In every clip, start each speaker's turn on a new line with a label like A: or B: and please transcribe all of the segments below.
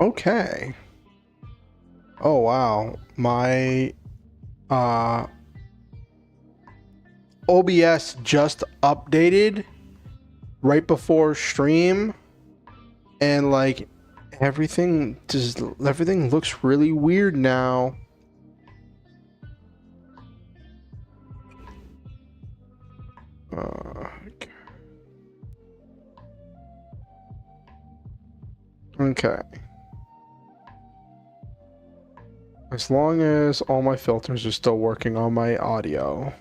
A: Okay. Oh wow. My OBS just updated right before stream, and like everything looks really weird now. Okay. As long as all my filters are still working on my audio.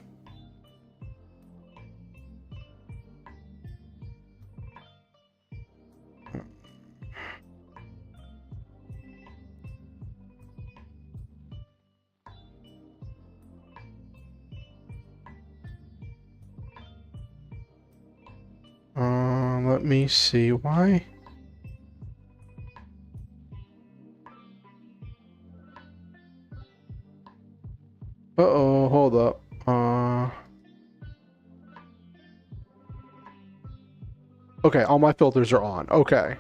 A: Let me see why. Uh-oh, hold up. Okay, all my filters are on. Okay.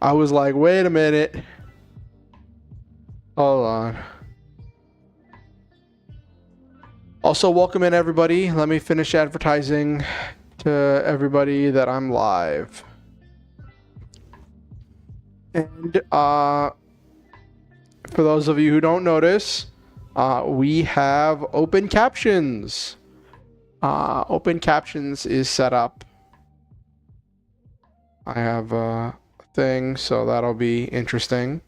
A: I was like, wait a minute. Hold on. Also, welcome in everybody. Let me finish advertising to everybody that I'm live. And for those of you who don't notice, we have open captions. Open captions is set up. I have a thing, so that'll be interesting.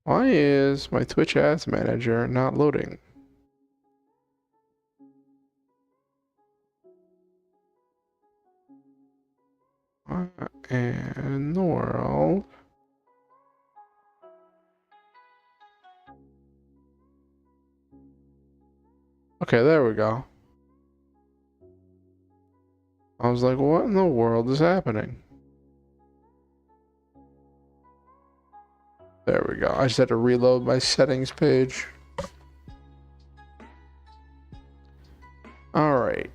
A: Why is my Twitch Ads Manager not loading? What in the world? Okay, there we go. I was like, what in the world is happening? There we go. I just had to reload my settings page. All right.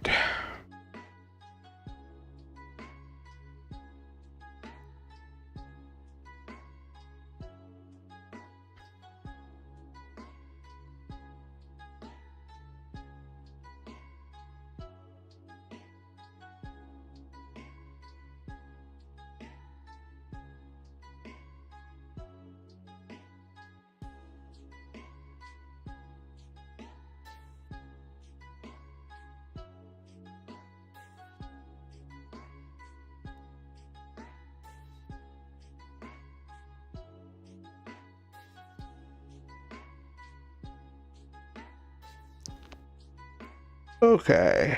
A: Okay.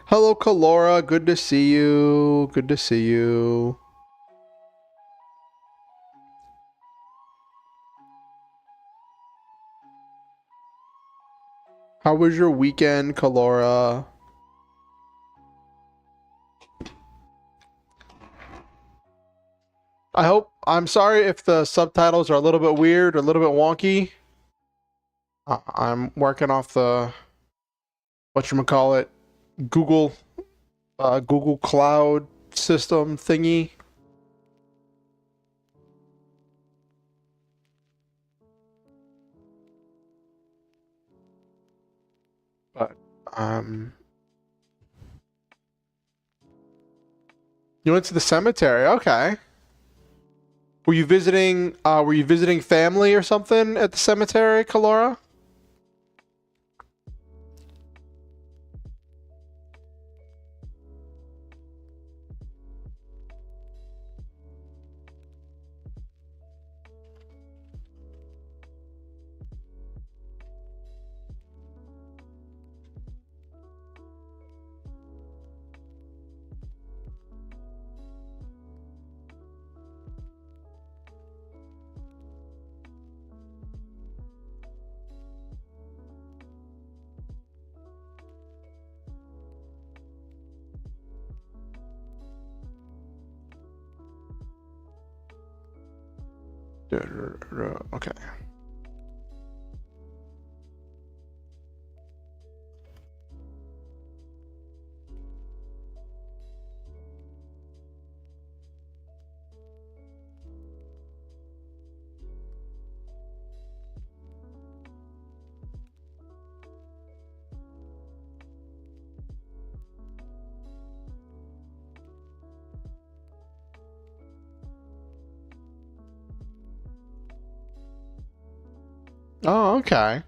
A: Hello, Kalora. Good to see you. Good to see you. How was your weekend, Kalora? I'm sorry if the subtitles are a little bit weird or a little bit wonky. I'm working off the, whatchamacallit, Google Cloud system thingy. But, you went to the cemetery, okay. Were you visiting family or something at the cemetery, Kalora? Okay. Oh, okay.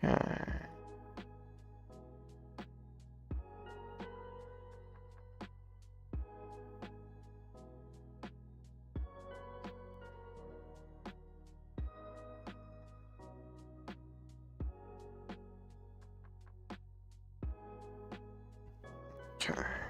A: Okay. Okay.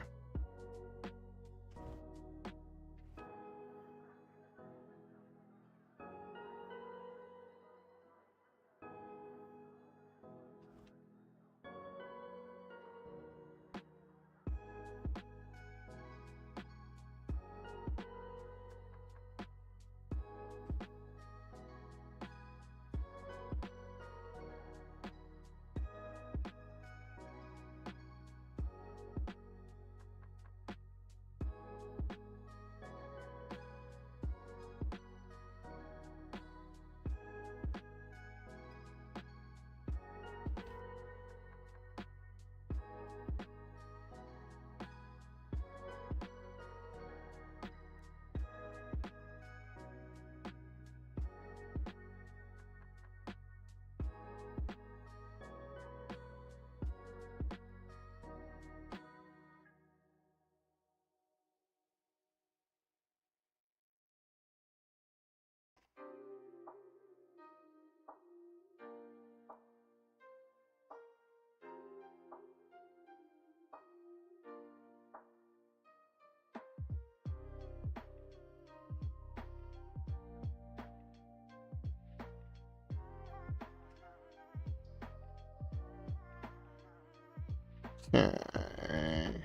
A: Okay.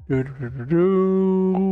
A: Do-do-do-do.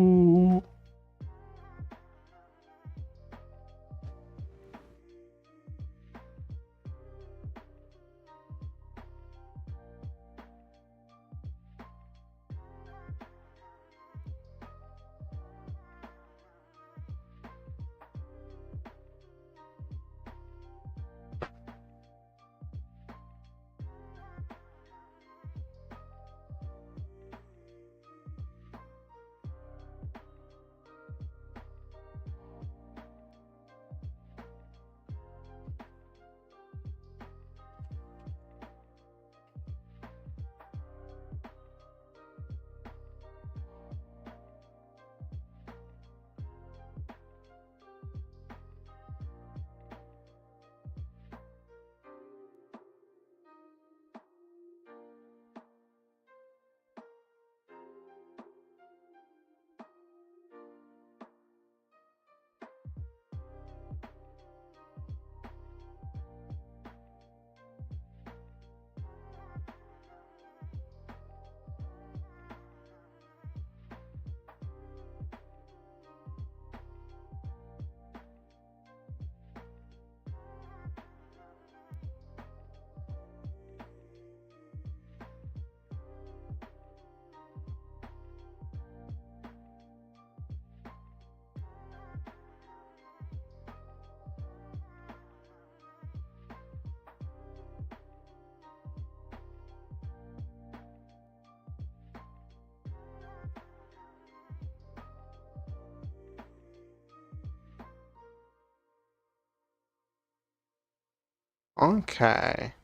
A: Okay.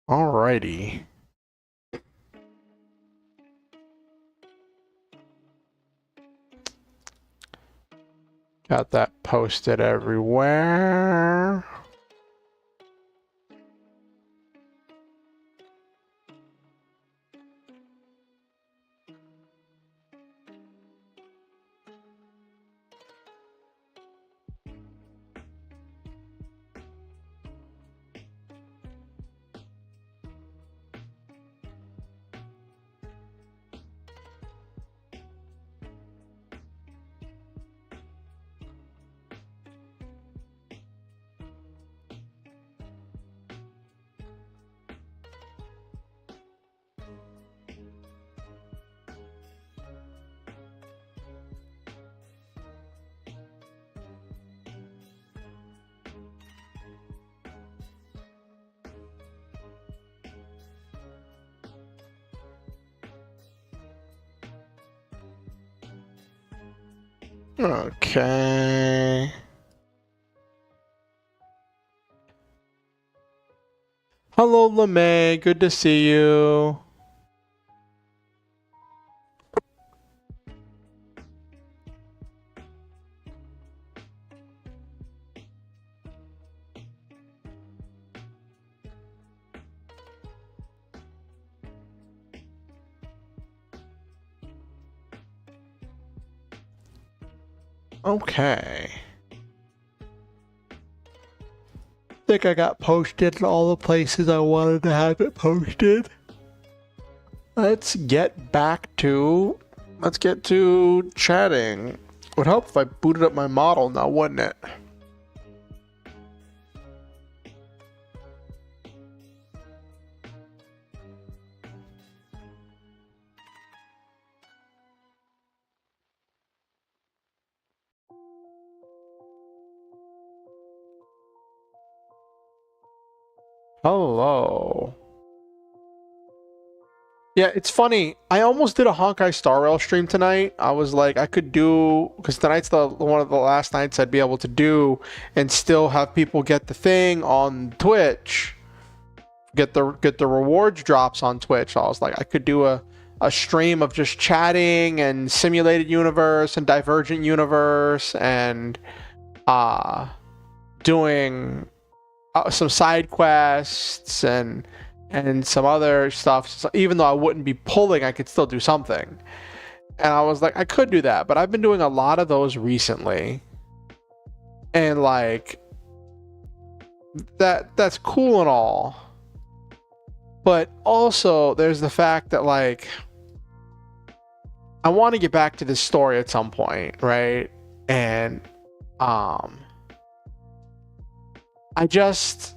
A: Alrighty. Got that posted everywhere. Okay. Hello, LeMay. Good to see you. Okay. I think I got posted in all the places I wanted to have it posted. Let's get to chatting. Would help if I booted up my model now, wouldn't it? Hello. Yeah, it's funny. I almost did a Honkai Star Rail stream tonight. I was like, I could do, because tonight's one of the last nights I'd be able to do and still have people get the thing on Twitch, get the rewards drops on Twitch. I was like, I could do a stream of just chatting and simulated universe and divergent universe and doing some side quests and some other stuff. So even though I wouldn't be pulling, I could still do something. And I was like, I could do that, but I've been doing a lot of those recently. And like that's cool and all. But also there's the fact that like I want to get back to this story at some point, right? And I just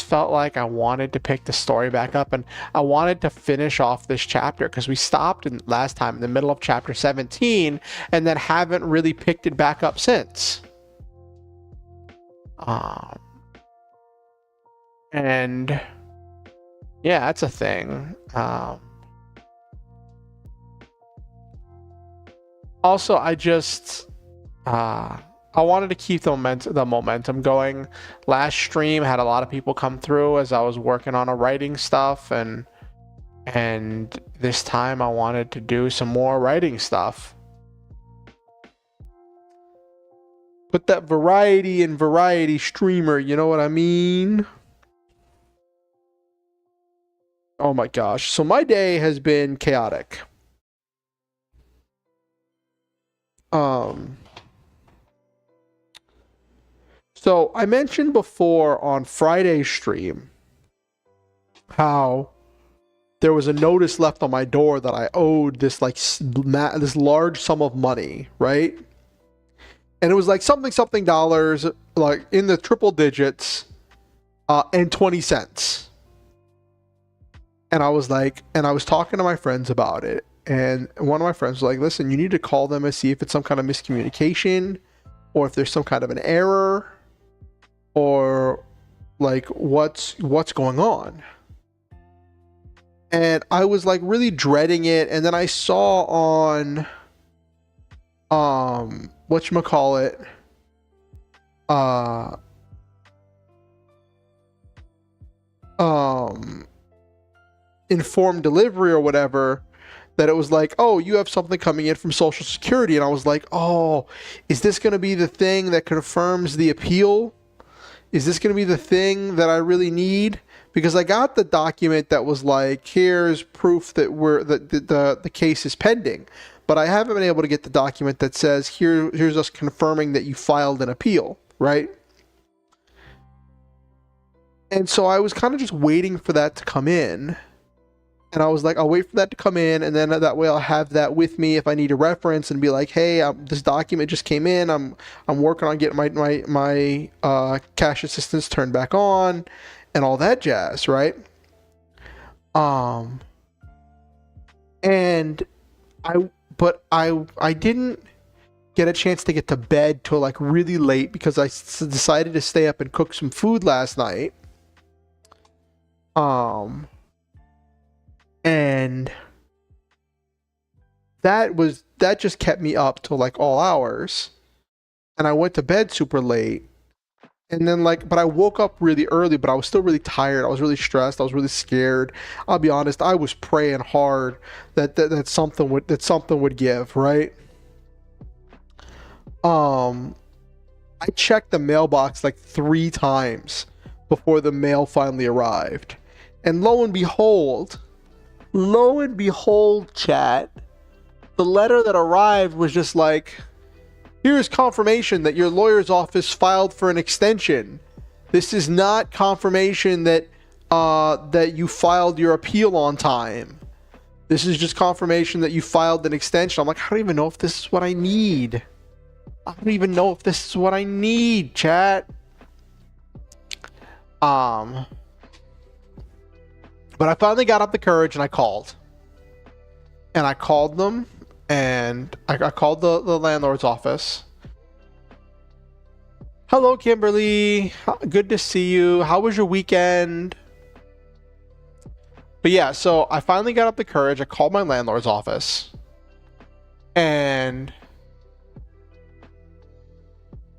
A: felt like I wanted to pick the story back up, and I wanted to finish off this chapter because we stopped last time in the middle of chapter 17 and then haven't really picked it back up since. And yeah, that's a thing. Also, I wanted to keep the momentum going. Last stream had a lot of people come through as I was working on a writing stuff, and this time I wanted to do some more writing stuff. Put that variety in variety streamer, you know what I mean? Oh my gosh. So my day has been chaotic. So I mentioned before on Friday's stream how there was a notice left on my door that I owed this this large sum of money, right? And it was like something dollars, like in the triple digits, and 20 cents. And I was talking to my friends about it, and one of my friends was like, listen, you need to call them and see if it's some kind of miscommunication or if there's some kind of an error or like what's going on. And I was like really dreading it, and then I saw on whatchamacallit, Informed Delivery or whatever, that it was like, oh, you have something coming in from Social Security. And I was like, oh, is this going to be the thing that confirms the appeal? Is this going to be the thing that I really need? Because I got the document that was like, here's proof that the case is pending. But I haven't been able to get the document that says, here's us confirming that you filed an appeal, right? And so I was kind of just waiting for that to come in. And I was like, I'll wait for that to come in, and then that way I'll have that with me if I need a reference and be like, hey, this document just came in. I'm working on getting my cash assistance turned back on and all that jazz, right? And I didn't get a chance to get to bed till like really late because I decided to stay up and cook some food last night. And that just kept me up till like all hours. And I went to bed super late. And then but I woke up really early, but I was still really tired. I was really stressed. I was really scared. I'll be honest, I was praying hard that something would give, right? I checked the mailbox like 3 times before the mail finally arrived. And lo and behold, chat, the letter that arrived was just like, here's confirmation that your lawyer's office filed for an extension. This is not confirmation that you filed your appeal on time. This is just confirmation that you filed an extension. I'm like, I don't even know if this is what I need. Chat. But I finally got up the courage and I called. And I called them, and I called the landlord's office. Hello, Kimberly. Good to see you. How was your weekend? But yeah, so I finally got up the courage. I called my landlord's office. And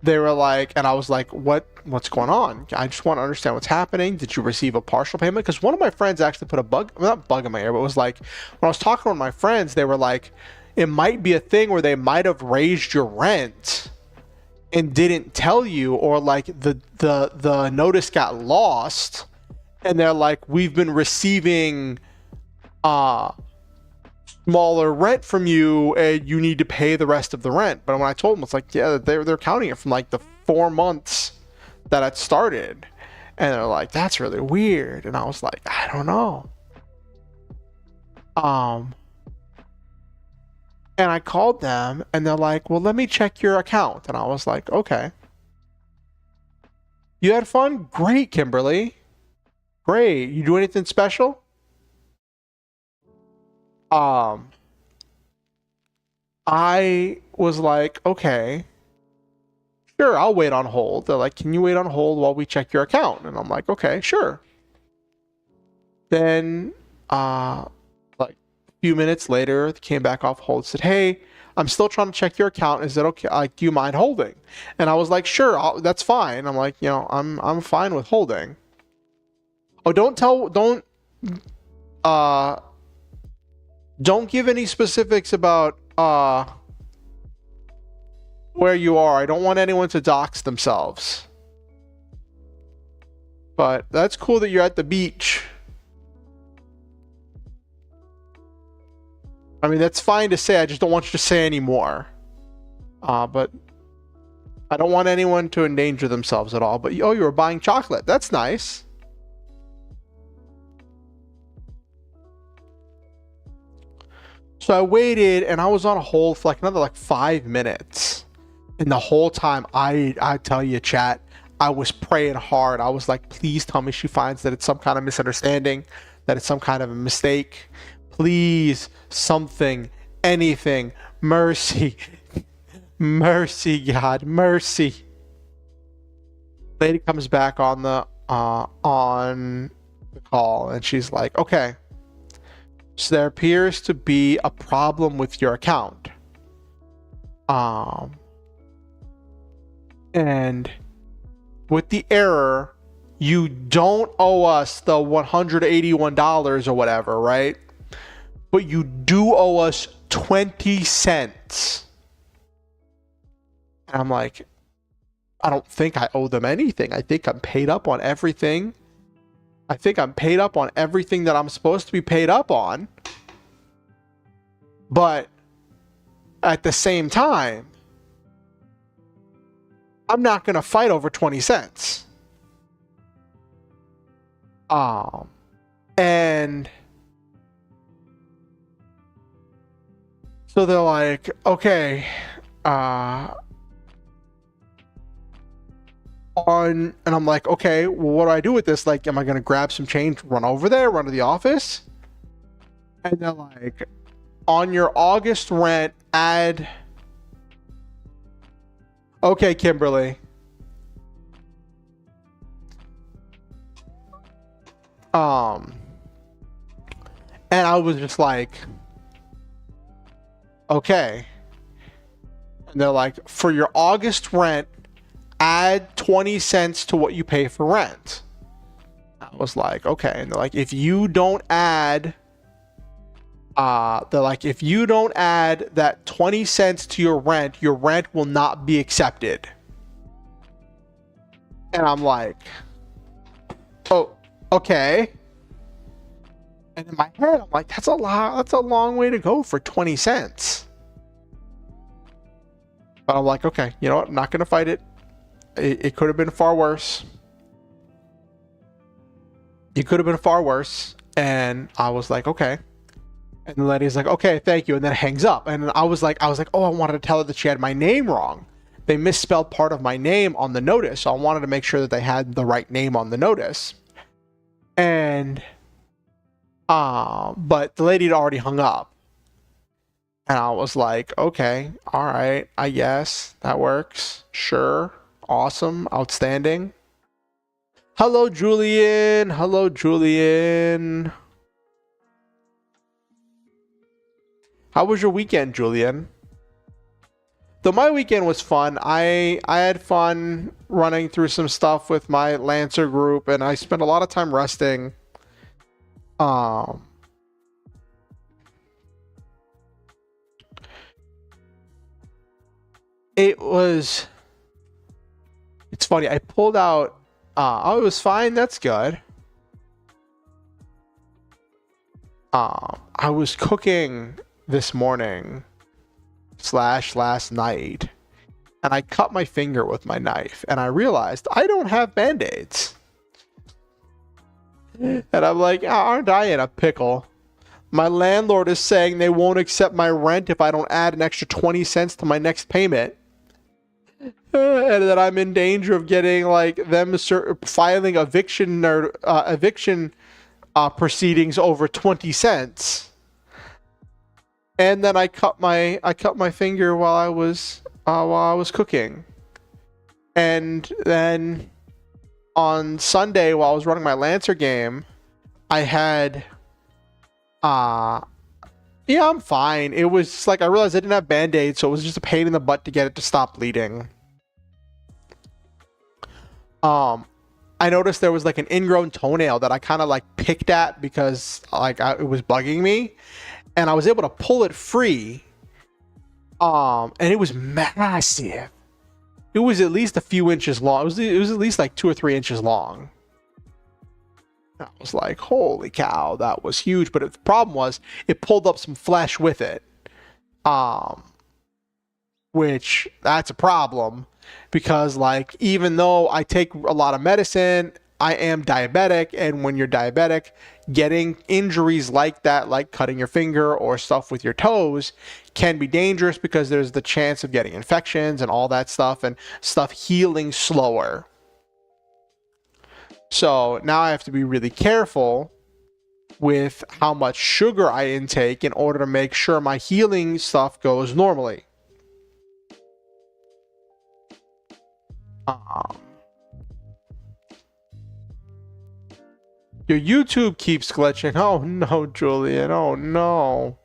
A: they were like, and I was like, what's going on? I just want to understand what's happening. Did you receive a partial payment? Because one of my friends actually put not bug in my ear, but it was like, when I was talking with my friends, they were like, it might be a thing where they might have raised your rent and didn't tell you, or like the notice got lost, and they're like, we've been receiving smaller rent from you, and you need to pay the rest of the rent. But when I told them, it's like, yeah, they're counting it from like the 4 months that it started, and they're like, that's really weird. And I was like, I don't know. And I called them, and they're like, well, let me check your account. And I was like, okay. You had fun? Great, Kimberly. Great. You do anything special? I was like, okay, sure, I'll wait on hold. They're like, can you wait on hold while we check your account? And I'm like, okay, sure. Then, like a few minutes later, they came back off hold, said, hey, I'm still trying to check your account. Is it okay? Like, do you mind holding? And I was like, sure, that's fine. I'm like, I'm fine with holding. Oh, don't give any specifics about where you are. I don't want anyone to dox themselves. But that's cool that you're at the beach. I mean, that's fine to say. I just don't want you to say any more. But I don't want anyone to endanger themselves at all. But oh, you were buying chocolate. That's nice. So I waited, and I was on hold for another 5 minutes. And the whole time, I tell you, chat, I was praying hard. I was like, please tell me she finds that it's some kind of misunderstanding, that it's some kind of a mistake. Please, something, anything, mercy. Mercy, God, mercy. Lady comes back on the call, and she's like, okay. So there appears to be a problem with your account. And with the error, you don't owe us the $181 or whatever, right? but you do owe us 20 cents. And I'm like, I don't think I owe them anything. I think I'm paid up on everything. I think I'm paid up on everything that I'm supposed to be paid up on. But at the same time, I'm not going to fight over 20 cents. And so they're like, okay, and I'm like, okay, well, what do I do with this? Like, am I going to grab some change, run over there, run to the office? And they're like, on your August rent, add... Okay, Kimberly. And I was just like, okay. And they're like, for your August rent, add 20 cents to what you pay for rent. I was like, okay. And they're like, if you don't add, if you don't add that 20 cents to your rent will not be accepted. And I'm like, oh, okay. And in my head, I'm like, that's a long way to go for 20 cents. But I'm like, okay, you know what? I'm not going to fight it. It could have been far worse. It could have been far worse. And I was like, okay. And the lady's like, okay, thank you. And then it hangs up. And I was like, oh, I wanted to tell her that she had my name wrong. They misspelled part of my name on the notice. So I wanted to make sure that they had the right name on the notice. And, but the lady had already hung up. And I was like, okay, all right, I guess that works. Sure. Awesome. Outstanding. Hello, Julian. Hello, Julian. How was your weekend, Julian? Though my weekend was fun. I had fun running through some stuff with my Lancer group, and I spent a lot of time resting. It's funny. I pulled out. Oh, it was fine. That's good. I was cooking this morning / last night, and I cut my finger with my knife, and I realized I don't have band-aids. And I'm like, aren't I in a pickle? My landlord is saying they won't accept my rent if I don't add an extra 20 cents to my next payment. And that I'm in danger of getting like them filing eviction proceedings over 20 cents. And then I cut my finger while I was cooking. And then on Sunday while I was running my Lancer game, I had yeah, I'm fine. It was just like I realized I didn't have band-aids, so it was just a pain in the butt to get it to stop bleeding. I noticed there was like an ingrown toenail that I kind of like picked at because like it was bugging me, and I was able to pull it free. And it was massive. It was at least a few inches long. It was at least like 2 or 3 inches long. I was like, holy cow, that was huge. But the problem was it pulled up some flesh with it. Which that's a problem because like, even though I take a lot of medicine, I am diabetic. And when you're diabetic, getting injuries like that, like cutting your finger or stuff with your toes, can be dangerous because there's the chance of getting infections and all that stuff, and stuff healing slower. So now I have to be really careful with how much sugar I intake in order to make sure my healing stuff goes normally. Your YouTube keeps glitching. Oh no, Julian. Oh no.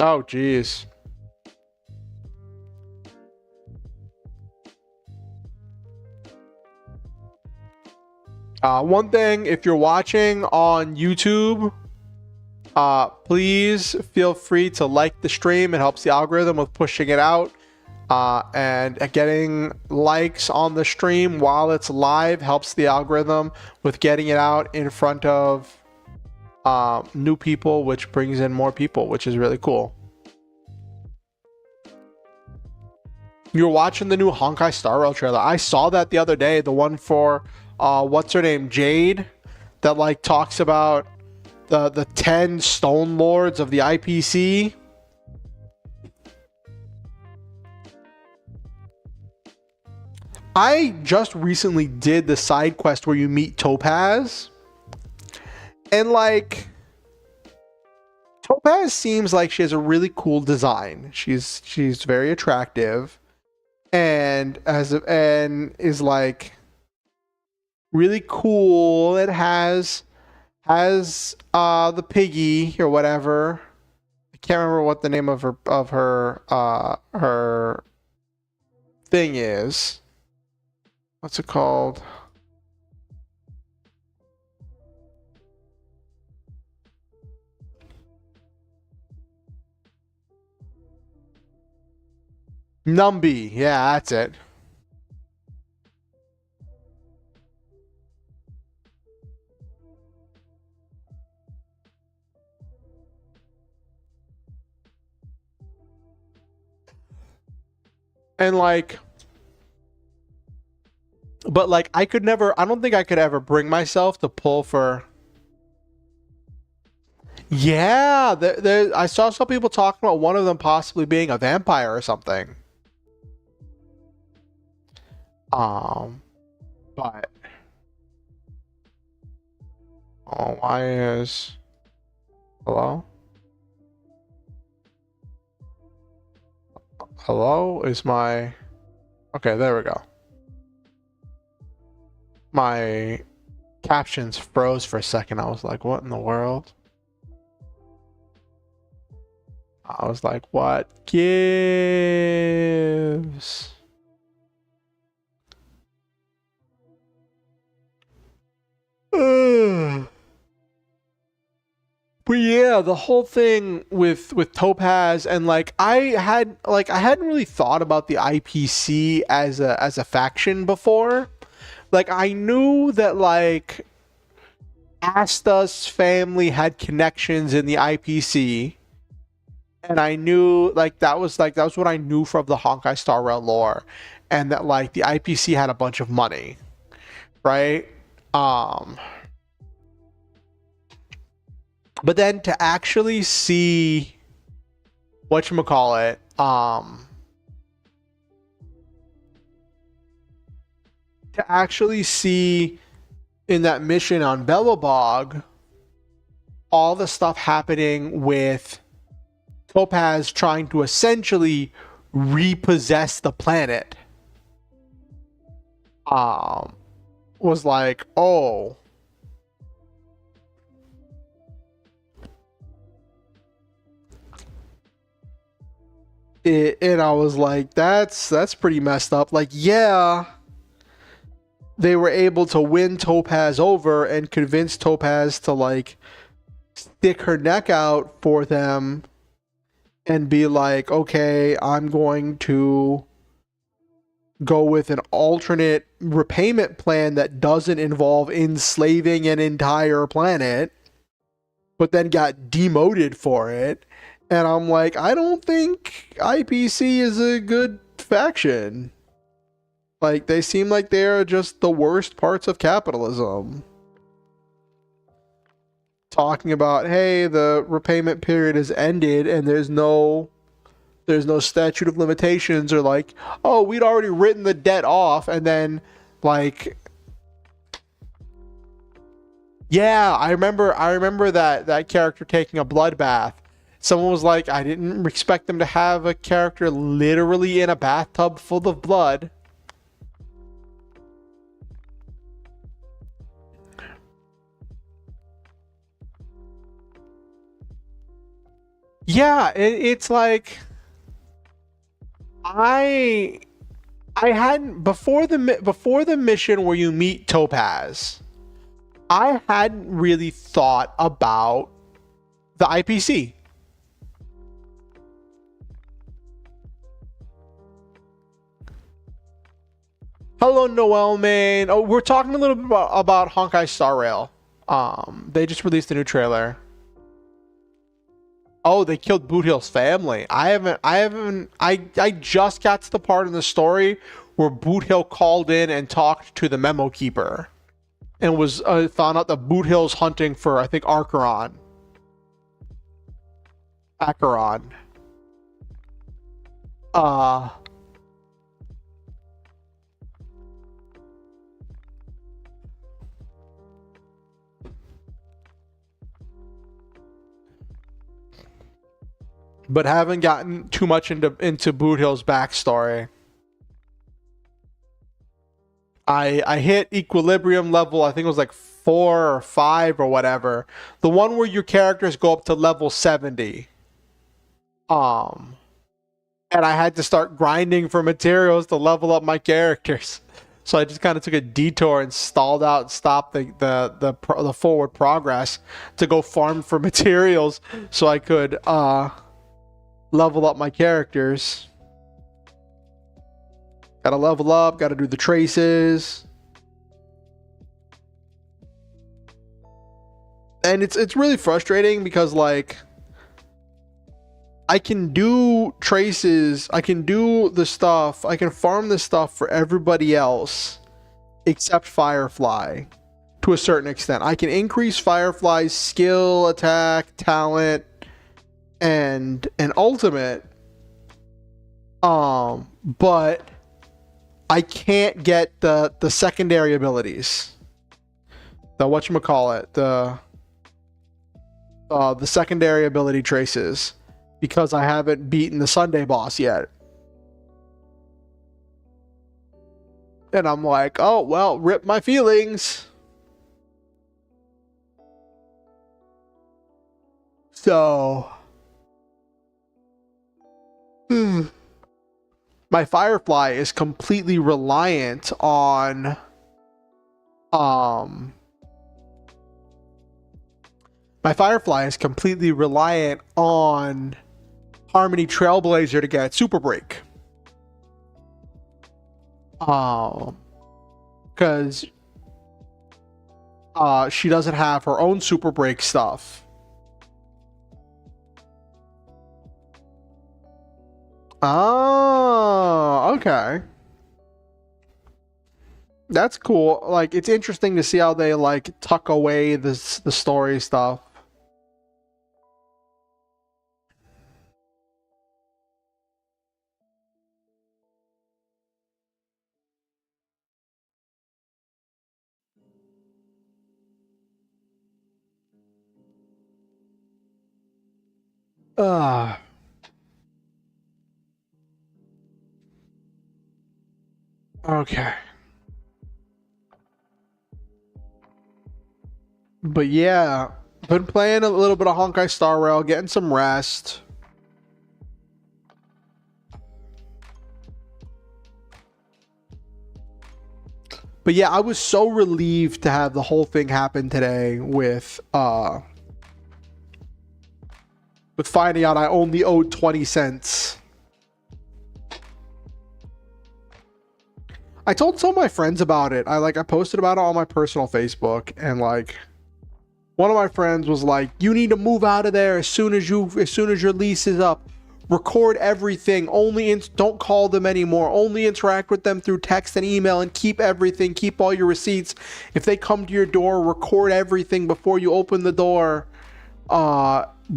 A: Oh, geez. One thing, if you're watching on YouTube, please feel free to like the stream. It helps the algorithm with pushing it out. And getting likes on the stream while it's live helps the algorithm with getting it out in front of new people, which brings in more people, which is really cool. You're watching the new Honkai Star Rail trailer. I saw that the other day, the one for what's her name, Jade, that like talks about the 10 Stone Lords of the IPC. I just recently did the side quest where you meet Topaz, and like Topaz seems like she has a really cool design. She's very attractive, and is like really cool. It has the piggy or whatever. I can't remember what the name of her thing is. What's it called? Numby. Yeah, that's it. And like, but like I don't think I could ever bring myself to pull for. Yeah, I saw some people talking about one of them possibly being a vampire or something. But why is hello? Hello? Is my okay, there we go. My captions froze for a second. I was like, what in the world? I was like, what gives? But yeah, the whole thing with Topaz, and like I hadn't really thought about the IPC as a faction before. Like I knew that like Asta's family had connections in the IPC, and I knew like that was what I knew from the Honkai Star Rail lore, and that like the IPC had a bunch of money, right? But then to actually see whatchamacallit, to actually see in that mission on Belobog all the stuff happening with Topaz trying to essentially repossess the planet, was like, oh. And I was like, that's pretty messed up. Like, yeah, they were able to win Topaz over and convince Topaz to like stick her neck out for them and be like, okay, I'm going to go with an alternate repayment plan that doesn't involve enslaving an entire planet, but then got demoted for it. And I'm like, I don't think IPC is a good faction. Like, they seem like they're just the worst parts of capitalism. Talking about, hey, the repayment period has ended and there's no statute of limitations, or like, oh, we'd already written the debt off, and then like, yeah, I remember that character taking a bloodbath. Someone was like, I didn't expect them to have a character literally in a bathtub full of blood. Yeah, it's like I hadn't before the mission where you meet Topaz. I hadn't really thought about the IPC. Hello, Noel, man. Oh, we're talking a little bit about Honkai Star Rail. They just released a new trailer. Oh, they killed Boot Hill's family. I just got to the part in the story where Boot Hill called in and talked to the memo keeper. And was found out that Boot Hill's hunting for, I think, Acheron. But haven't gotten too much into Boot Hill's backstory. I hit equilibrium level, I think it was like 4 or 5 or whatever. The one where your characters go up to level 70. And I had to start grinding for materials to level up my characters. So I just kind of took a detour and stalled out and stopped the forward progress to go farm for materials so I could level up my characters. Gotta level up, gotta do the traces. And it's really frustrating because, like, I can do traces, I can do the stuff, I can farm the stuff for everybody else except Firefly to a certain extent. I can increase Firefly's skill, attack, talent, and ultimate. But I can't get the secondary abilities. The whatchamacallit, the secondary ability traces, because I haven't beaten the Sunday boss yet. And I'm like, oh, well, rip my feelings. So, my Firefly is completely reliant on, Harmony Trailblazer to get Super Break. Because she doesn't have her own Super Break stuff. Oh, okay. That's cool. Like, it's interesting to see how they, like, tuck away the story stuff. Okay. But yeah, been playing a little bit of Honkai Star Rail, getting some rest. But yeah, I was so relieved to have the whole thing happen today with finding out I only owed 20 cents. I told some of my friends about it. I posted about it on my personal Facebook, and like one of my friends was like, "You need to move out of there as soon as your lease is up. Record everything. Don't call them anymore. Only interact with them through text and email, and keep everything. Keep all your receipts. If they come to your door, record everything before you open the door.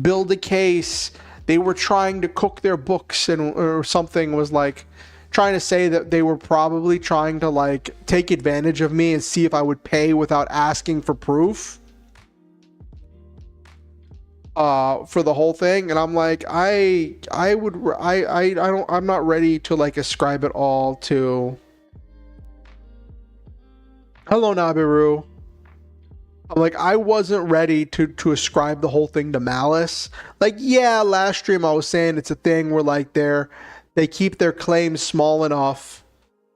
A: Build a case." They were trying to cook their books or something, was like trying to say that they were probably trying to like take advantage of me and see if I would pay without asking for proof for the whole thing. And I'm like, I'm not ready to like ascribe it all to. Hello, Nabiru. I'm like, I wasn't ready to ascribe the whole thing to malice. Like, yeah, last stream I was saying it's a thing where like they keep their claims small enough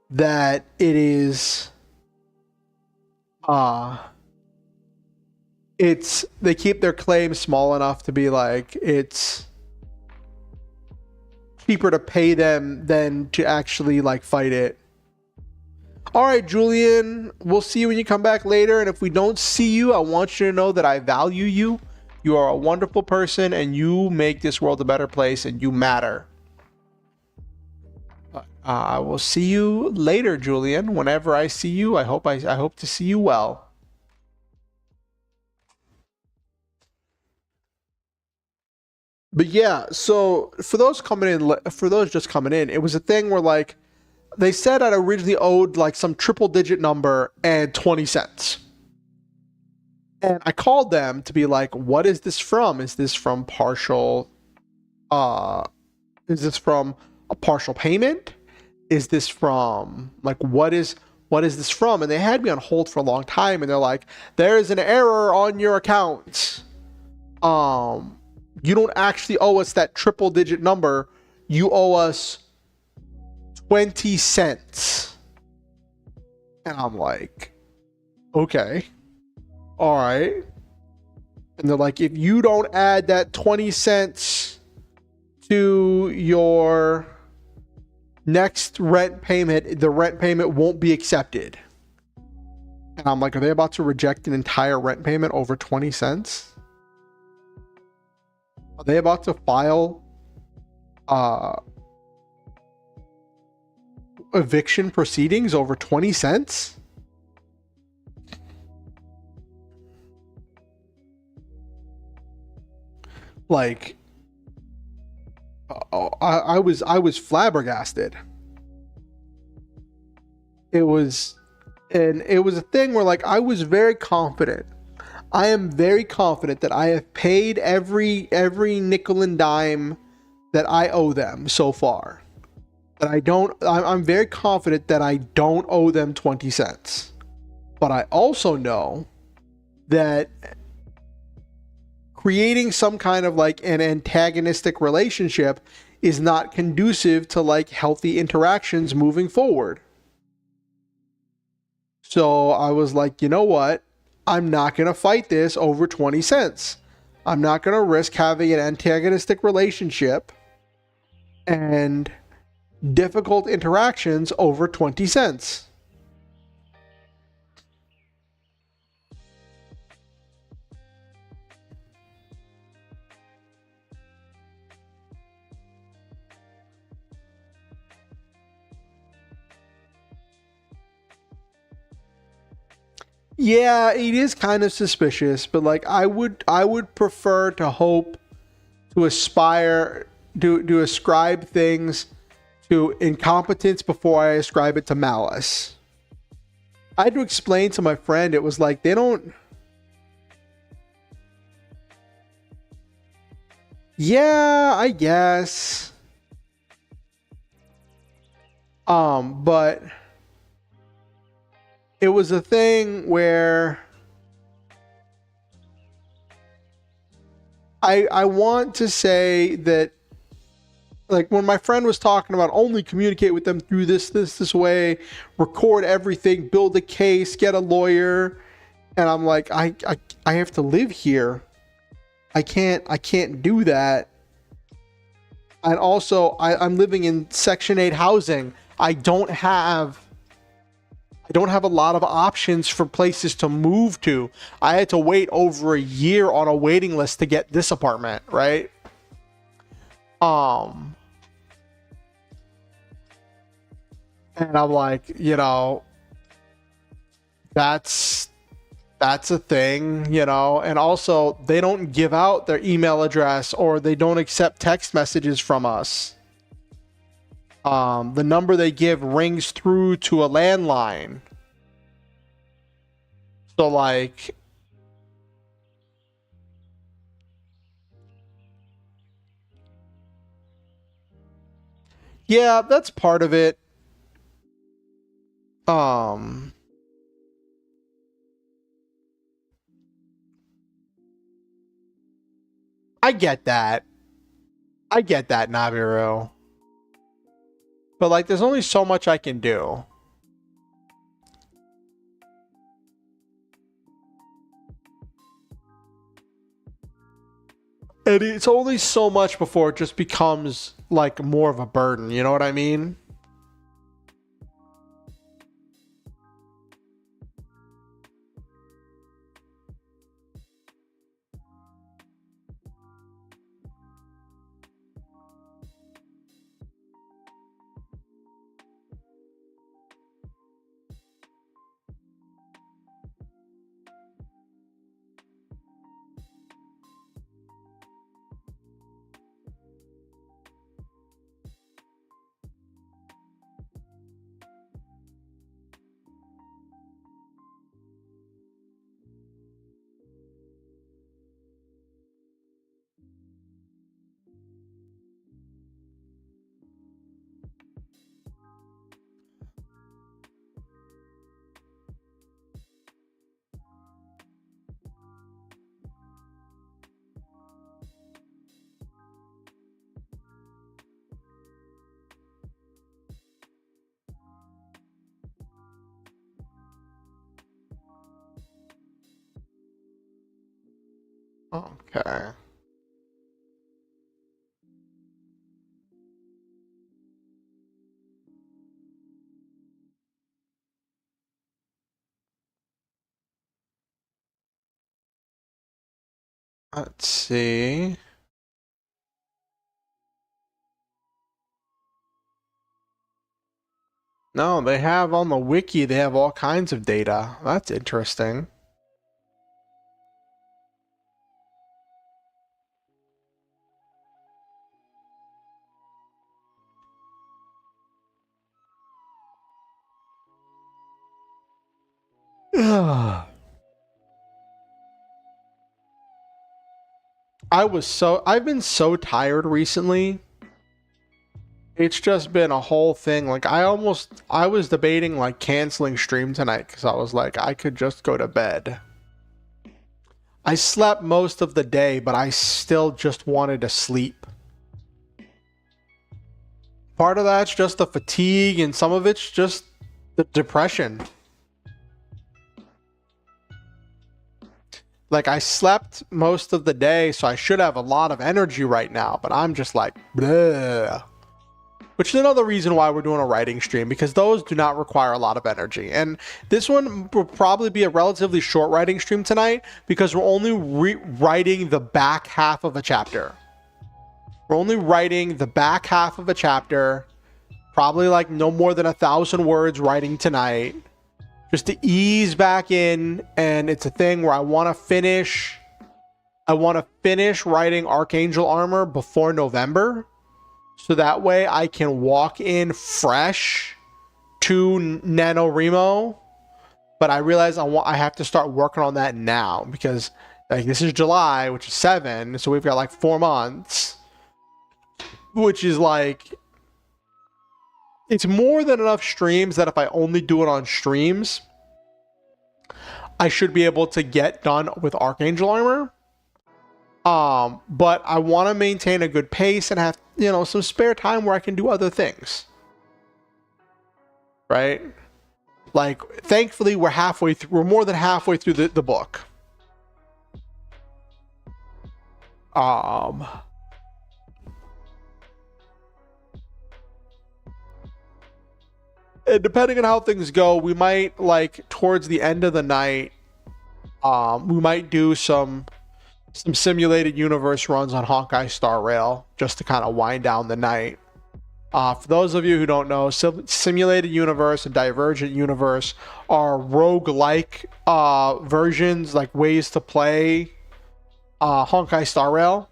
A: that it is they keep their claims small enough to be like it's cheaper to pay them than to actually like fight it. All right, Julian, we'll see you when you come back later. And if we don't see you, I want you to know that I value you. You are a wonderful person and you make this world a better place and you matter. I will see you later, Julian. Whenever I see you, I hope to see you well. But yeah, so for those just coming in, it was a thing where like they said I'd originally owed like some triple digit number and 20 cents. And I called them to be like, what is this from? Is this from is this from a partial payment? Is this from like what is this from? And they had me on hold for a long time and they're like, there is an error on your account. You don't actually owe us that triple digit number. You owe us 20 cents. And I'm like, okay, all right. And they're like, if you don't add that 20 cents to your next rent payment, the rent payment won't be accepted. And I'm like, are they about to reject an entire rent payment over 20 cents? Are they about to file eviction proceedings over 20 cents? Like, I was flabbergasted. It was a thing where like I was very confident. I am very confident that I have paid every nickel and dime that I owe them so far. That I'm very confident that I don't owe them 20 cents. But I also know that creating some kind of like an antagonistic relationship is not conducive to like healthy interactions moving forward. So I was like, you know what? I'm not going to fight this over 20 cents. I'm not going to risk having an antagonistic relationship and difficult interactions over 20 cents. Yeah, it is kind of suspicious, but like I would prefer to hope to aspire to ascribe things to incompetence before I ascribe it to malice. I had to explain to my friend, it was like they don't. Yeah, I guess. But it was a thing where I want to say that like when my friend was talking about only communicate with them through this way, record everything, build a case, get a lawyer, and I'm like, I have to live here. I can't do that. And also I'm living in Section 8 housing. I don't have a lot of options for places to move to. I had to wait over a year on a waiting list to get this apartment, right? And I'm like, you know, that's a thing, you know, and also they don't give out their email address or they don't accept text messages from us. The number they give rings through to a landline. So like, yeah, that's part of it. I get that. I get that, Naviru. But like, there's only so much I can do. And it's only so much before it just becomes like more of a burden, you know what I mean? Okay. Let's see. No, they have on the wiki, they have all kinds of data. That's interesting. I've been so tired recently. It's just been a whole thing. Like I was debating like canceling stream tonight because I was like, I could just go to bed. I slept most of the day, but I still just wanted to sleep. Part of that's just the fatigue, and some of it's just the depression. Like I slept most of the day, so I should have a lot of energy right now, but I'm just like, bleh. Which is another reason why we're doing a writing stream, because those do not require a lot of energy. And this one will probably be a relatively short writing stream tonight because we're only writing the back half of a chapter. We're only writing the back half of a chapter, probably like no more than 1,000 words writing tonight, just to ease back in. And it's a thing where I want to finish writing Archangel Armor before November. So that way I can walk in fresh to NaNoWriMo. But I realize I have to start working on that now because like this is July, which is 7. So we've got like 4 months, which is like, it's more than enough streams that if I only do it on streams, I should be able to get done with Archangel Armor. But I want to maintain a good pace and have, you know, some spare time where I can do other things. Right? Like, thankfully, we're halfway through. We're more than halfway through the book. And depending on how things go, we might, like, towards the end of the night, we might do some simulated universe runs on Honkai Star Rail just to kind of wind down the night. For those of you who don't know, simulated universe and divergent universe are roguelike versions, like ways to play Honkai Star Rail.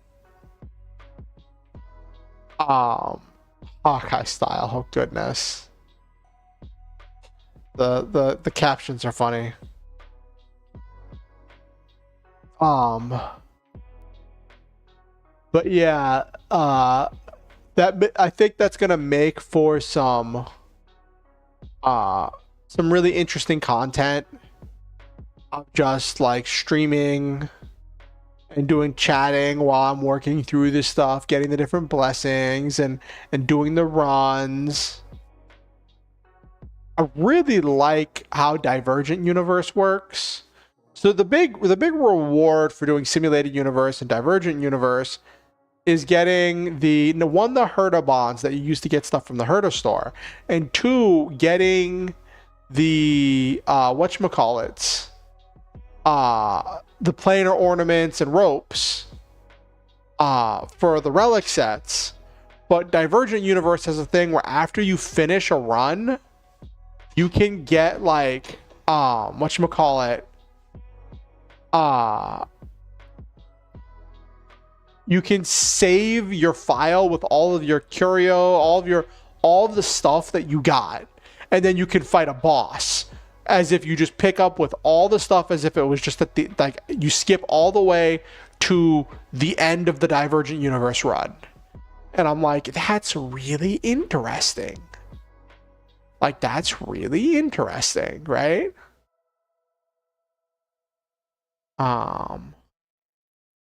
A: Honkai style, oh goodness. The captions are funny. But yeah, that I think that's gonna make for some really interesting content of just like streaming and doing chatting while I'm working through this stuff, getting the different blessings and doing the runs. I really like how Divergent Universe works So the big reward for doing simulated universe and divergent universe is getting the Herta bonds that you use to get stuff from the Herta store, and 2, getting the whatchamacallits, the planar ornaments and ropes for the relic sets. But Divergent Universe has a thing where after you finish a run, you can get like whatchamacallit, you can save your file with all of your curio, all of the stuff that you got, and then you can fight a boss as if you just pick up with all the stuff as if it was just at the, like, you skip all the way to the end of the Divergent Universe run. And I'm like, that's really interesting. Like, that's really interesting, right? And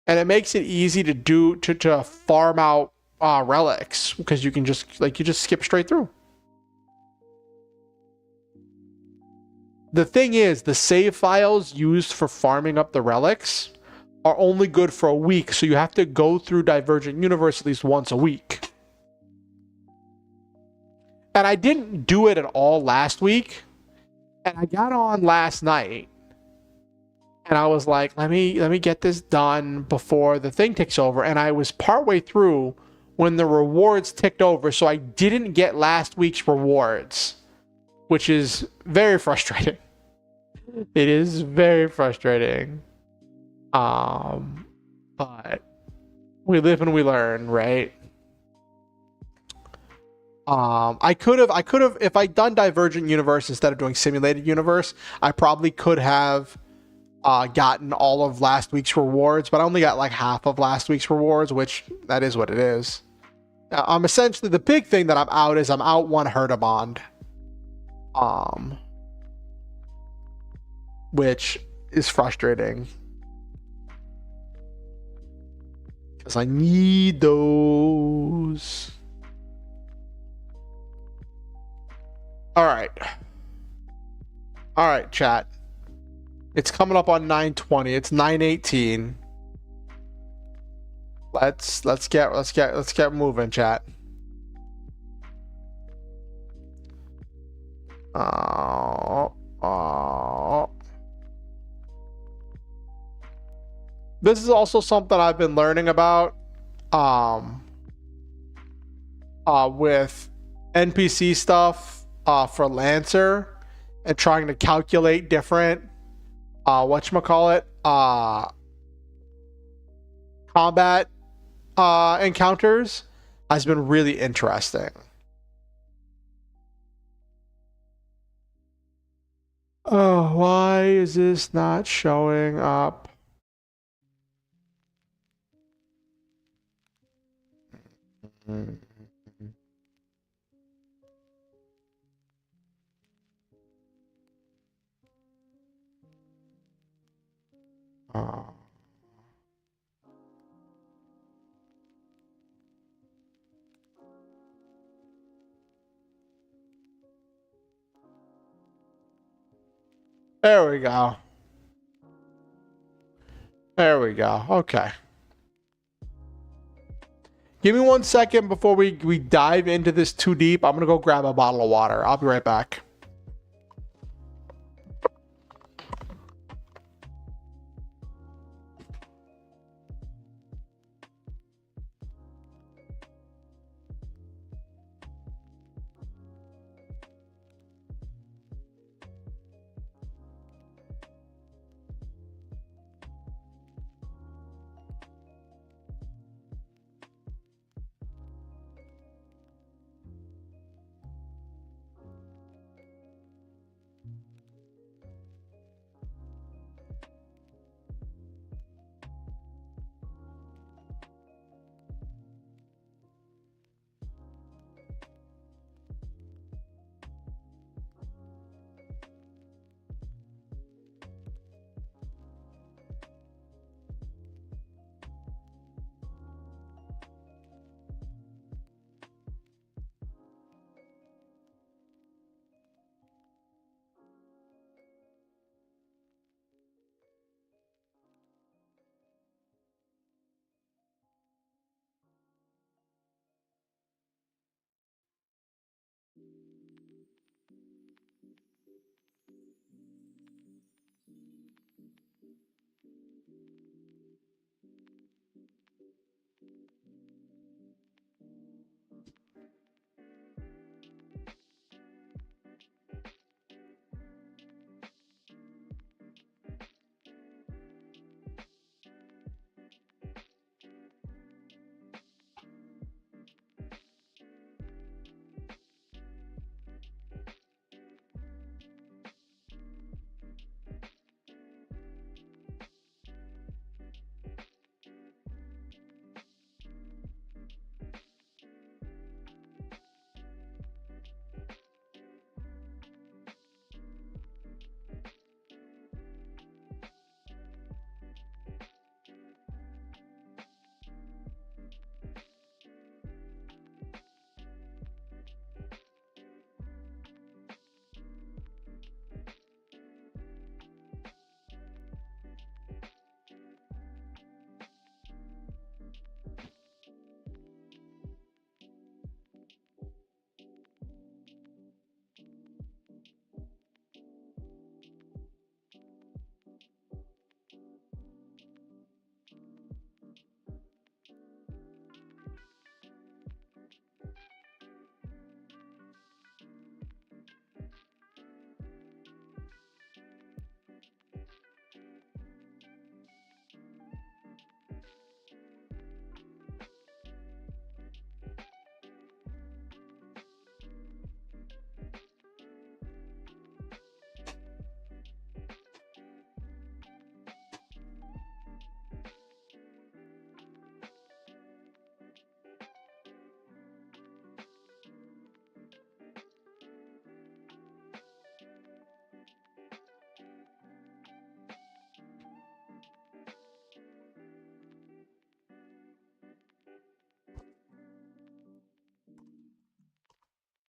A: it makes it easy to do to farm out relics, because you can just skip straight through. The thing is, the save files used for farming up the relics are only good for a week, so you have to go through Divergent Universe at least once a week. And I didn't do it at all last week, and I got on last night, and I was like, let me get this done before the thing ticks over. And I was partway through when the rewards ticked over, so I didn't get last week's rewards, which is very frustrating. It is very frustrating. But we live and we learn, right? I could have, if I'd done Divergent Universe instead of doing Simulated Universe, I probably could have gotten all of last week's rewards, but I only got like half of last week's rewards, which that is what it is. I'm essentially, the big thing that I'm out is I'm out 1 Herta bond. Which is frustrating, because I need those. All right, chat. It's coming up on 9:20. It's 9:18. Let's get moving, chat. This is also something I've been learning about with NPC stuff for Lancer, and trying to calculate different whatchamacallit, combat encounters has been really interesting. Oh, why is this not showing up? Oh. There we go. There we go. Okay. Give me 1 second before we dive into this too deep. I'm going to go grab a bottle of water. I'll be right back.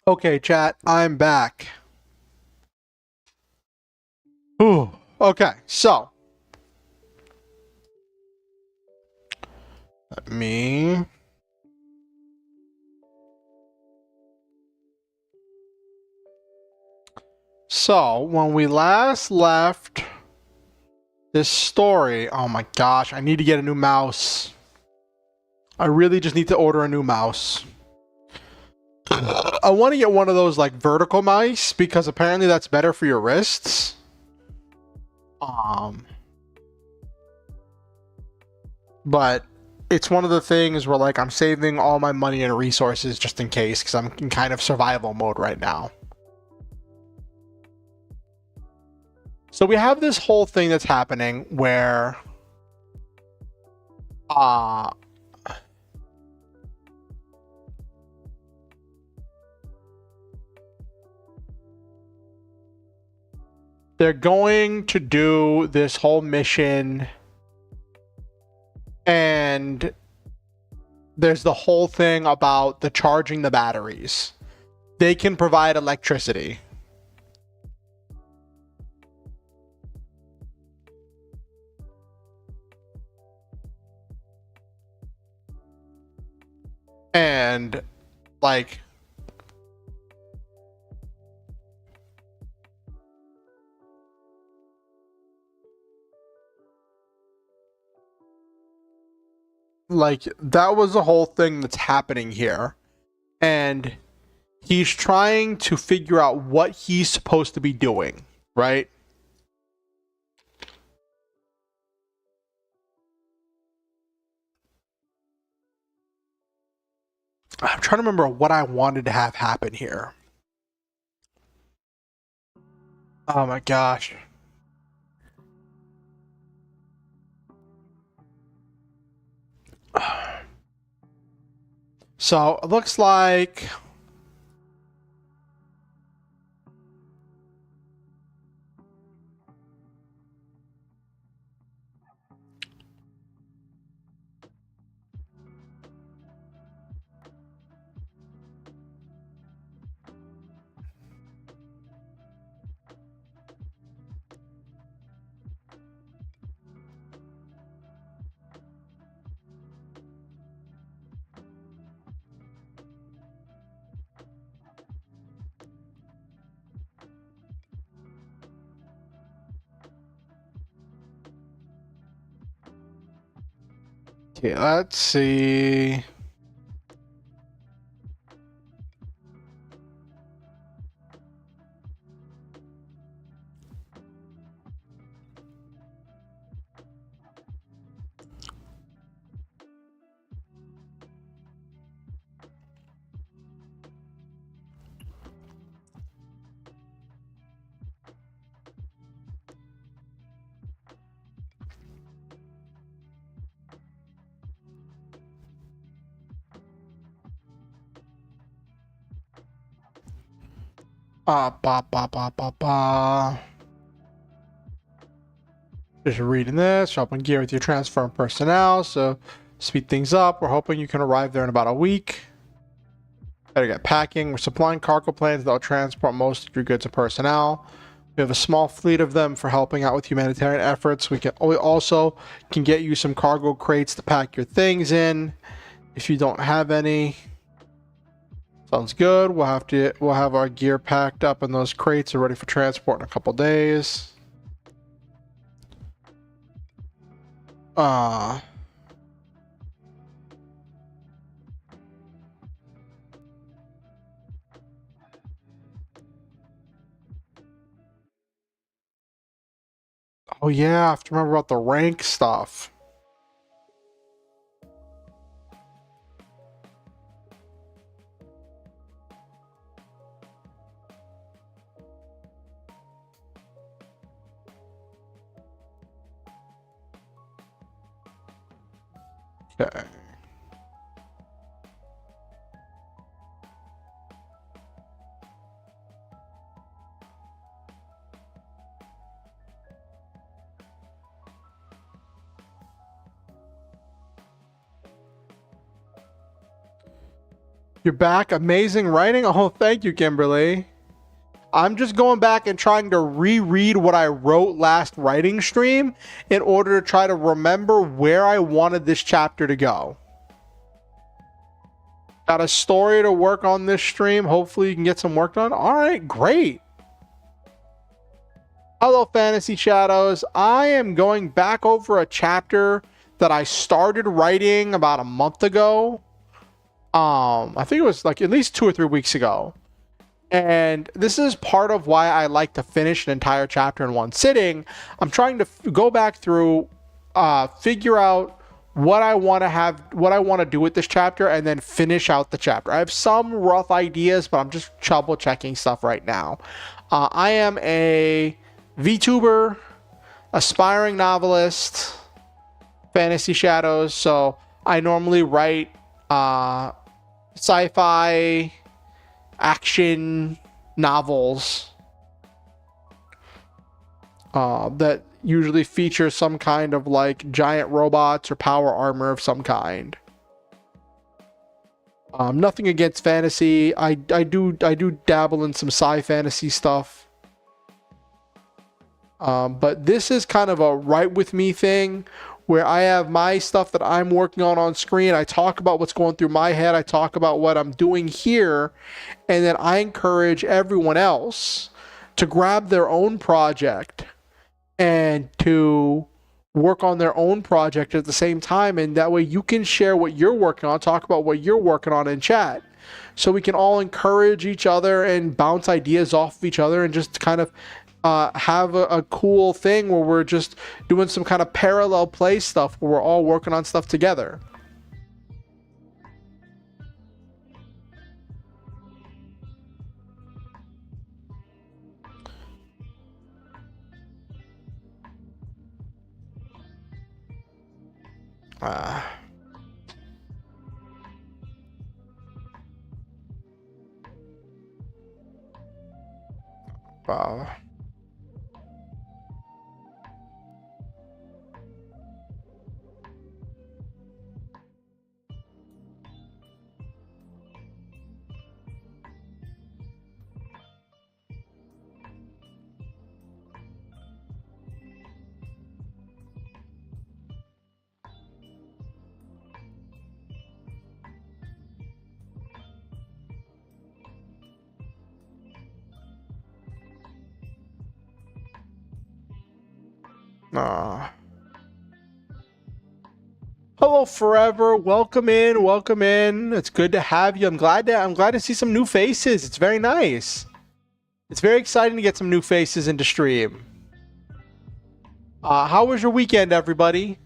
A: Okay, chat, I'm back. Ooh. Okay, so let me. So when we last left this story, oh my gosh, I need to get a new mouse. I really just need to order a new mouse. I want to get one of those like vertical mice because apparently that's better for your wrists. But it's one of the things where like I'm saving all my money and resources just in case because I'm in kind of survival mode right now. So we have this whole thing that's happening where they're going to do this whole mission and there's the whole thing about the charging the batteries. They can provide electricity. And like that was the whole thing that's happening here. And he's trying to figure out what he's supposed to be doing, right? I'm trying to remember what I wanted to have happen here. Oh my gosh. So it looks like okay, let's see. Ba ba ba ba ba. Just reading this. Shop and gear with your transfer and personnel. So speed things up. We're hoping you can arrive there in about a week. Better get packing. We're supplying cargo planes that will transport most of your goods and personnel. We have a small fleet of them for helping out with humanitarian efforts. We also can get you some cargo crates to pack your things in if you don't have any. Sounds good. We'll have our gear packed up and those crates are ready for transport in a couple days. Oh yeah, I have to remember about the rank stuff. Okay. You're back. Amazing writing. Oh, thank you, Kimberly. I'm just going back and trying to reread what I wrote last writing stream in order to try to remember where I wanted this chapter to go. Got a story to work on this stream. Hopefully you can get some work done. All right, great. Hello, Fantasy Shadows. I am going back over a chapter that I started writing about a month ago. I think it was like at least 2 or 3 weeks ago. And this is part of why I like to finish an entire chapter in one sitting. I'm trying to go back through, figure out what I want to do with this chapter, and then finish out the chapter. I have some rough ideas, but I'm just double checking stuff right now. I am a VTuber, aspiring novelist, Fantasy Shadows. So I normally write sci-fi action novels that usually feature some kind of like giant robots or power armor of some kind. Nothing against fantasy. I do dabble in some sci-fantasy stuff. But this is kind of a right with me thing where I have my stuff that I'm working on screen. I talk about what's going through my head. I talk about what I'm doing here. And then I encourage everyone else to grab their own project and to work on their own project at the same time. And that way you can share what you're working on, talk about what you're working on in chat. So we can all encourage each other and bounce ideas off of each other and just kind of have a cool thing where we're just doing some kind of parallel play stuff where we're all working on stuff together. Wow. Hello, Forever. Welcome in. Welcome in. It's good to have you. I'm glad to see some new faces. It's very nice. It's very exciting to get some new faces into stream. How was your weekend, everybody?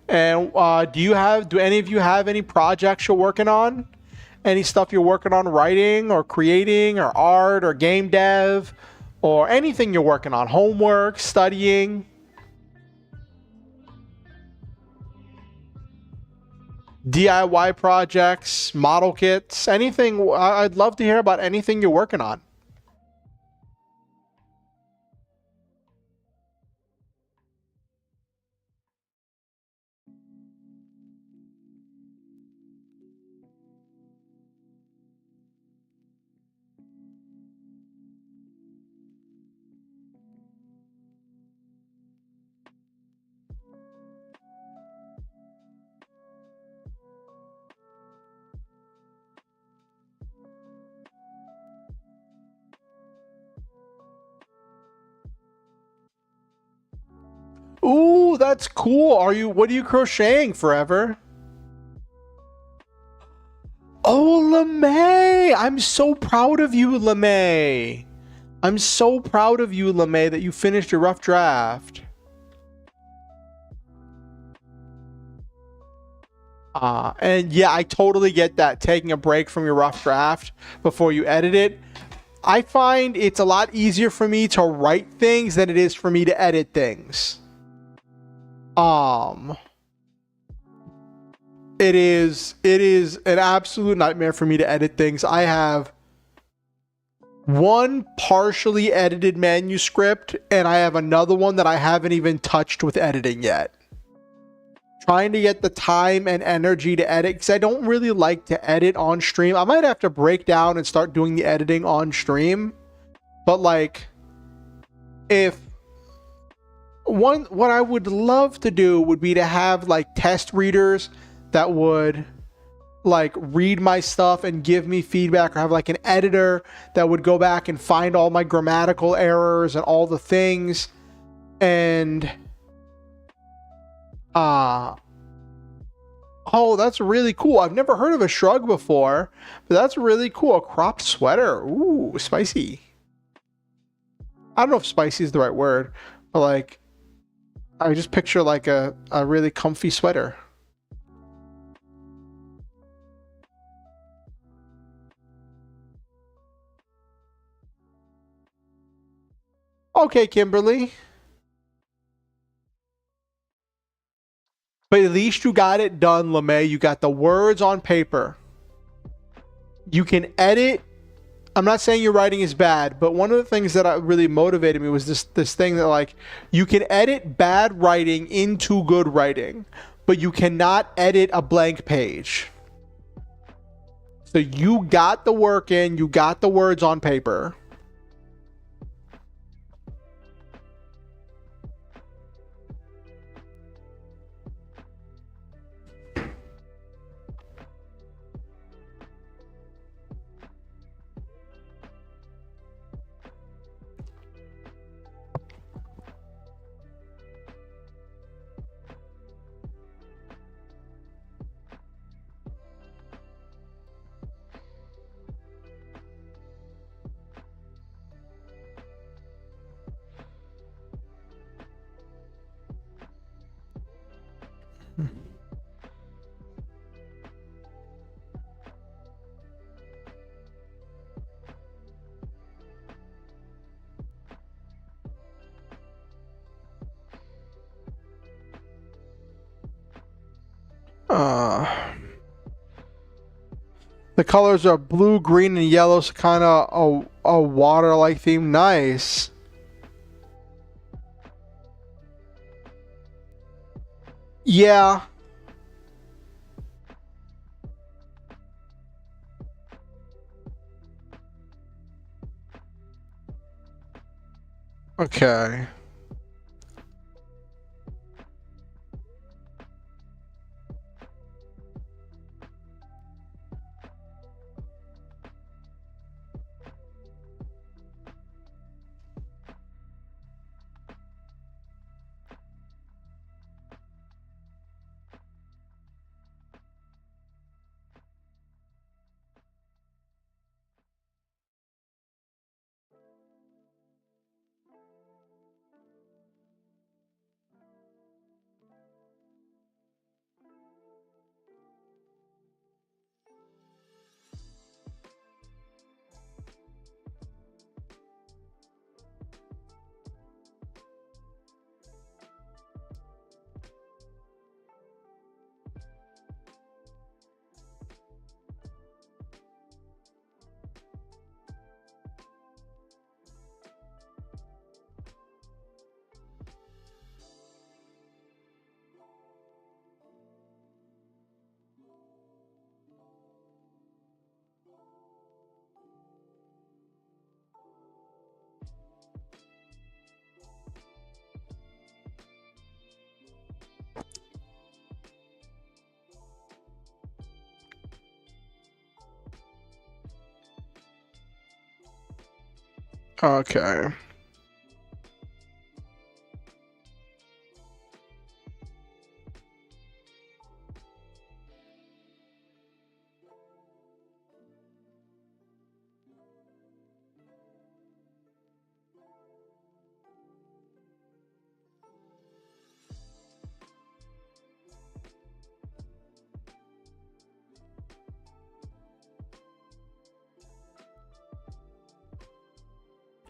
A: And do any of you have any projects you're working on? Any stuff you're working on writing or creating or art or game dev or anything you're working on? Homework, studying? DIY projects, model kits, anything. I'd love to hear about anything you're working on. Ooh, that's cool. What are you crocheting, Forever? Oh, LeMay! I'm so proud of you, LeMay. I'm so proud of you, LeMay, that you finished your rough draft. And yeah, I totally get that. Taking a break from your rough draft before you edit it. I find it's a lot easier for me to write things than it is for me to edit things. It is an absolute nightmare for me to edit things. I have one partially edited manuscript and I have another one that I haven't even touched with editing yet. trying to get the time and energy to edit, because I don't really like to edit on stream. I might have to break down and start doing the editing on stream. But like, if what I would love to do would be to have like test readers that would like read my stuff and give me feedback, or have like an editor that would go back and find all my grammatical errors and all the things. And oh, that's really cool. I've never heard of a shrug before, but that's really cool. A cropped sweater. Ooh, spicy. I don't know if spicy is the right word, but like, I just picture like a really comfy sweater. Okay, Kimberly. But at least you got it done, LeMay. You got the words on paper. You can edit. I'm not saying your writing is bad, but one of the things that really motivated me was this thing that like, you can edit bad writing into good writing, but you cannot edit a blank page. So you got the work in, you got the words on paper. The colors are blue, green, and yellow, so kind of a water-like theme. Nice. Yeah. Okay. Okay.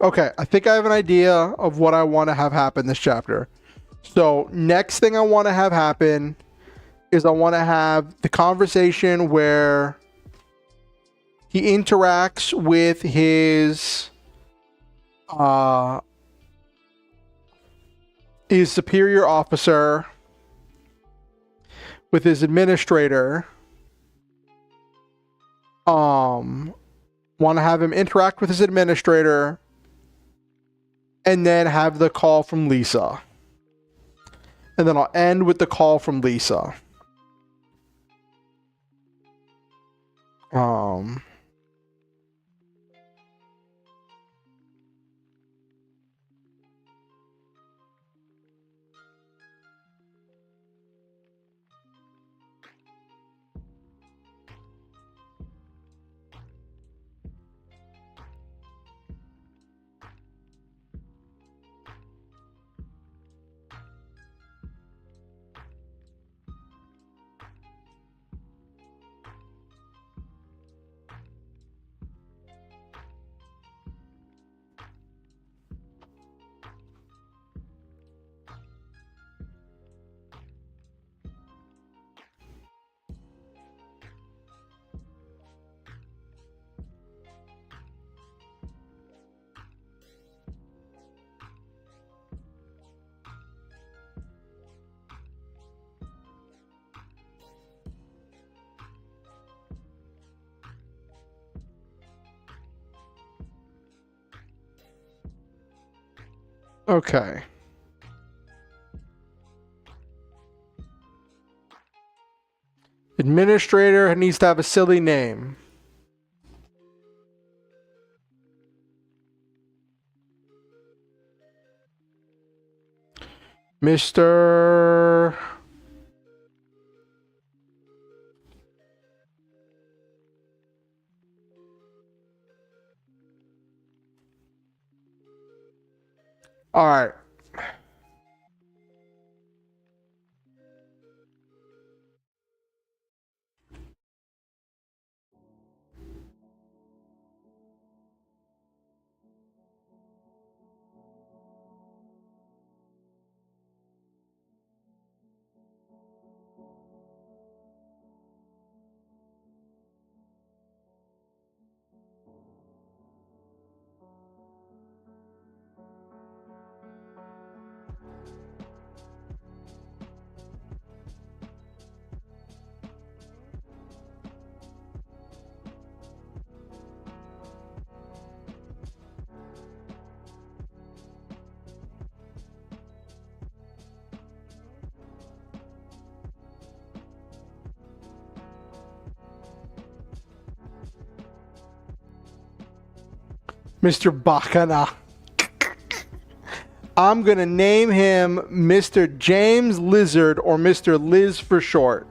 A: Okay, I think I have an idea of what I want to have happen this chapter. So next thing I want to have happen is I want to have the conversation where he interacts with his superior officer, with his administrator. Want to have him interact with his administrator, and then have the call from Lisa. And then I'll end with the call from Lisa. Okay. Administrator needs to have a silly name. Mr. All right. Mr. Bacana. I'm going to name him Mr. James Lizard, or Mr. Liz for short.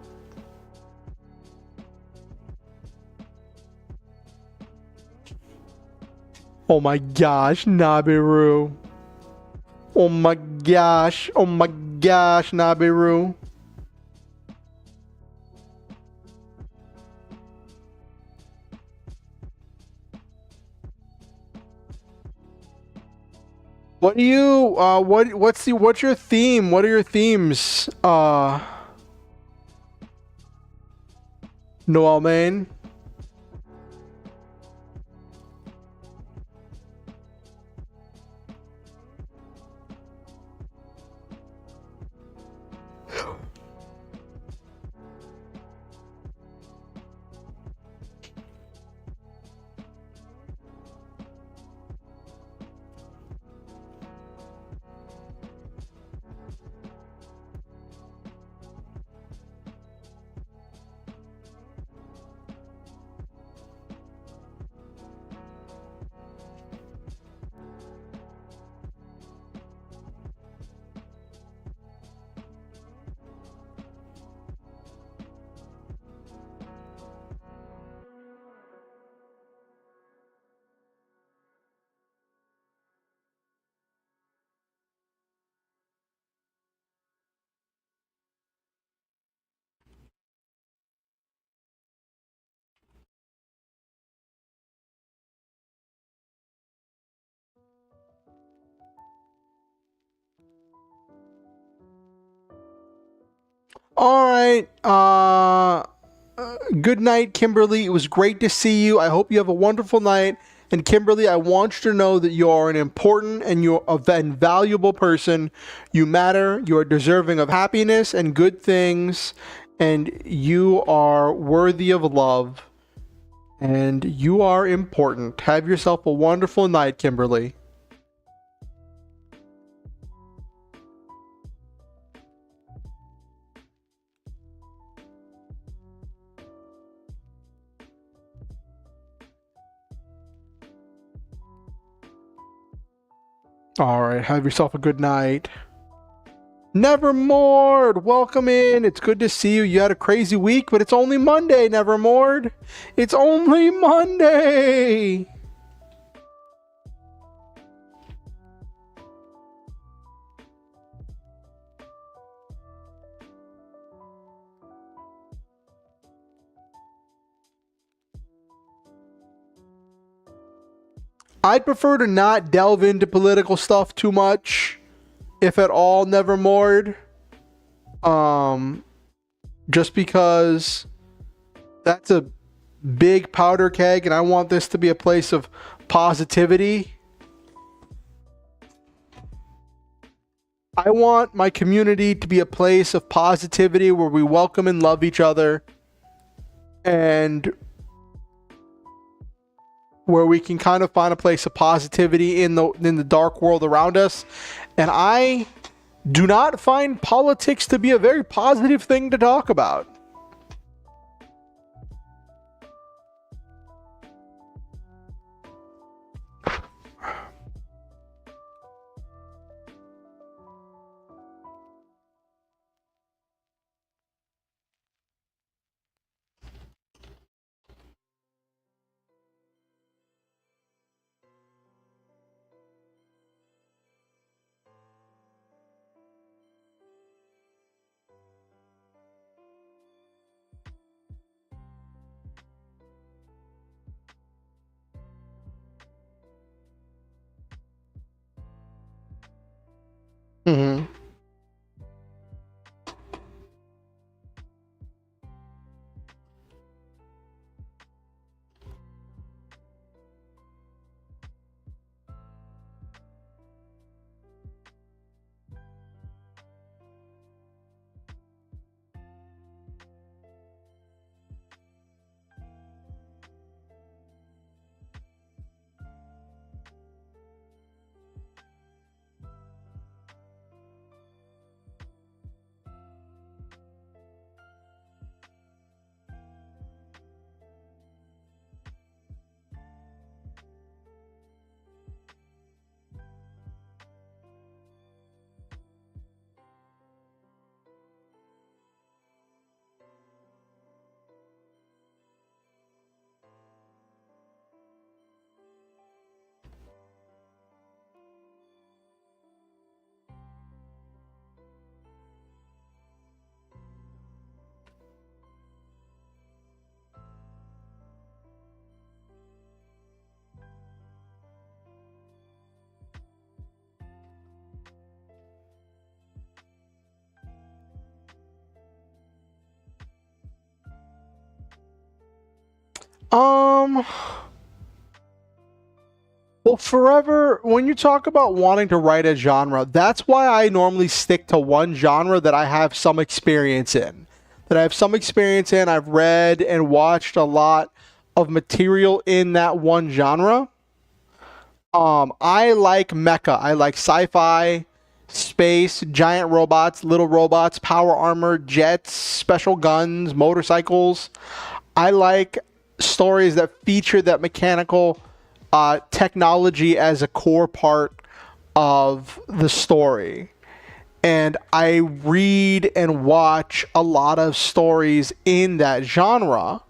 A: Oh my gosh, Nabiru. Oh my gosh. Oh my gosh, Nabiru. What do you what's your theme? What are your themes? Noel Main. All right. Good night, Kimberly. It was great to see you. I hope you have a wonderful night. And Kimberly, I want you to know that you are an important and you're a valuable person. You matter. You are deserving of happiness and good things. and you are worthy of love, and you are important. Have yourself a wonderful night, Kimberly. All right, have yourself a good night. Nevermore, welcome in. It's good to see you. You had a crazy week, but it's only Monday, Nevermore. It's only Monday. I'd prefer to not delve into political stuff too much, if at all, Nevermore. Just because that's a big powder keg, and I want this to be a place of positivity. I want my community to be a place of positivity where we welcome and love each other, and where we can kind of find a place of positivity in the dark world around us. And I do not find politics to be a very positive thing to talk about. Mm-hmm. Well, forever, when you talk about wanting to write a genre, that's why I normally stick to one genre that I have some experience in. I've read and watched a lot of material in that one genre. I like mecha. I like sci-fi, space, giant robots, little robots, power armor, jets, special guns, motorcycles. I like stories that feature that mechanical technology as a core part of the story. And I read and watch a lot of stories in that genre,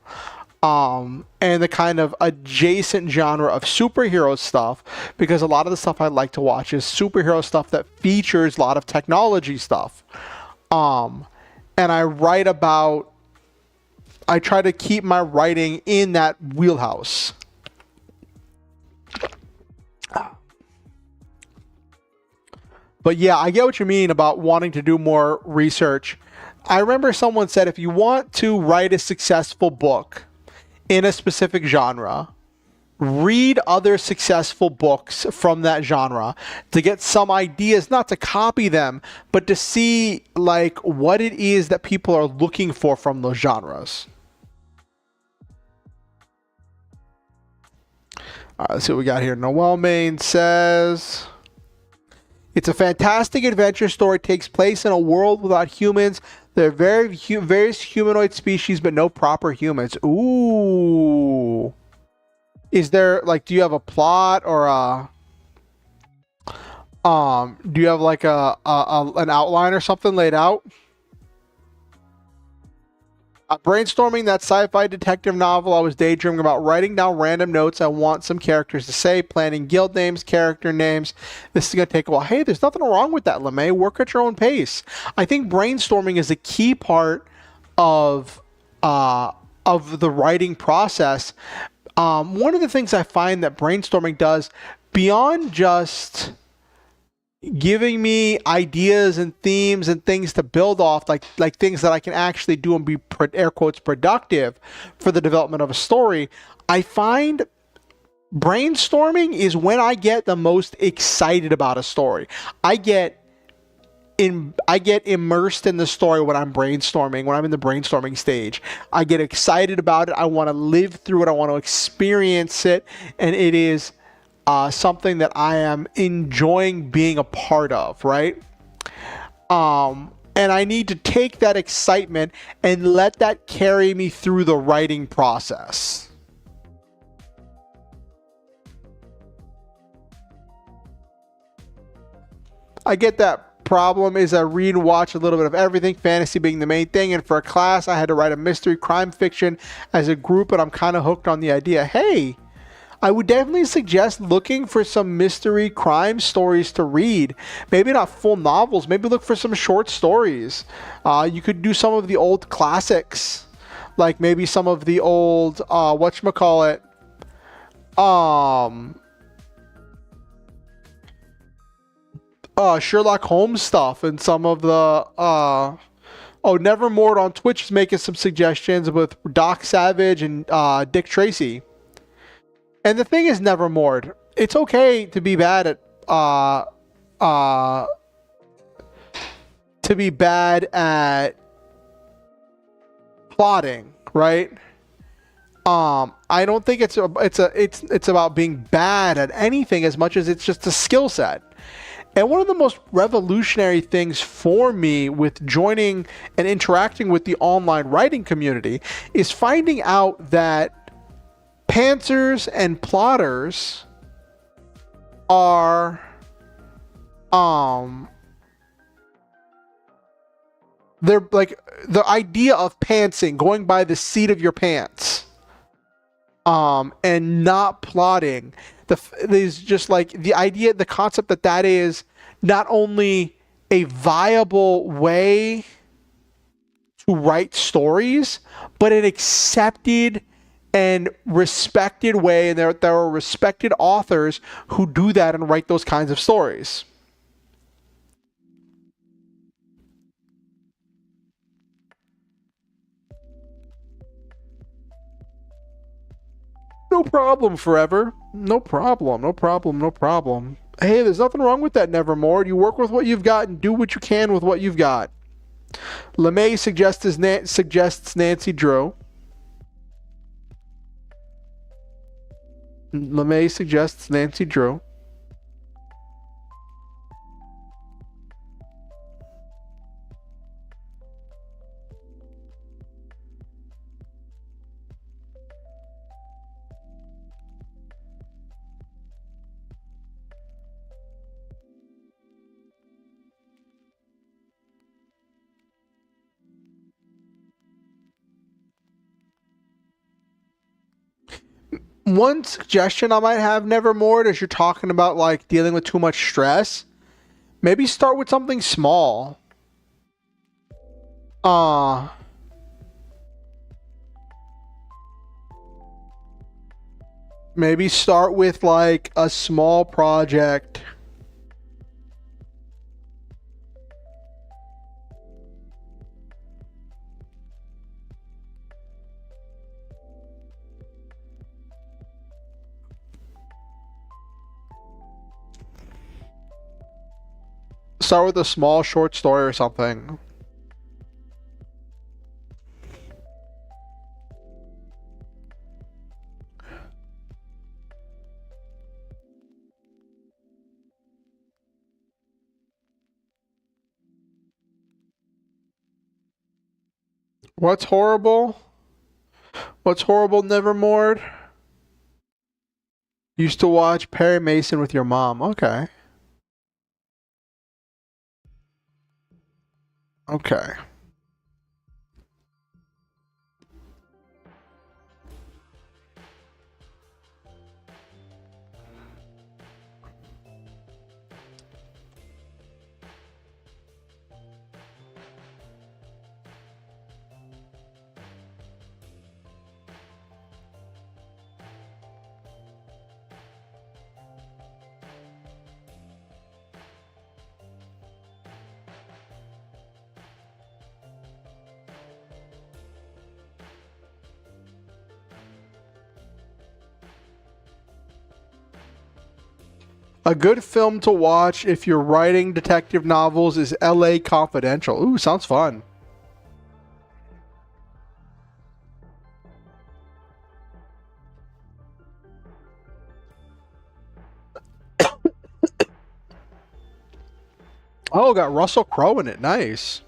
A: and the kind of adjacent genre of superhero stuff, because a lot of the stuff I like to watch is superhero stuff that features a lot of technology stuff. And I try to keep my writing in that wheelhouse. But yeah, I get what you mean about wanting to do more research. I remember someone said if you want to write a successful book in a specific genre, read other successful books from that genre to get some ideas, not to copy them, but to see like what it is that people are looking for from those genres. All right, let's see what we got here. Noel Main says, it's a fantastic adventure story. It takes place in a world without humans. There are various humanoid species, but no proper humans. Ooh. Is there, like, do you have a plot or do you have like an outline or something laid out? Brainstorming that sci-fi detective novel, I was daydreaming about writing down random notes I want some characters to say, planning guild names, character names. This is going to take a while. Hey, there's nothing wrong with that, LeMay. Work at your own pace. I think brainstorming is a key part of the writing process. One of the things I find that brainstorming does, beyond just giving me ideas and themes and things to build off, like things that I can actually do and be air quotes productive for the development of a story, I find brainstorming is when I get the most excited about a story. I get immersed in the story when I'm brainstorming, when I'm in the brainstorming stage. I get excited about it. I want to live through it. I want to experience it. And it is something that I am enjoying being a part of, right? And I need to take that excitement and let that carry me through the writing process. I get that. Problem is I read and watch a little bit of everything, fantasy being the main thing, and for a class I had to write a mystery crime fiction as a group, and I'm kind of hooked on the idea. Hey, I would definitely suggest looking for some mystery crime stories to read. Maybe not full novels. Maybe look for some short stories. You could do some of the old classics, like maybe some of the old whatchamacallit, Sherlock Holmes stuff, and some of the Nevermore on Twitch is making some suggestions with Doc Savage and Dick Tracy. And the thing is, Nevermore, it's okay to be bad at plotting, right? I don't think it's about being bad at anything as much as it's just a skill set. And one of the most revolutionary things for me with joining and interacting with the online writing community is finding out that pantsers and plotters are they're like the idea of pantsing, going by the seat of your pants, and not plotting. There's just like the idea, the concept that is not only a viable way to write stories, but an accepted and respected way, and there are respected authors who do that and write those kinds of stories. No problem, Forever. No problem, no problem, no problem. Hey, there's nothing wrong with that, Nevermore. You work with what you've got and do what you can with what you've got. LeMay suggests Nancy Drew. LeMay suggests Nancy Drew. One suggestion I might have, Nevermore, as you're talking about like dealing with too much stress, maybe start with something small. Maybe start with like a small project. Start with a small short story or something. What's horrible? What's horrible, Nevermore? Used to watch Perry Mason with your mom. Okay. Okay. A good film to watch if you're writing detective novels is L.A. Confidential. Ooh, sounds fun. Oh, got Russell Crowe in it. Nice.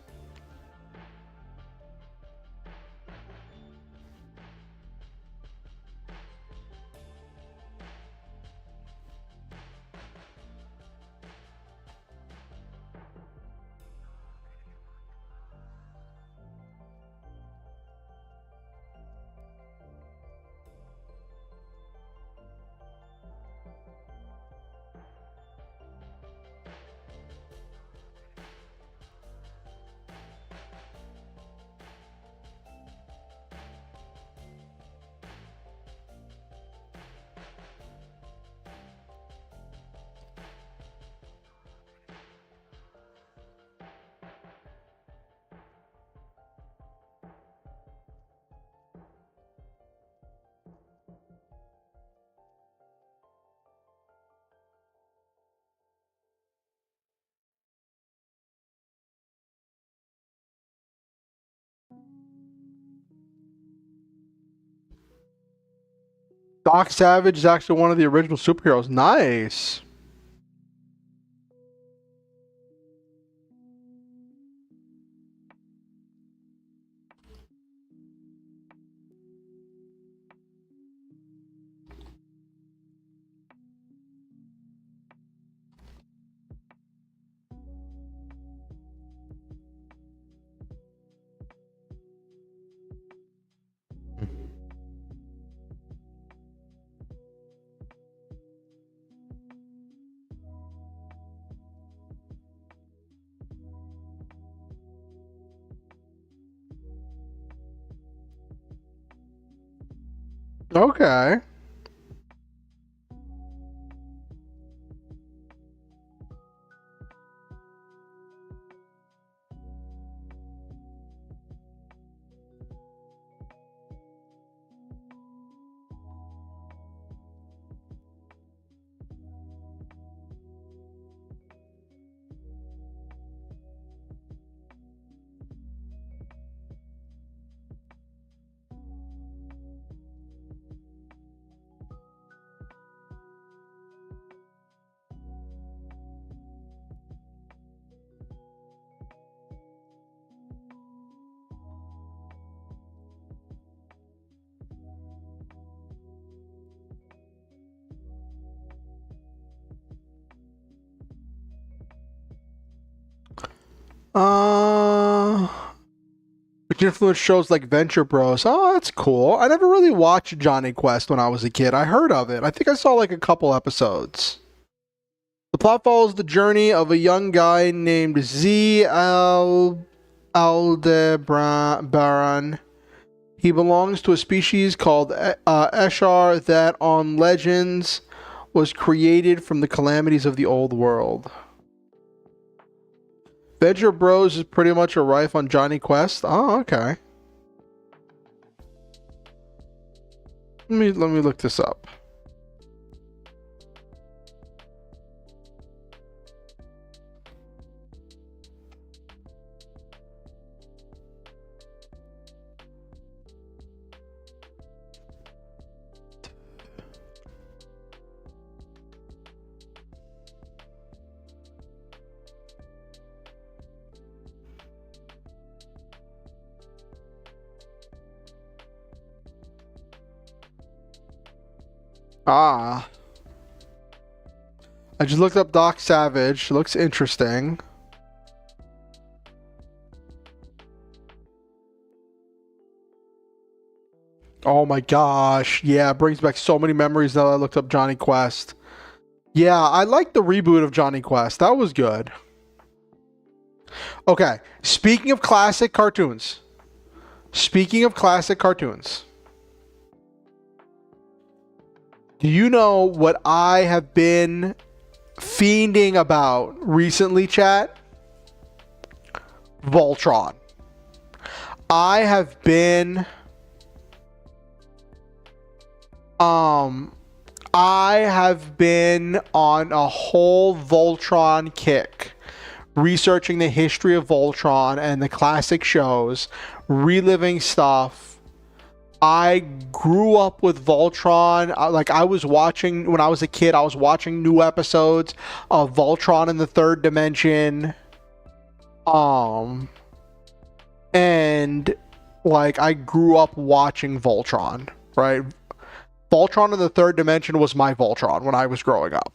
A: Doc Savage is actually one of the original superheroes. Nice. Okay. Uh, which influenced shows like Venture Bros. Oh, that's cool. I never really watched Johnny Quest when I was a kid. I heard of it. I think I saw like a couple episodes. The plot follows the journey of a young guy named Aldebaran. He belongs to a species called Eshar that, on legends, was created from the calamities of the old world. Venture Bros is pretty much a riff on Johnny Quest. Oh, okay. Let me look this up. Ah. I just looked up Doc Savage. Looks interesting. Oh my gosh. Yeah, it brings back so many memories now that I looked up Johnny Quest. Yeah, I like the reboot of Johnny Quest. That was good. Okay, speaking of classic cartoons. Speaking of classic cartoons. Do you know what I have been fiending about recently, chat? Voltron. I have been on a whole Voltron kick, researching the history of Voltron and the classic shows, reliving stuff. I grew up with Voltron. Like, I was watching, when I was a kid, I was watching new episodes of Voltron in the Third Dimension. And like, I grew up watching Voltron, right? Voltron in the Third Dimension was my Voltron when I was growing up.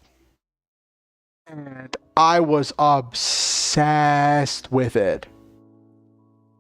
A: And I was obsessed with it.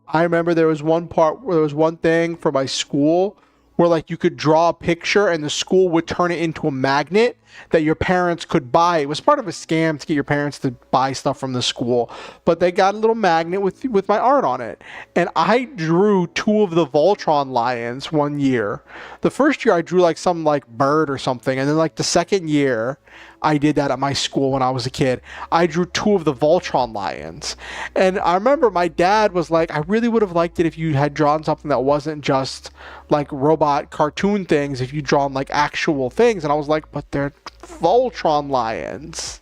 A: I remember there was one part where there was one thing for my school where, like, you could draw a picture and the school would turn it into a magnet that your parents could buy. It was part of a scam to get your parents to buy stuff from the school, but they got a little magnet with my art on it. And I drew 2 of the Voltron lions one year. The first year I drew like some like bird or something, and then like the second year I did that at my school when I was a kid. I drew 2 of the Voltron lions. And I remember my dad was like, I really would have liked it if you had drawn something that wasn't just like robot cartoon things, if you drawn like actual things. And I was like, but they're Voltron lions.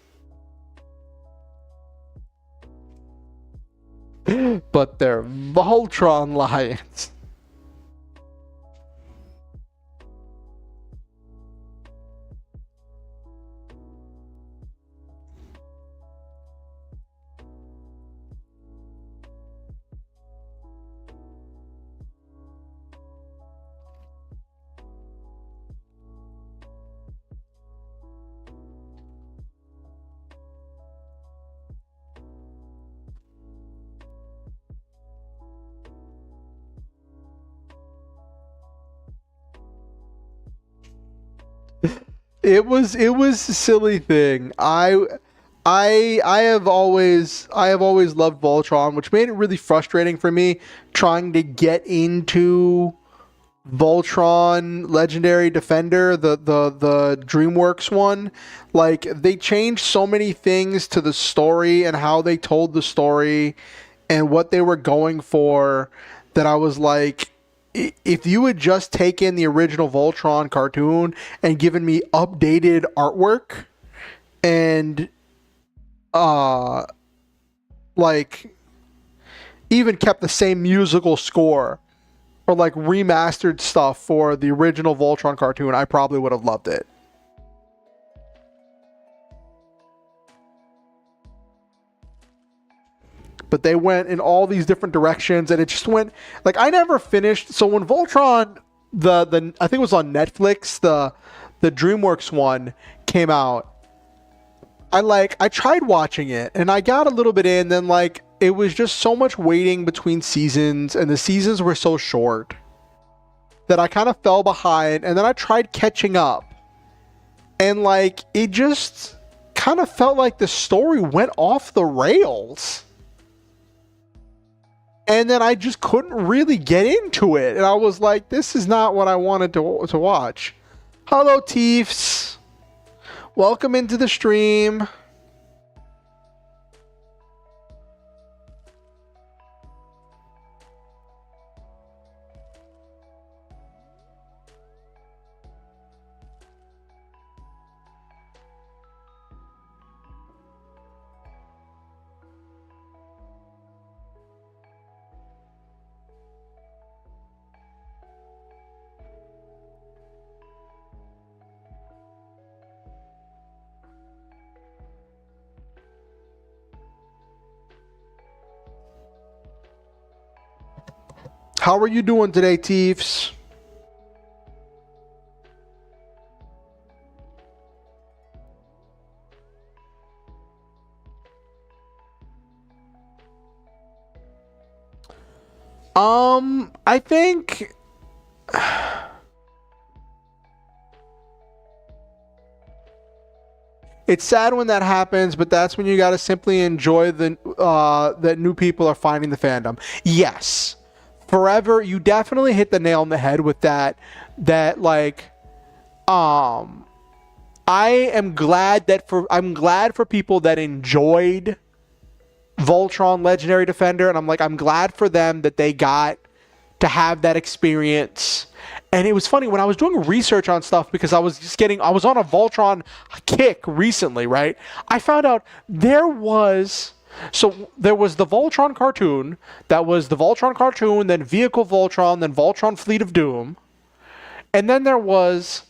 A: But they're Voltron lions. It was a silly thing. I have always loved Voltron, which made it really frustrating for me trying to get into Voltron Legendary Defender, the DreamWorks one. Like, they changed so many things to the story and how they told the story and what they were going for, that I was like, if you had just taken the original Voltron cartoon and given me updated artwork and like even kept the same musical score or like remastered stuff for the original Voltron cartoon, I probably would have loved it. But they went in all these different directions, and it just went like, I never finished. So when Voltron, the I think it was on Netflix, the DreamWorks one came out, I tried watching it and I got a little bit in, then like it was just so much waiting between seasons and the seasons were so short that I kind of fell behind, and then I tried catching up and like it just kind of felt like the story went off the rails. And then I just couldn't really get into it. And I was like, this is not what I wanted to watch. Hello, Teefs. Welcome into the stream. How are you doing today, Teefs? I think it's sad when that happens, but that's when you gotta simply enjoy the that new people are finding the fandom. Yes, forever. You definitely hit the nail on the head with that. That like, I am glad that I'm glad for people that enjoyed Voltron Legendary Defender, and I'm glad for them that they got to have that experience. And it was funny when I was doing research on stuff, because I was on a Voltron kick recently, right? I found out there was the Voltron cartoon, then Vehicle Voltron, then Voltron Fleet of Doom, and then there was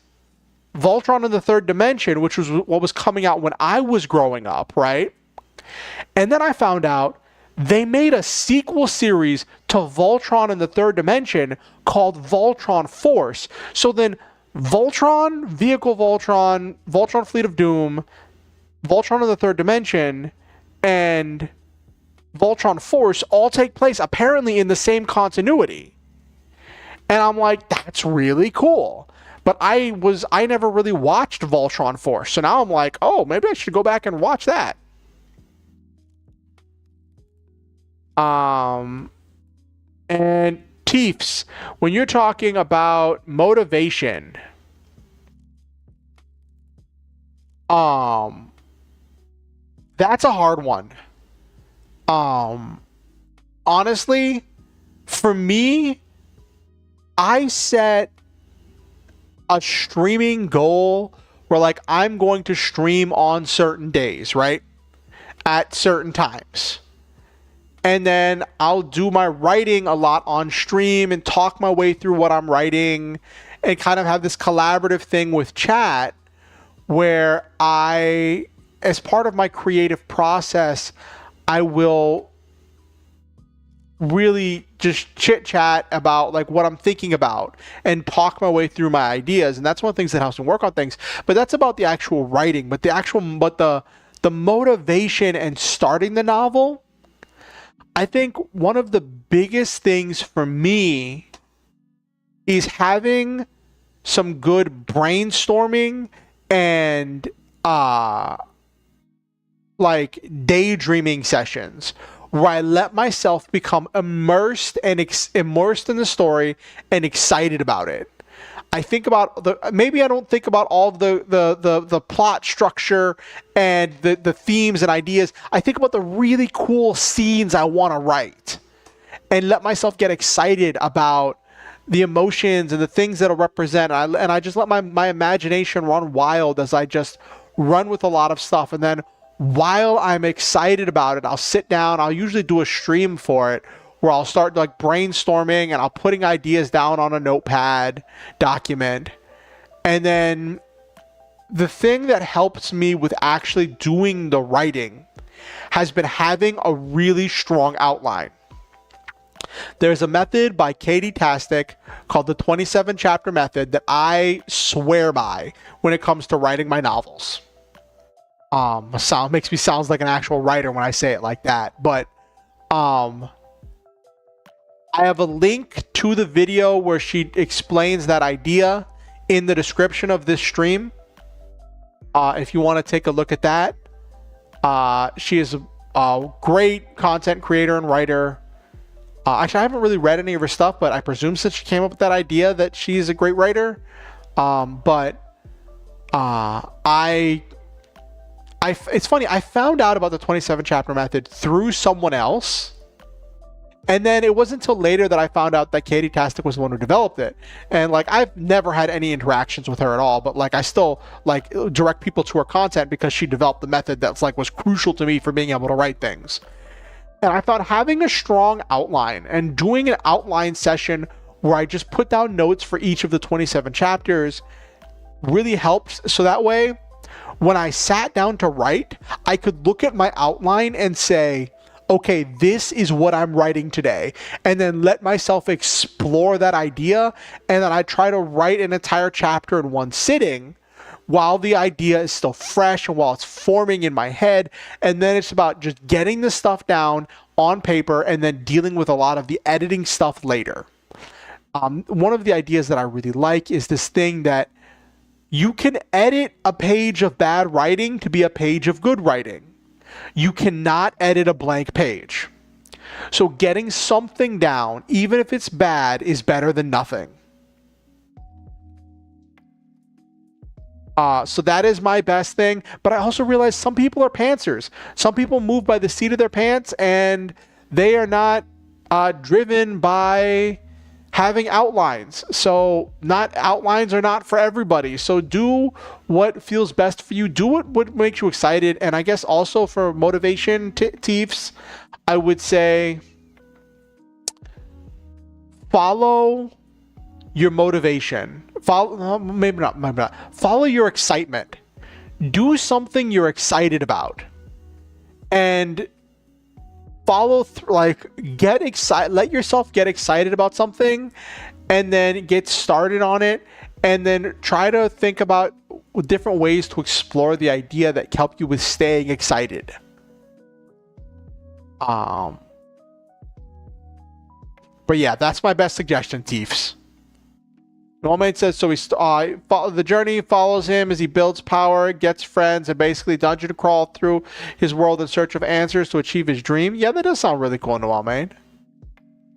A: Voltron in the Third Dimension, which was what was coming out when I was growing up, right? And then I found out they made a sequel series to Voltron in the Third Dimension called Voltron Force. So then Voltron, Vehicle Voltron, Voltron Fleet of Doom, Voltron in the Third Dimension, and Voltron Force all take place apparently in the same continuity. And I'm like, that's really cool. But I never really watched Voltron Force. So now I'm like, oh, maybe I should go back and watch that. And Teefs, when you're talking about motivation, that's a hard one. Honestly, for me, I set a streaming goal where like I'm going to stream on certain days, right? At certain times. And then I'll do my writing a lot on stream and talk my way through what I'm writing and kind of have this collaborative thing with chat where as part of my creative process, I will really just chit chat about like what I'm thinking about and talk my way through my ideas. And that's one of the things that helps me work on things. But that's about the actual writing. But the motivation and starting the novel, I think one of the biggest things for me is having some good brainstorming and like daydreaming sessions where I let myself become immersed in the story and excited about it. I think about maybe I don't think about all of the plot structure and the themes and ideas. I think about the really cool scenes I want to write and let myself get excited about the emotions and the things that it'll represent. And I just let my imagination run wild as I just run with a lot of stuff. And then while I'm excited about it, I'll sit down. I'll usually do a stream for it, where I'll start like brainstorming and I'll putting ideas down on a notepad document. And then the thing that helps me with actually doing the writing has been having a really strong outline. There's a method by Katie Tastic called the 27 chapter method that I swear by when it comes to writing my novels. Makes me sound like an actual writer when I say it like that, but I have a link to the video where she explains that idea in the description of this stream. If you want to take a look at that. She is a great content creator and writer. Actually, I haven't really read any of her stuff, but I presume since she came up with that idea that she's a great writer. It's funny, I found out about the 27 chapter method through someone else. And then it wasn't until later that I found out that Katie Tastic was the one who developed it. And like, I've never had any interactions with her at all, but like, I still like direct people to her content because she developed the method that's like was crucial to me for being able to write things. And I thought having a strong outline and doing an outline session where I just put down notes for each of the 27 chapters really helps. So that way, when I sat down to write, I could look at my outline and say, okay, this is what I'm writing today, and then let myself explore that idea, and then I try to write an entire chapter in one sitting while the idea is still fresh and while it's forming in my head. And then it's about just getting the stuff down on paper and then dealing with a lot of the editing stuff later. One of the ideas that I really like is this thing that you can edit a page of bad writing to be a page of good writing. You cannot edit a blank page. So getting something down, even if it's bad, is better than nothing. So that is my best thing. But I also realize some people are pantsers. Some people move by the seat of their pants and they are not driven by having outlines. So outlines are not for everybody. So do what feels best for you. Do what makes you excited. And I guess also for motivation, Tiefs, I would say follow your motivation. Maybe not. Follow your excitement. Do something you're excited about. And get excited, let yourself get excited about something and then get started on it, and then try to think about different ways to explore the idea that help you with staying excited. But yeah, that's my best suggestion, Tiefs. Normand says, so the journey follows him as he builds power, gets friends, and basically dungeon crawl through his world in search of answers to achieve his dream. Yeah, that does sound really cool, Normand.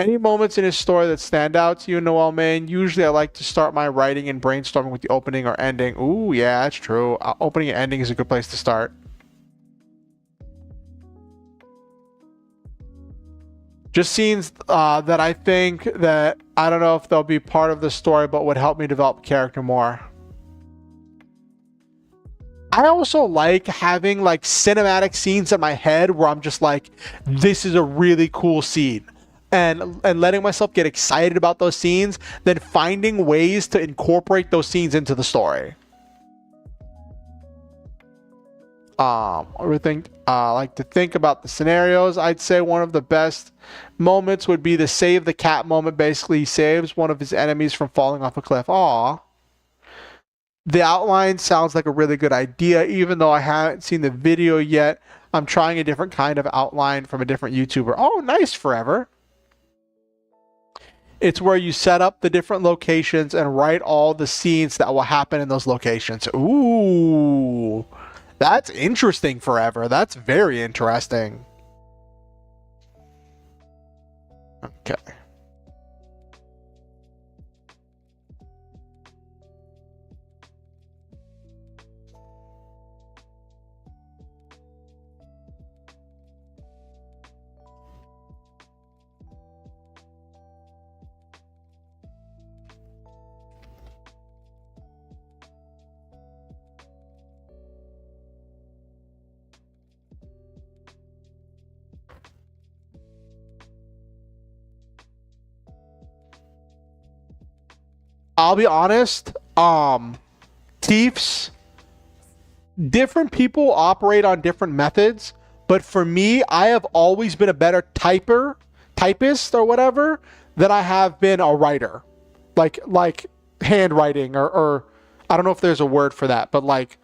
A: Any moments in his story that stand out to you, Normand? Usually I like to start my writing and brainstorming with the opening or ending. Ooh, yeah, that's true. Opening and ending is a good place to start. Just scenes that I think that, I don't know if they'll be part of the story, but would help me develop character more. I also like having like cinematic scenes in my head where I'm just like, this is a really cool scene. And letting myself get excited about those scenes, then finding ways to incorporate those scenes into the story. I like to think about the scenarios. I'd say one of the best moments would be the save the cat moment. Basically, he saves one of his enemies from falling off a cliff. Aww. The outline sounds like a really good idea, even though I haven't seen the video yet. I'm trying a different kind of outline from a different YouTuber. Oh, nice, Forever. It's where you set up the different locations and write all the scenes that will happen in those locations. Ooh. That's interesting, Forever. That's very interesting. Okay. I'll be honest, Tiefs, different people operate on different methods, but for me, I have always been a better typist or whatever, than I have been a writer. Like handwriting or I don't know if there's a word for that, but like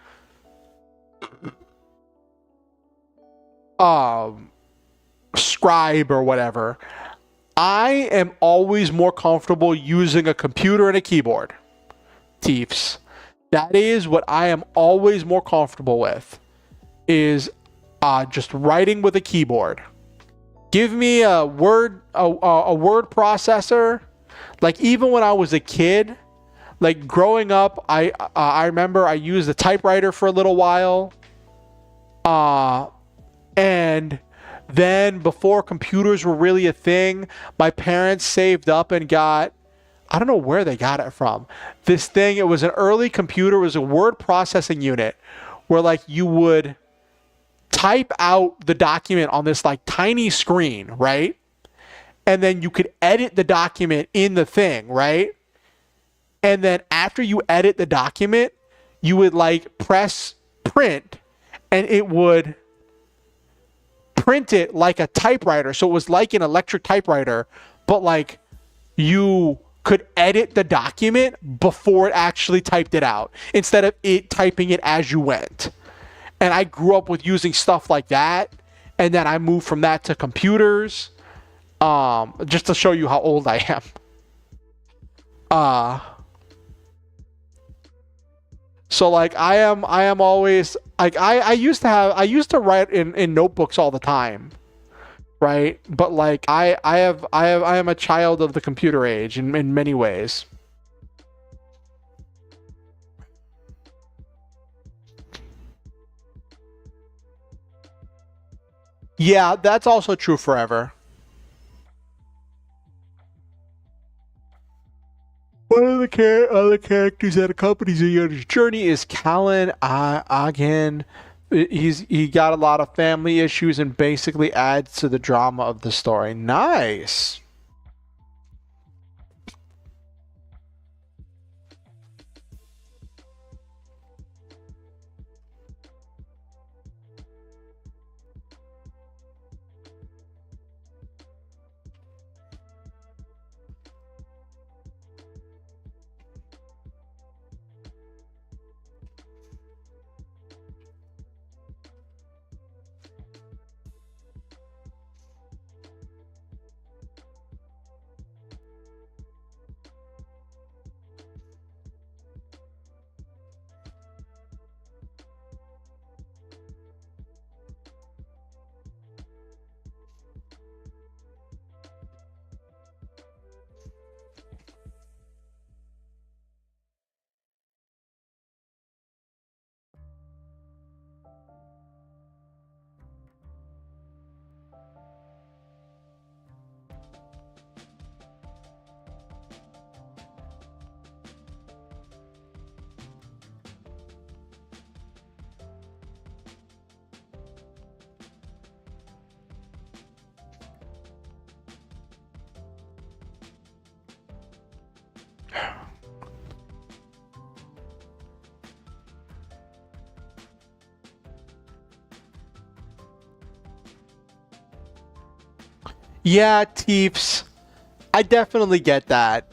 A: scribe or whatever. I am always more comfortable using a computer and a keyboard. Tiefs. That is what I am always more comfortable with, is just writing with a keyboard. Give me a word processor. Like even when I was a kid, like growing up, I remember I used a typewriter for a little while. And then before computers were really a thing, my parents saved up and got, I don't know where they got it from, this thing. It was an early computer. It was a word processing unit where like you would type out the document on this like tiny screen, right? And then you could edit the document in the thing, right? And then after you edit the document, you would like press print and it would print it like a typewriter. So it was like an electric typewriter, but like you could edit the document before it actually typed it out, instead of it typing it as you went. And I grew up with using stuff like that, and then I moved from that to computers, just to show you how old I am. So like I am always like I used to write in notebooks all the time, right? But like I am a child of the computer age in many ways. Yeah, that's also true forever. One of the other characters that accompanies Orion's journey is Callan Agen. He got a lot of family issues and basically adds to the drama of the story. Nice. Yeah, Teeps. I definitely get that.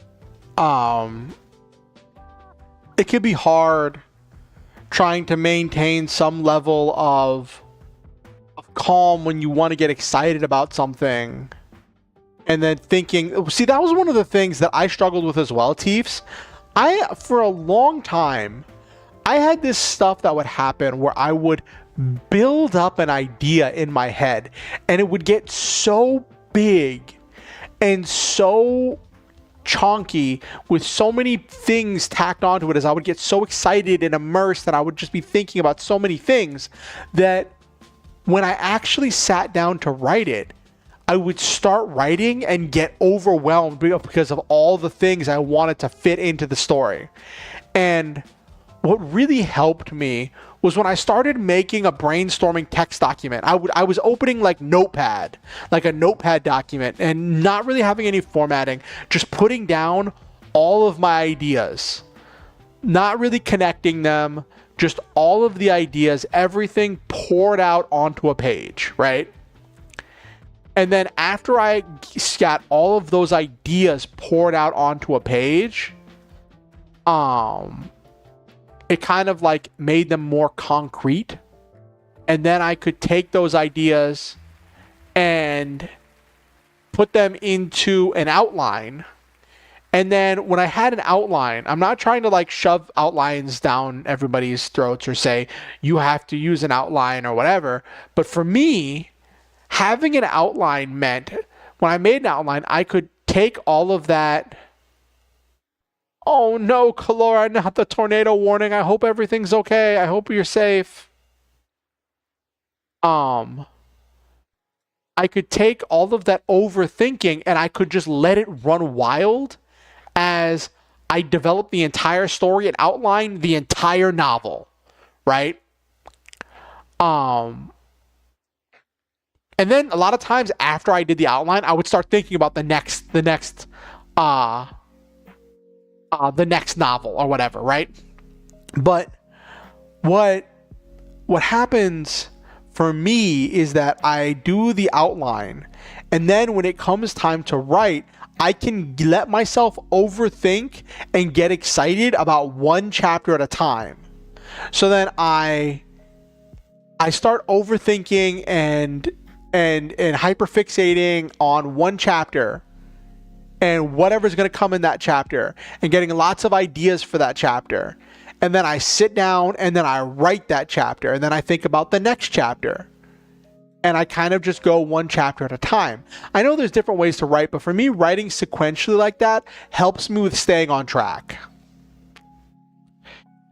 A: Um, it can be hard trying to maintain some level of calm when you want to get excited about something. And then thinking, see, that was one of the things that I struggled with as well, Teefs. For a long time, I had this stuff that would happen where I would build up an idea in my head, and it would get so big and so chonky with so many things tacked onto it as I would get so excited and immersed, and I would just be thinking about so many things that when I actually sat down to write it, I would start writing and get overwhelmed because of all the things I wanted to fit into the story. And what really helped me was when I started making a brainstorming text document. I was opening like Notepad, like a Notepad document, and not really having any formatting, just putting down all of my ideas, not really connecting them, just all of the ideas, everything poured out onto a page, right? And then after I got all of those ideas poured out onto a page, it kind of like made them more concrete. And then I could take those ideas and put them into an outline. And then when I had an outline, I'm not trying to like shove outlines down everybody's throats or say you have to use an outline or whatever. But for me, having an outline meant when I made an outline, I could take all of that. Oh no, Kalora, not the tornado warning. I hope everything's okay. I hope you're safe. I could take all of that overthinking and I could just let it run wild as I developed the entire story and outlined the entire novel, right? And then a lot of times after I did the outline, I would start thinking about the next novel or whatever, right? But what happens for me is that I do the outline, and then when it comes time to write, I can let myself overthink and get excited about one chapter at a time. So then I start overthinking and hyperfixating on one chapter and whatever's going to come in that chapter and getting lots of ideas for that chapter. And then I sit down and then I write that chapter and then I think about the next chapter. And I kind of just go one chapter at a time. I know there's different ways to write, but for me, writing sequentially like that helps me with staying on track.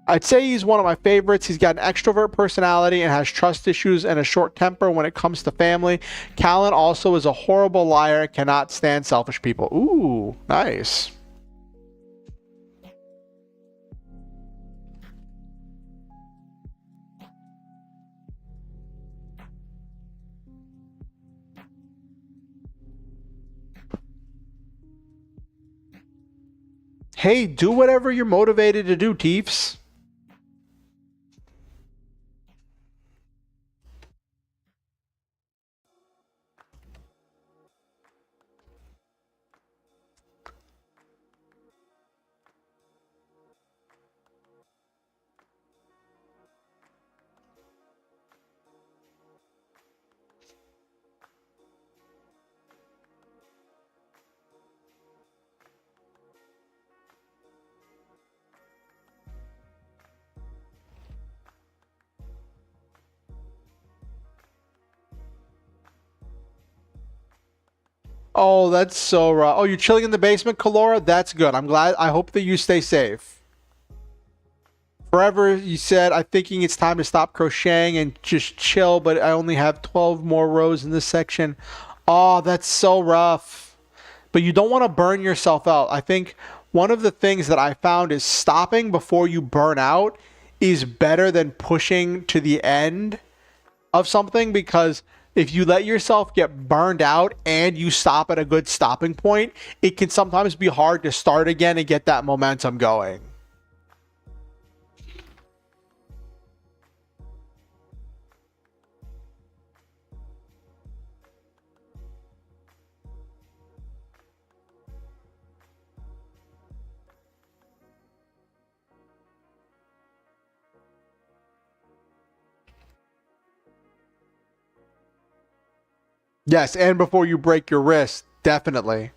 A: I'd say he's one of my favorites. He's got an extrovert personality and has trust issues and a short temper when it comes to family. Callan also is a horrible liar and cannot stand selfish people. Ooh, nice. Hey, do whatever you're motivated to do, Teefs. Oh, that's so rough. Oh, you're chilling in the basement, Kalora? That's good. I'm glad. I hope that you stay safe. Forever, you said, I'm thinking it's time to stop crocheting and just chill, but I only have 12 more rows in this section. Oh, that's so rough. But you don't want to burn yourself out. I think one of the things that I found is stopping before you burn out is better than pushing to the end of something, because if you let yourself get burned out and you stop at a good stopping point, it can sometimes be hard to start again and get that momentum going. Yes, and before you break your wrist, definitely.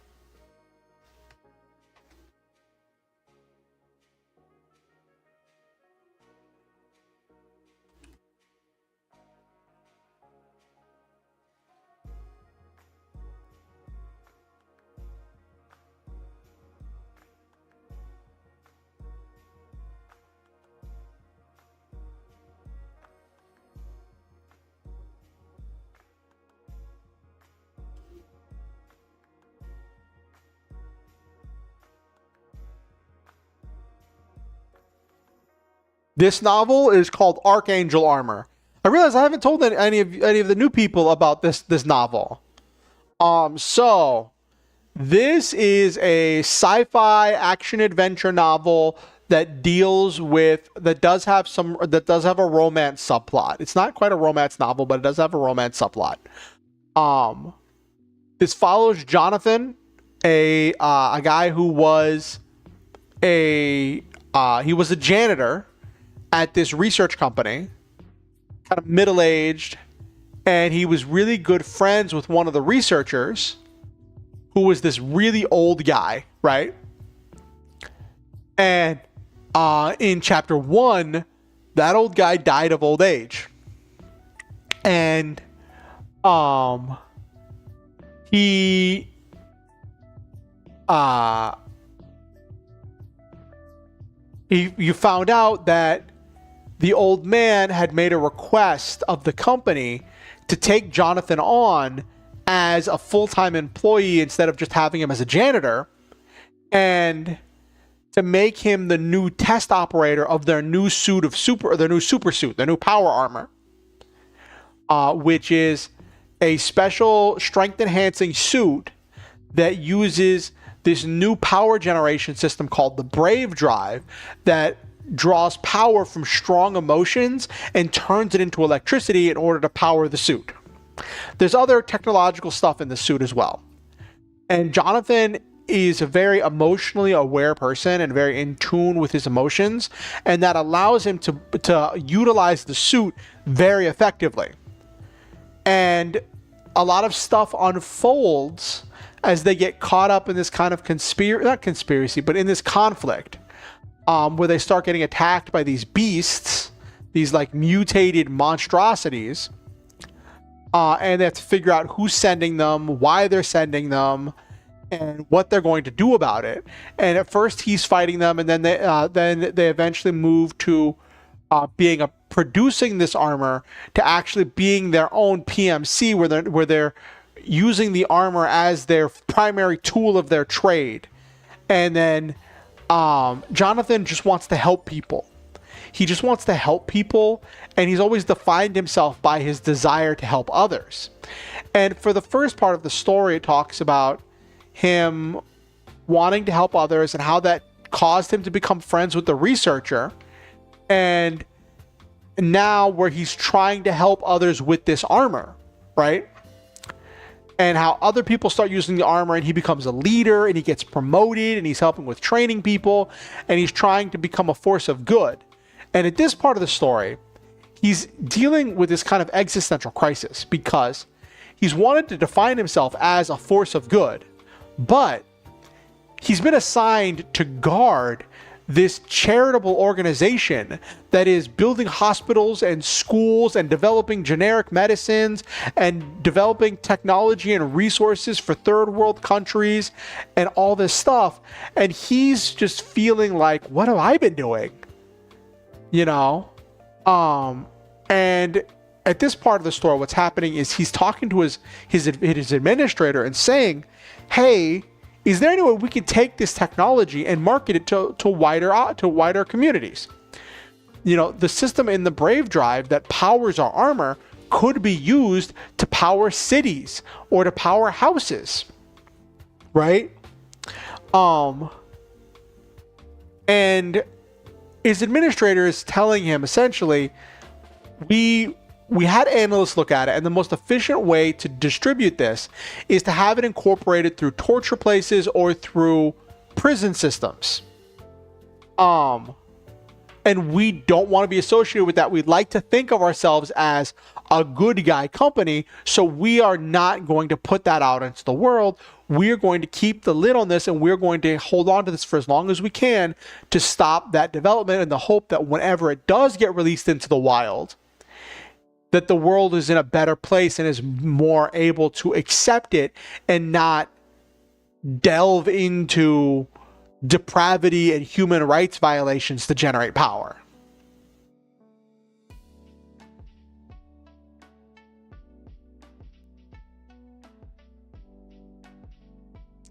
A: This novel is called Archangel Armor. I realize I haven't told any of the new people about this novel. So this is a sci-fi action adventure novel that deals with that does have a romance subplot. It's not quite a romance novel, but it does have a romance subplot. This follows Jonathan, a guy who was he was a janitor at this research company, kind of middle-aged, and he was really good friends with one of the researchers, who was this really old guy, right? And in chapter 1, that old guy died of old age. And you found out that the old man had made a request of the company to take Jonathan on as a full-time employee instead of just having him as a janitor, and to make him the new test operator of their new super suit, their new power armor, which is a special strength-enhancing suit that uses this new power generation system called the Brave Drive that draws power from strong emotions and turns it into electricity in order to power the suit. There's other technological stuff in the suit as well. And Jonathan is a very emotionally aware person and very in tune with his emotions, and that allows him to utilize the suit very effectively. And a lot of stuff unfolds as they get caught up in this kind of not conspiracy, but in this conflict, where they start getting attacked by these beasts, these like mutated monstrosities, and they have to figure out who's sending them, why they're sending them, and what they're going to do about it. And at first he's fighting them, and then they eventually move to producing this armor to actually being their own PMC, where they're using the armor as their primary tool of their trade. And then Jonathan just wants to help people. He just wants to help people, and he's always defined himself by his desire to help others. And for the first part of the story, it talks about him wanting to help others and how that caused him to become friends with the researcher. And now where he's trying to help others with this armor, right? And how other people start using the armor, and he becomes a leader, and he gets promoted, and he's helping with training people, and he's trying to become a force of good. And at this part of the story, he's dealing with this kind of existential crisis because he's wanted to define himself as a force of good, but he's been assigned to guard this charitable organization that is building hospitals and schools and developing generic medicines and developing technology and resources for third world countries and all this stuff. And he's just feeling like, what have I been doing? You know? And at this part of the story, what's happening is he's talking to his administrator and saying, hey, is there any way we can take this technology and market it to wider communities? You know, the system in the Brave Drive that powers our armor could be used to power cities or to power houses, right? And his administrator is telling him essentially, we had analysts look at it, and the most efficient way to distribute this is to have it incorporated through torture places or through prison systems. And we don't want to be associated with that. We'd like to think of ourselves as a good guy company, so we are not going to put that out into the world. We're going to keep the lid on this, and we're going to hold on to this for as long as we can to stop that development, in the hope that whenever it does get released into the wild, that the world is in a better place and is more able to accept it and not delve into depravity and human rights violations to generate power.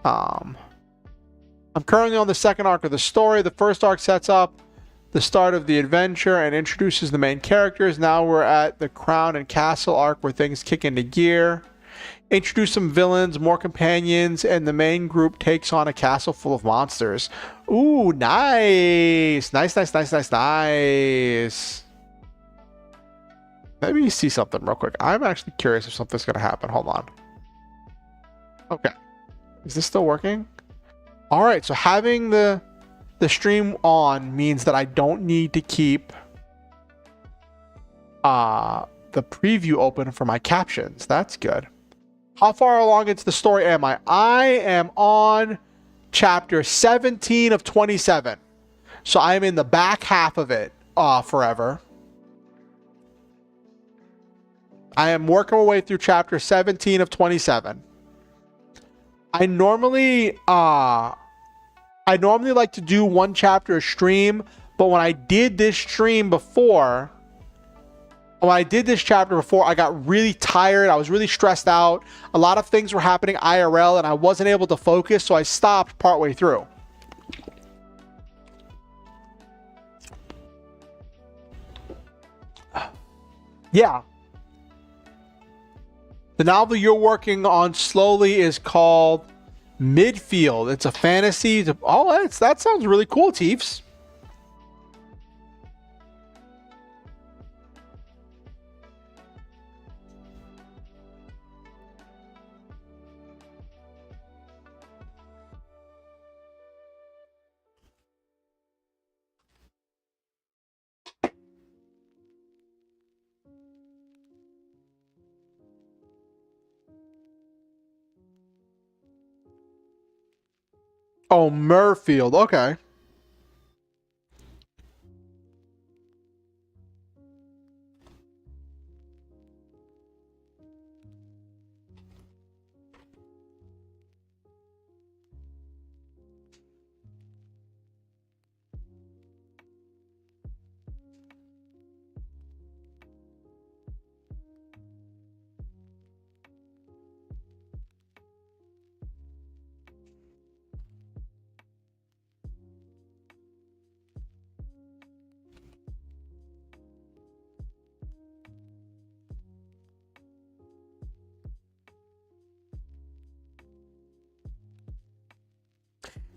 A: I'm currently on the second arc of the story. The first arc sets up the start of the adventure and introduces the main characters. Now we're at the Crown and Castle arc, where things kick into gear. Introduce some villains, more companions, and the main group takes on a castle full of monsters. Ooh, nice. Nice. Let me see something real quick. I'm actually curious if something's going to happen. Hold on. Okay. Is this still working? All right, so having the stream on means that I don't need to keep the preview open for my captions. That's good. How far along into the story am I? I am on chapter 17 of 27. So I am in the back half of it forever. I am working my way through chapter 17 of 27. I normally like to do one chapter a stream, but when I did this chapter before, I got really tired. I was really stressed out. A lot of things were happening IRL, and I wasn't able to focus, so I stopped partway through. Yeah. The novel you're working on slowly is called Midfield. It's a fantasy. Oh, that sounds really cool, Teefs. Oh, Murfield. Okay.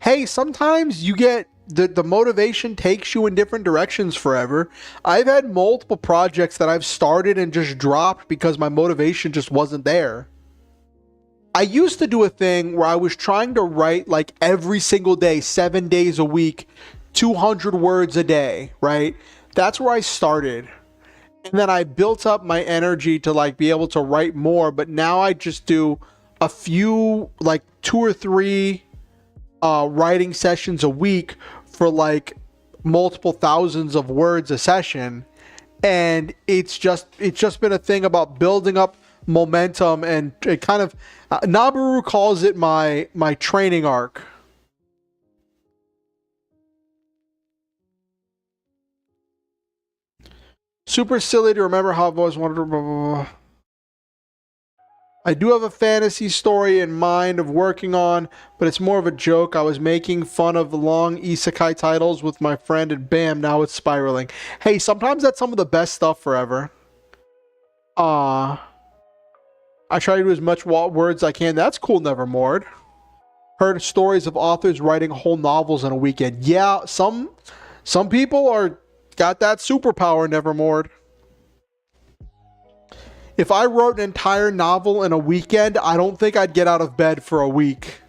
A: Hey, sometimes you get the motivation takes you in different directions forever. I've had multiple projects that I've started and just dropped because my motivation just wasn't there. I used to do a thing where I was trying to write like every single day, 7 days a week, 200 words a day, right? That's where I started. And then I built up my energy to like be able to write more, but now I just do a few, like 2 or 3 writing sessions a week for like multiple thousands of words a session. And it's just been a thing about building up momentum, and it kind of Nabaru calls it my training arc. Super silly to remember how I've always wanted to blah, blah, blah. I do have a fantasy story in mind of working on, but it's more of a joke. I was making fun of the long isekai titles with my friend, and bam, now it's spiraling. Hey, sometimes that's some of the best stuff forever. I try to do as much words as I can. That's cool, Nevermore. Heard stories of authors writing whole novels in a weekend. Yeah, some people are got that superpower, Nevermore. If I wrote an entire novel in a weekend, I don't think I'd get out of bed for a week.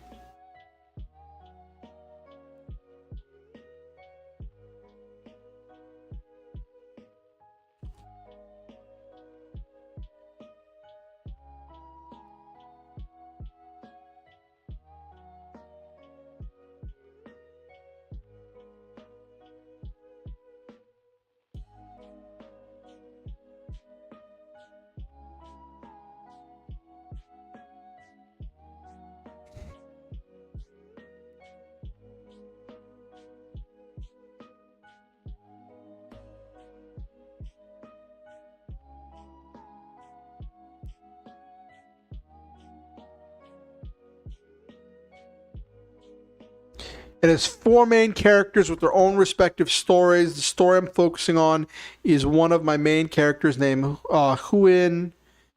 A: It has 4 main characters with their own respective stories. The story I'm focusing on is one of my main characters named Huin.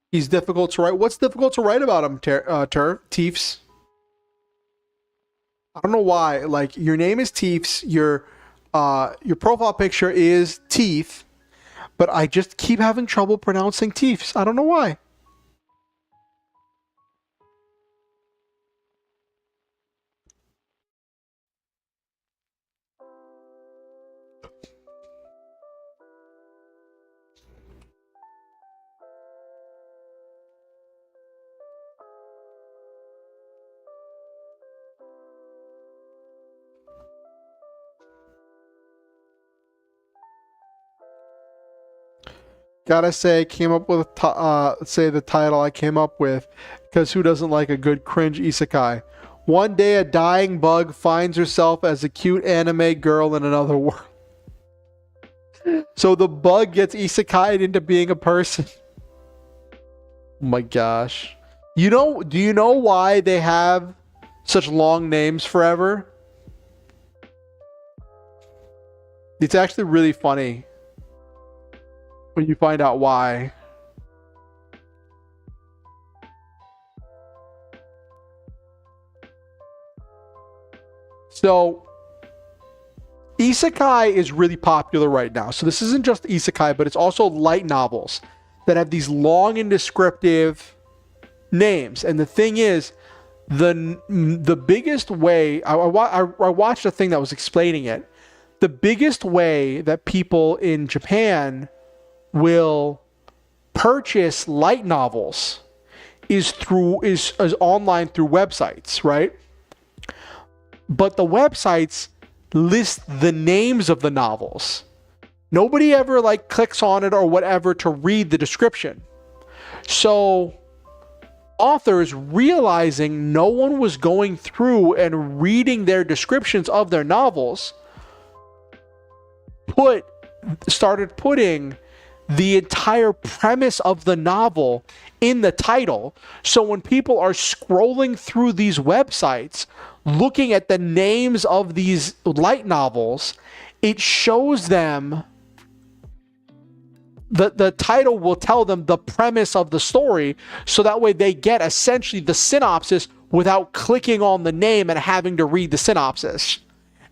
A: He's difficult to write. What's difficult to write about him, Teefs? I don't know why. Like, your name is Teefs. Your profile picture is Teeth, but I just keep having trouble pronouncing Teefs. I don't know why. Gotta say, came up with say the title I came up with, because who doesn't like a good cringe isekai? One day a dying bug finds herself as a cute anime girl in another world. So the bug gets isekai'd into being a person. Oh my gosh. Do you know why they have such long names forever? It's actually really funny when you find out why. So, isekai is really popular right now. So this isn't just isekai, but it's also light novels that have these long and descriptive names. And the thing is, the biggest way, I watched a thing that was explaining it. The biggest way that people in Japan will purchase light novels is online through websites, right? but the websites list the names of the novels. Nobody ever like clicks on it or whatever to read the description. So authors, realizing no one was going through and reading their descriptions of their novels, started putting the entire premise of the novel in the title. So when people are scrolling through these websites, looking at the names of these light novels, it shows them, the title will tell them the premise of the story, so that way they get essentially the synopsis without clicking on the name and having to read the synopsis.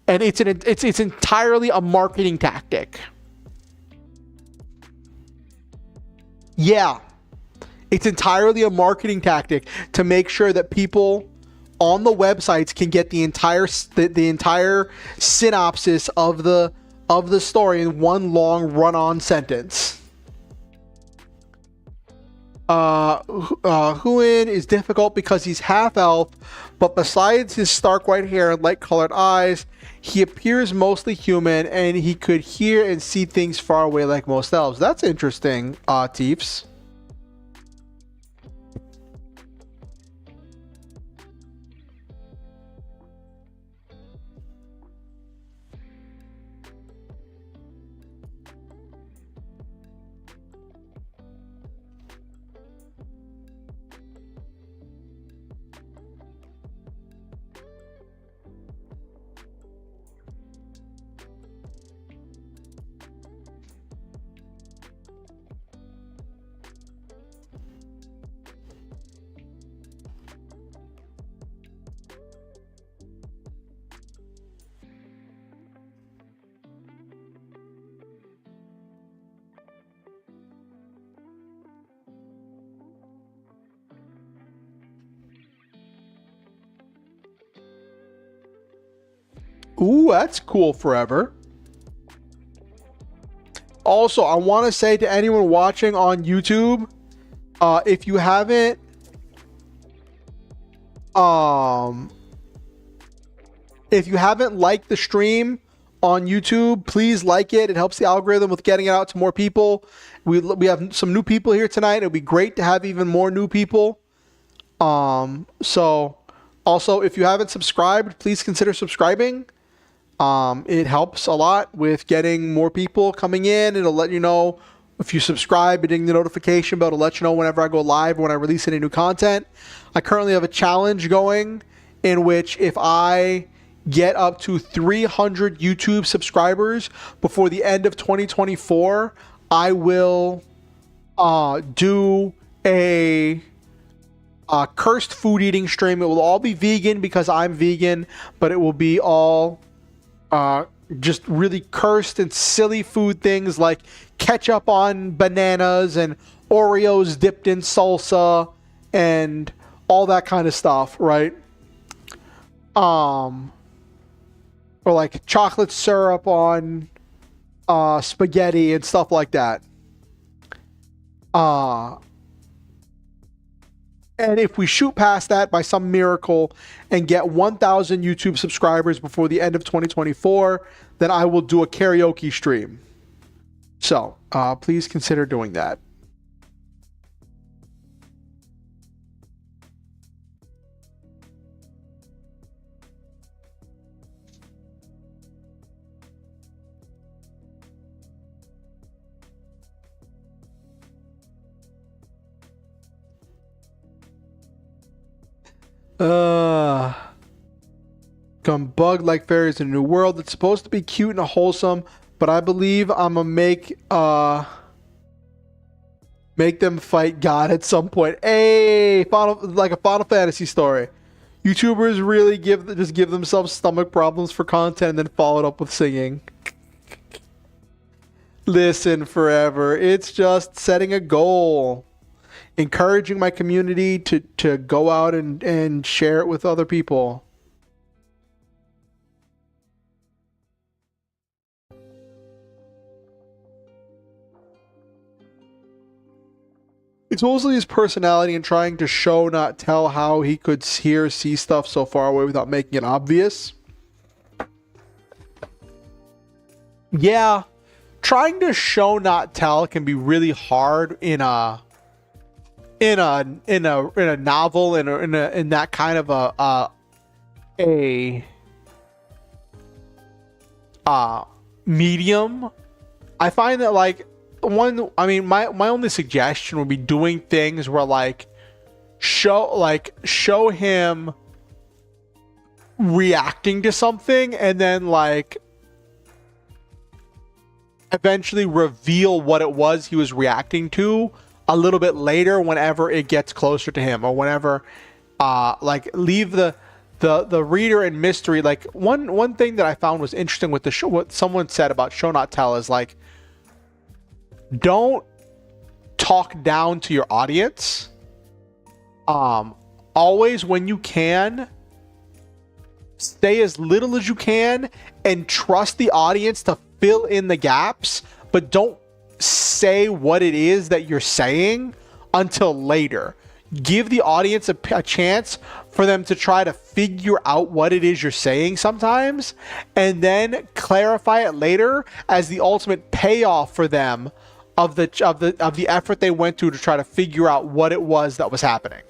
A: And it's entirely a marketing tactic. Yeah, it's entirely a marketing tactic to make sure that people on the websites can get the entire synopsis of the story in one long run-on sentence. Huin is difficult because he's half-elf, but besides his stark white hair and light-colored eyes, he appears mostly human, and he could hear and see things far away like most elves. That's interesting, Teefs. Ooh, that's cool forever. Also, I want to say to anyone watching on YouTube, if you haven't liked the stream on YouTube, please like it. It helps the algorithm with getting it out to more people. We have some new people here tonight. It would be great to have even more new people. So also, if you haven't subscribed, please consider subscribing. It helps a lot with getting more people coming in. It'll let you know if you subscribe, hitting the notification bell to let you know whenever I go live, when I release any new content. I currently have a challenge going in which if I get up to 300 YouTube subscribers before the end of 2024, I will do a cursed food eating stream. It will all be vegan because I'm vegan, but it will be all just really cursed and silly food things like ketchup on bananas and Oreos dipped in salsa and all that kind of stuff, right? Or like chocolate syrup on spaghetti and stuff like that. And if we shoot past that by some miracle and get 1,000 YouTube subscribers before the end of 2024, then I will do a karaoke stream. So please consider doing that. Come bug like fairies in a new world. It's supposed to be cute and wholesome, but I believe I'm gonna make them fight God at some point. Hey, like a Final Fantasy story. YouTubers really just give themselves stomach problems for content and then follow it up with singing. Listen, forever. It's just setting a goal. Encouraging my community to go out and share it with other people. It's mostly his personality and trying to show, not tell, how he could hear, see stuff so far away without making it obvious. Yeah, trying to show not tell can be really hard in a novel, in that kind of a medium. I find that like my only suggestion would be doing things where like show him reacting to something and then like eventually reveal what it was he was reacting to a little bit later whenever it gets closer to him, or whenever like leave the reader in mystery. Like one thing that I found was interesting with the show, what someone said about show not tell, is like, don't talk down to your audience. Always, when you can, say as little as you can and trust the audience to fill in the gaps, but don't say what it is that you're saying until later. Give the audience a chance for them to try to figure out what it is you're saying sometimes, and then clarify it later as the ultimate payoff for them of the effort they went to try to figure out what it was that was happening.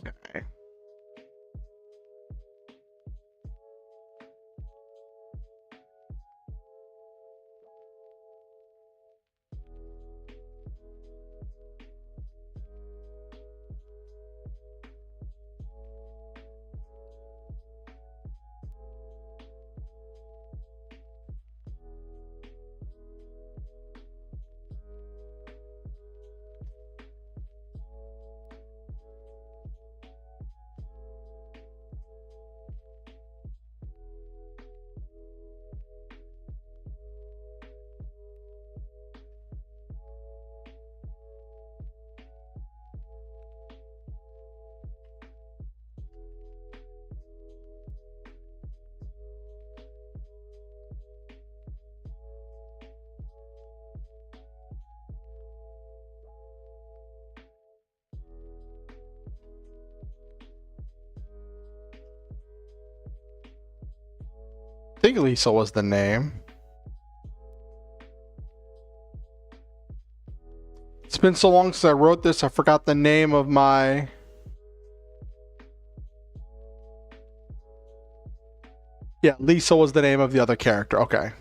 A: Okay. think Lisa was the name. It's been so long since I wrote this, I forgot the name of my... Yeah, Lisa was the name of the other character. Okay.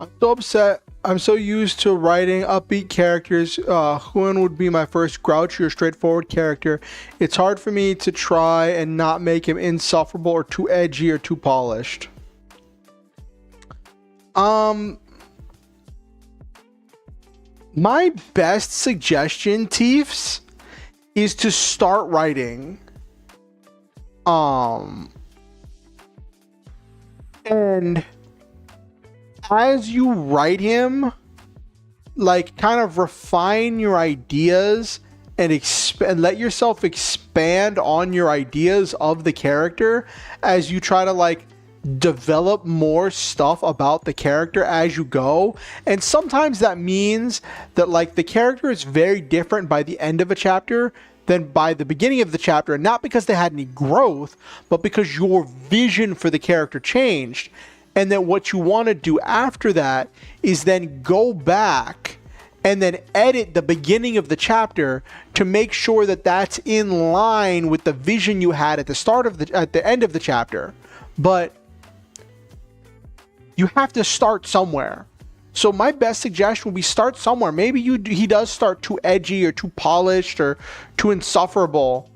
A: I'm so upset. I'm so used to writing upbeat characters. Huan would be my first grouchy or straightforward character. It's hard for me to try and not make him insufferable or too edgy or too polished. My best suggestion, Teefs, is to start writing. And as you write him, like, kind of refine your ideas and let yourself expand on your ideas of the character as you try to, like, develop more stuff about the character as you go. And sometimes that means that, like, the character is very different by the end of a chapter than by the beginning of the chapter, and not because they had any growth, but because your vision for the character changed. And then what you want to do after that is then go back and then edit the beginning of the chapter to make sure that that's in line with the vision you had at the end of the chapter. But you have to start somewhere. So my best suggestion would be start somewhere. Maybe he does start too edgy or too polished or too insufferable,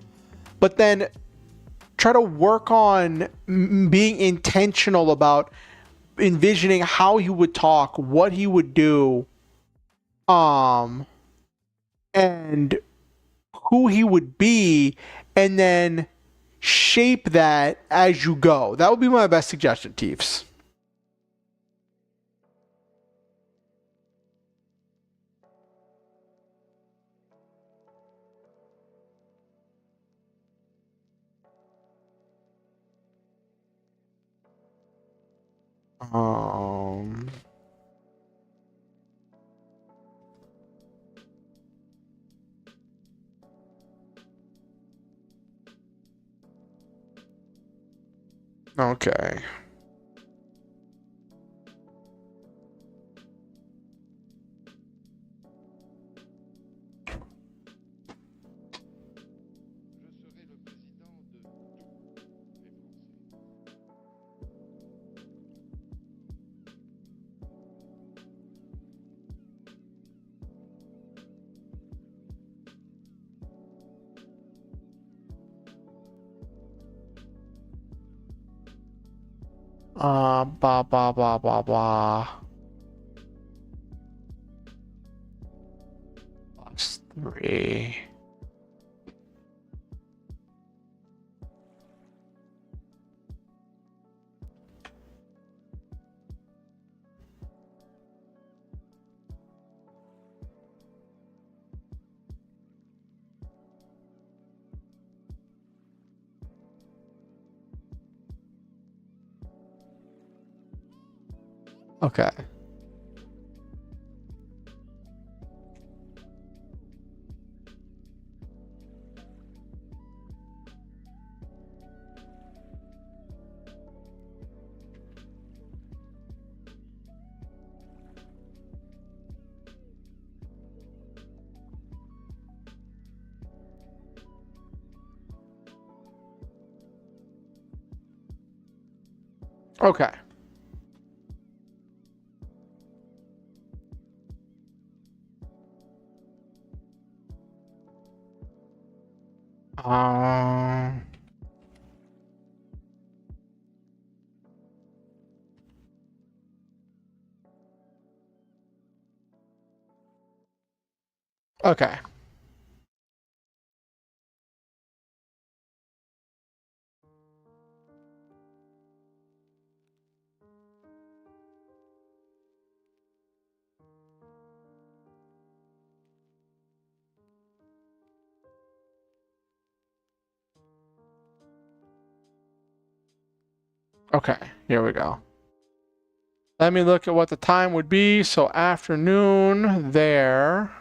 A: but then try to work on being intentional about envisioning how he would talk, what he would do. and who he would be, and then shape that as you go. That would be my best suggestion, Teefs. Um, okay. Blah, blah, blah, blah, blah. +3. Okay. Okay. Um, okay. Okay, here we go. Let me look at what the time would be. So afternoon there.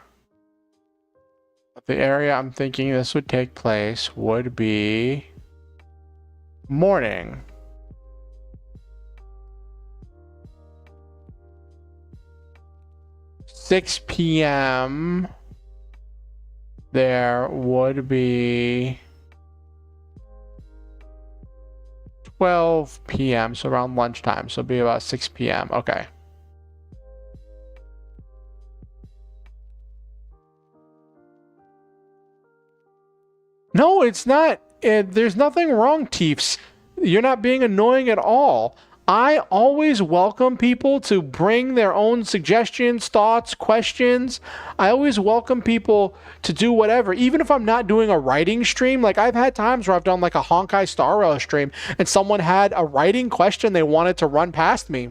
A: The area I'm thinking this would take place would be morning. Six p.m. there would be 12 p.m. So around lunchtime. So it'd be about 6 p.m. Okay. No, it's not. There's nothing wrong, Teefs. You're not being annoying at all. I always welcome people to bring their own suggestions, thoughts, questions. I always welcome people to do whatever, even if I'm not doing a writing stream. Like I've had times where I've done like a Honkai Star Rail stream and someone had a writing question they wanted to run past me.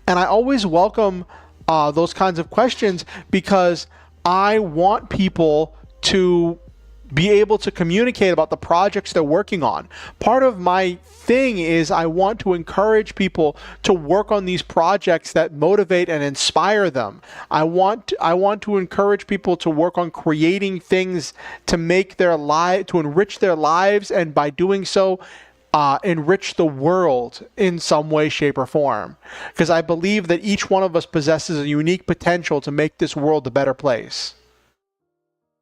A: And I always welcome those kinds of questions because I want people to be able to communicate about the projects they're working on. Part of my thing is I want to encourage people to work on these projects that motivate and inspire them. I want to encourage people to work on creating things to make their life, to enrich their lives, and by doing so, enrich the world in some way, shape, or form. Because I believe that each one of us possesses a unique potential to make this world a better place.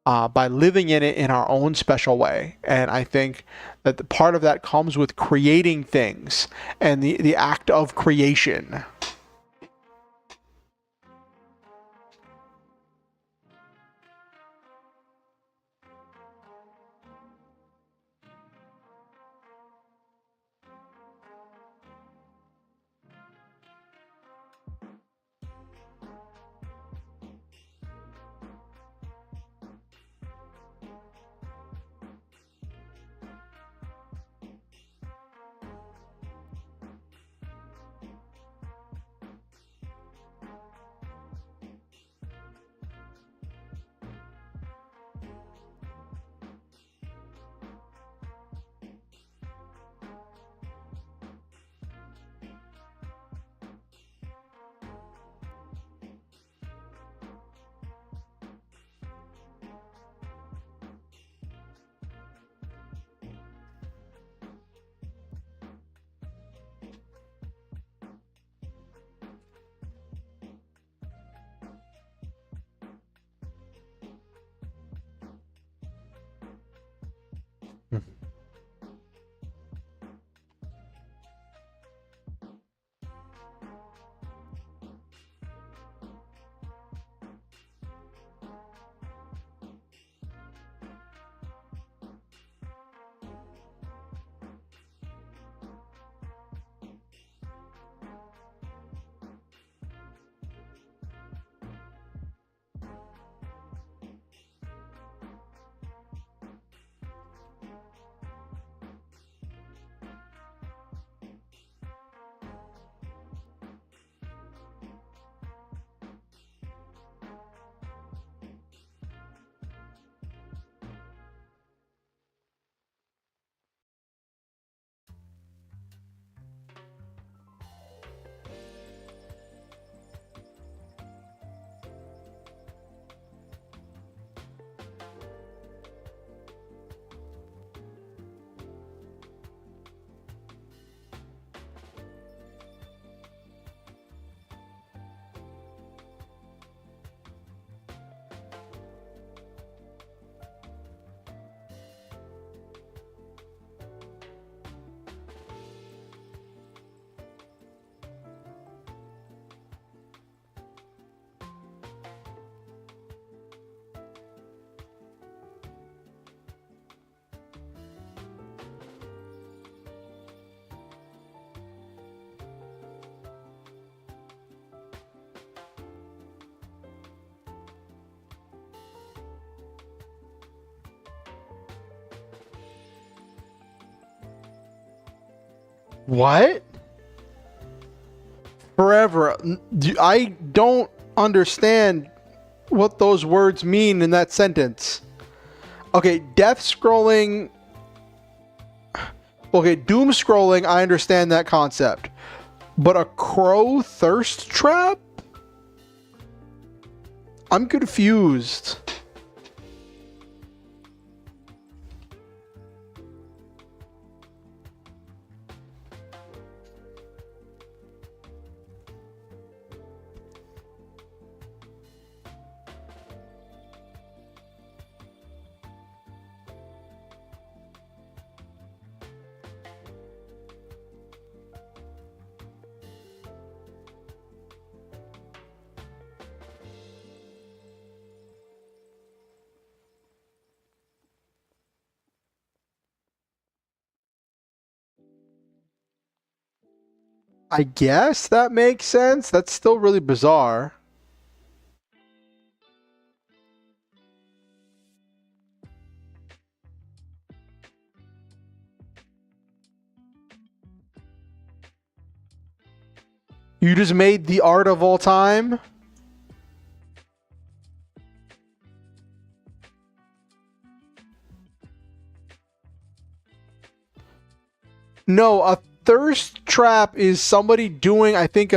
A: By living in it in our own special way. And I think that the part of that comes with creating things and the act of creation. What? Forever. I don't understand what those words mean in that sentence. Okay, death scrolling. Okay, doom scrolling, I understand that concept. But a crow thirst trap? I'm confused. I guess that makes sense. That's still really bizarre. You just made the art of all time? No, a thirst trap is somebody doing, I think,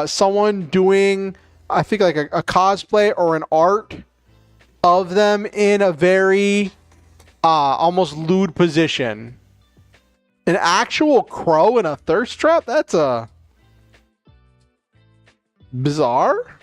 A: someone doing, I think, like a cosplay or an art of them in a very, almost lewd position. An actual crow in a thirst trap? That's bizarre.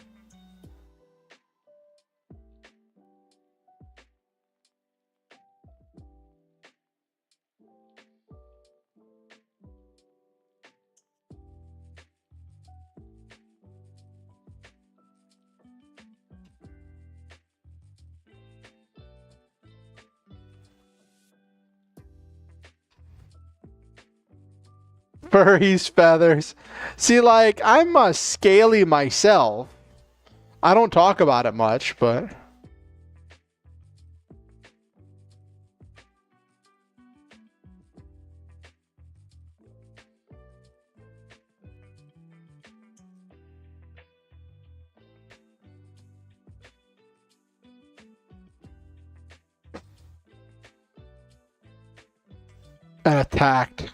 A: Furry's feathers. See, like, I'm a scaly myself. I don't talk about it much, but... and attacked.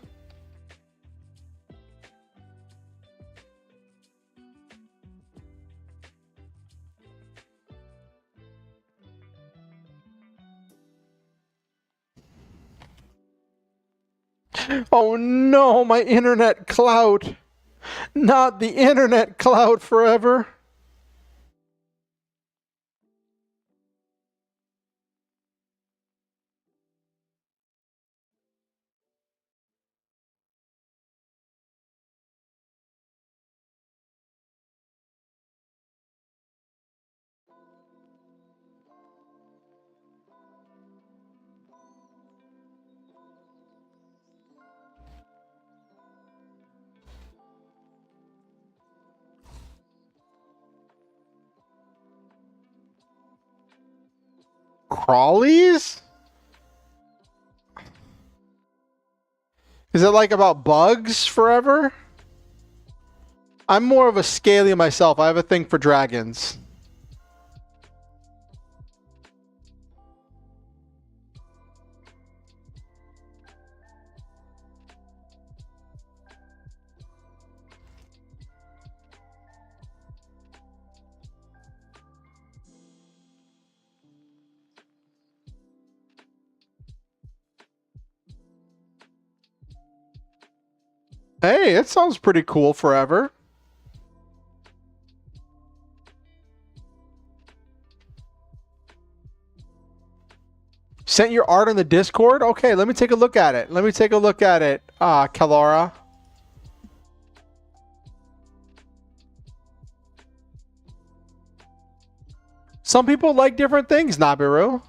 A: Oh no, my internet clout. Not the internet clout forever. Crawlies? Is it like about bugs forever? I'm more of a scaly myself. I have a thing for dragons. Hey, it sounds pretty cool forever. Sent your art on the Discord? Okay, let me take a look at it. Let me take a look at it, Kalora. Some people like different things, Nabiru.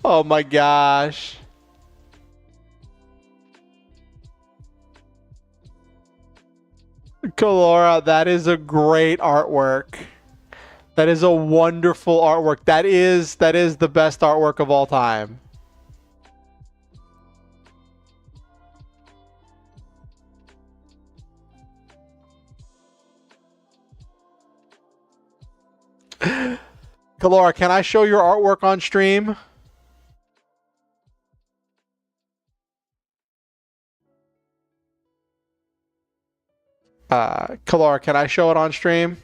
A: Oh my gosh. Kalora, that is a great artwork. That is a wonderful artwork. That is the best artwork of all time. Kalora, can I show your artwork on stream? Kalora, can I show it on stream?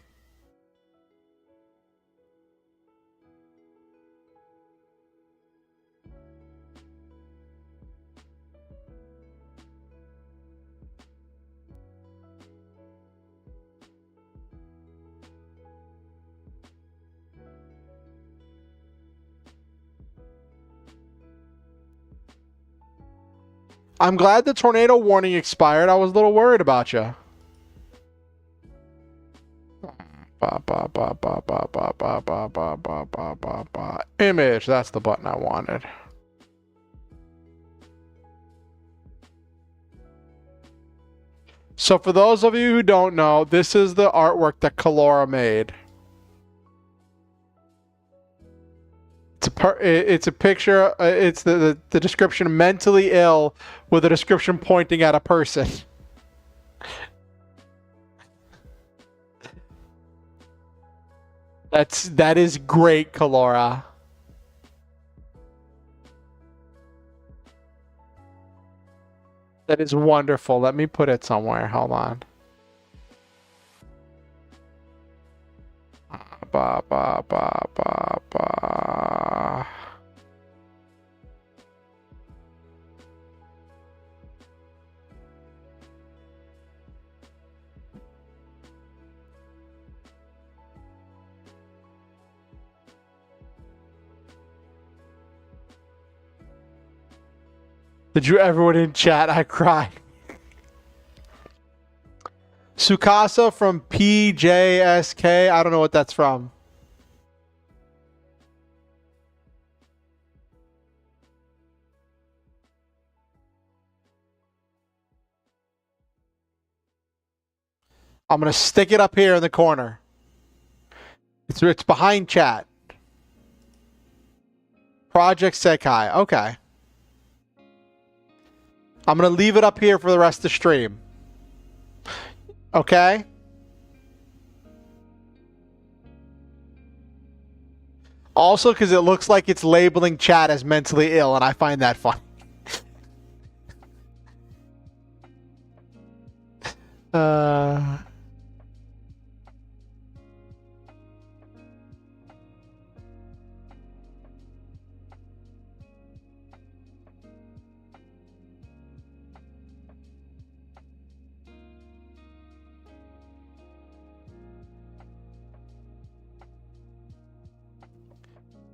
A: I'm glad the tornado warning expired. I was a little worried about you. Image, that's the button I wanted. So for those of you who don't know, this is the artwork that Kalora made. It's a picture, it's the description mentally ill with a description pointing at a person. That is great, Kalora. That is wonderful. Let me put it somewhere. Hold on. Ba ba ba ba ba. Did you everyone in chat? I cried. Sukasa from PJSK. I don't know what that's from. I'm gonna stick it up here in the corner. It's behind chat. Project Sekai. Okay. I'm gonna leave it up here for the rest of the stream. Okay? Also, because it looks like it's labeling chat as mentally ill, and I find that fun.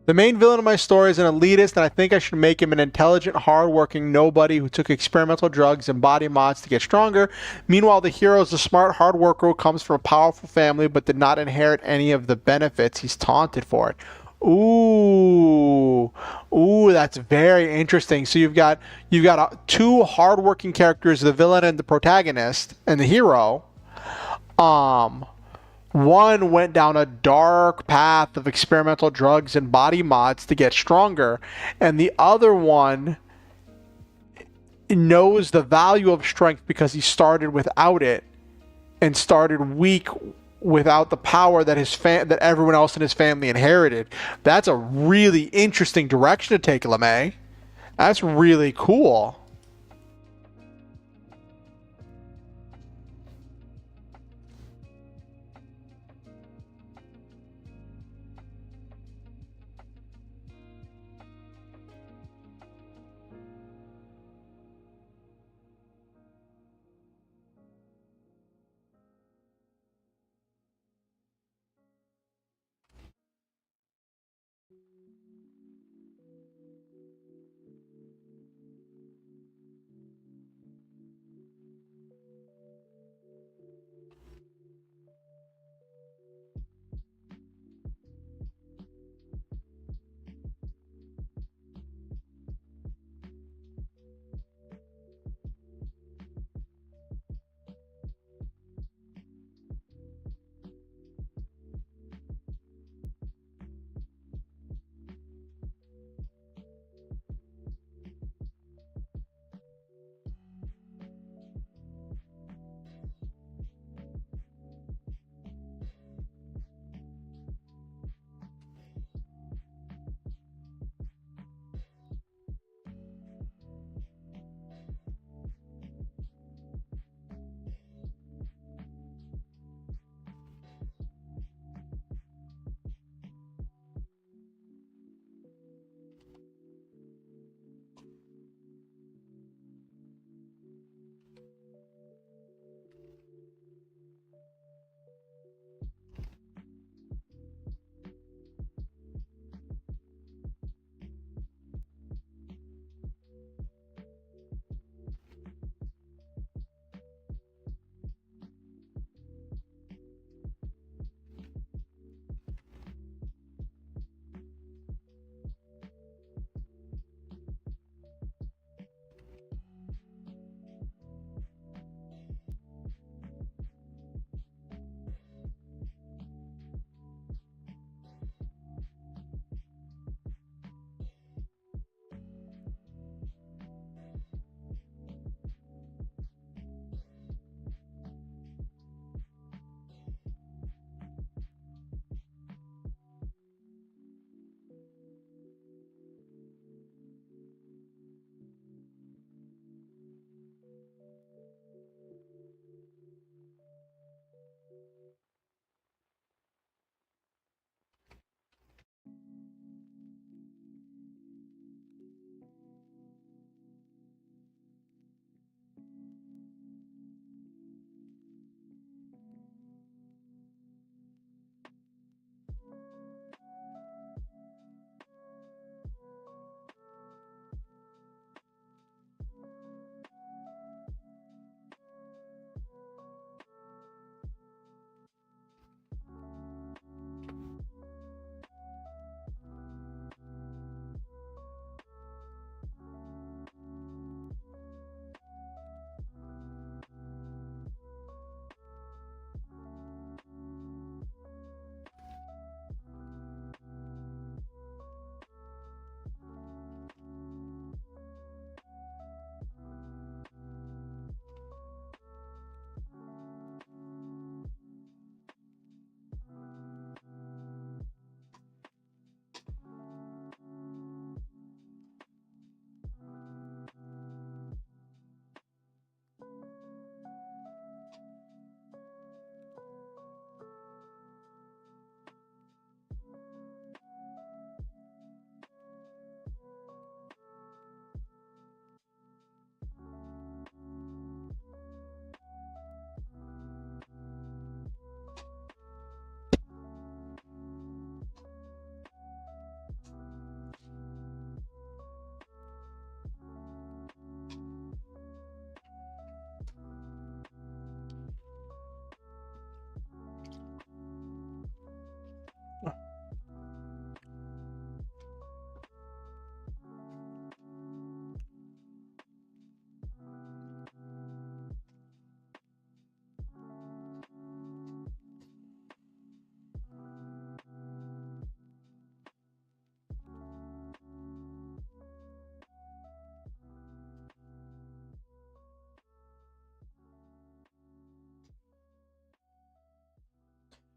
A: The main villain of my story is an elitist, and I think I should make him an intelligent, hardworking nobody who took experimental drugs and body mods to get stronger. Meanwhile, the hero is a smart, hard worker who comes from a powerful family but did not inherit any of the benefits. He's taunted for it. Ooh, that's very interesting. So you've got two hardworking characters, the villain and the protagonist, and the hero. One went down a dark path of experimental drugs and body mods to get stronger, and the other one knows the value of strength because he started without it and started weak without the power that that everyone else in his family inherited. That's a really interesting direction to take, LeMay. That's really cool.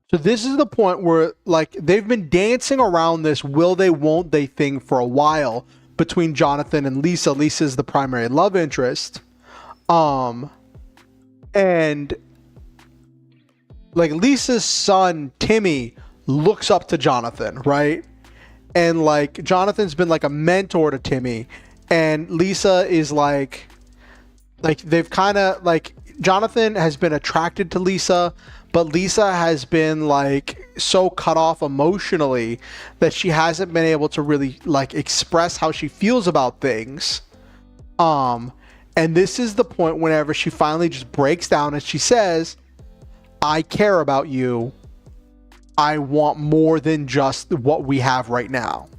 A: So this is the point where, like, they've been dancing around this will they, won't they thing for a while between Jonathan and Lisa. Lisa's the primary love interest. And like Lisa's son, Timmy, looks up to Jonathan, right? And like Jonathan's been like a mentor to Timmy. And Lisa is like they've kind of like, Jonathan has been attracted to Lisa, but Lisa has been like so cut off emotionally that she hasn't been able to really like express how she feels about things. And this is the point whenever she finally just breaks down and she says, I care about you. I want more than just what we have right now.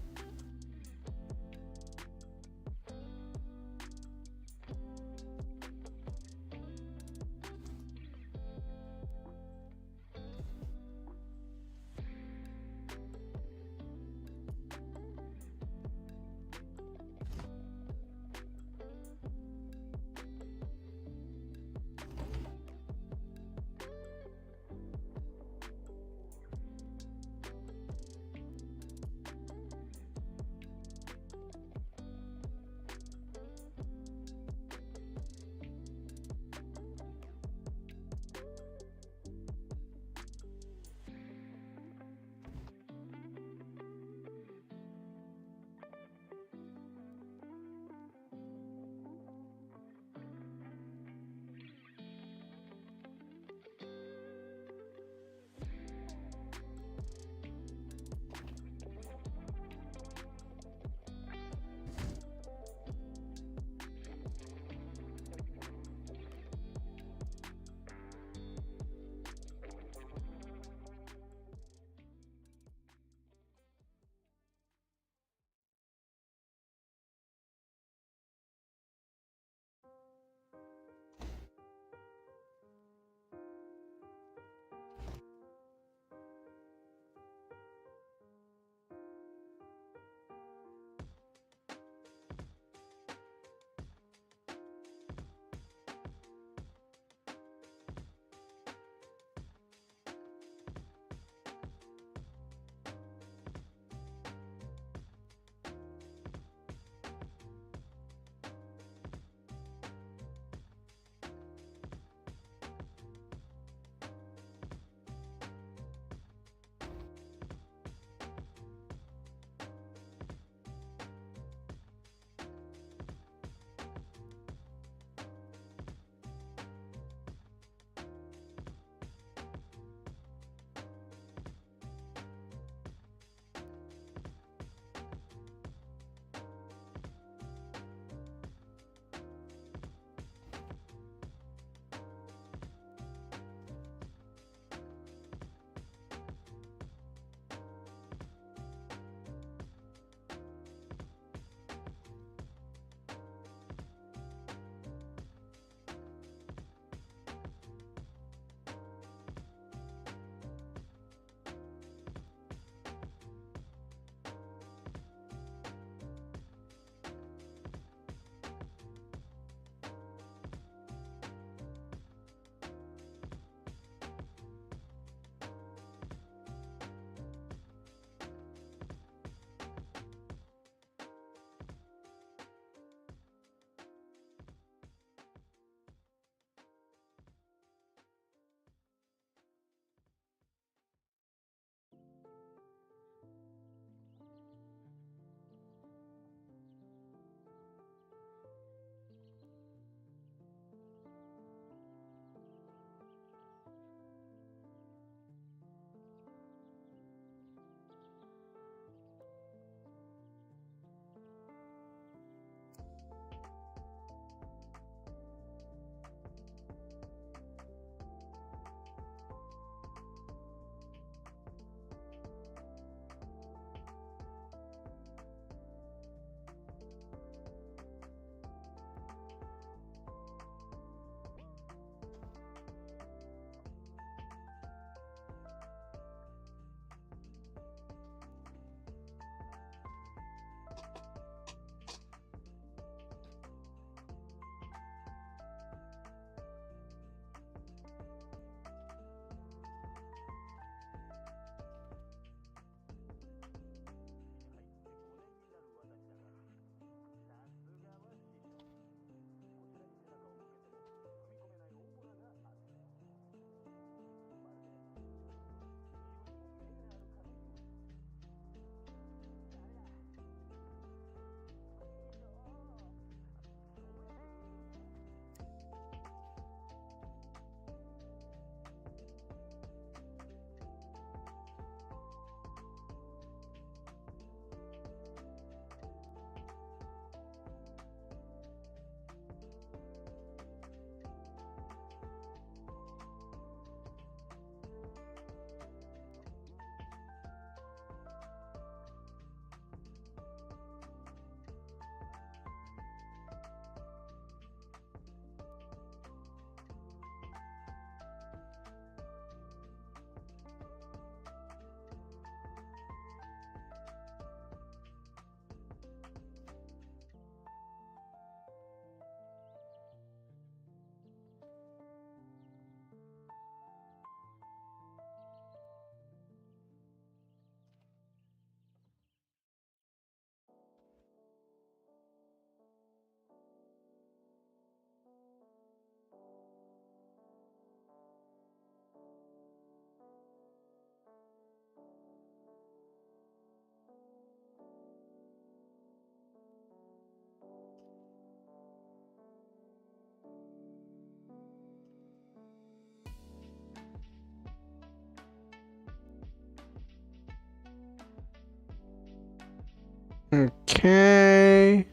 A: Okay.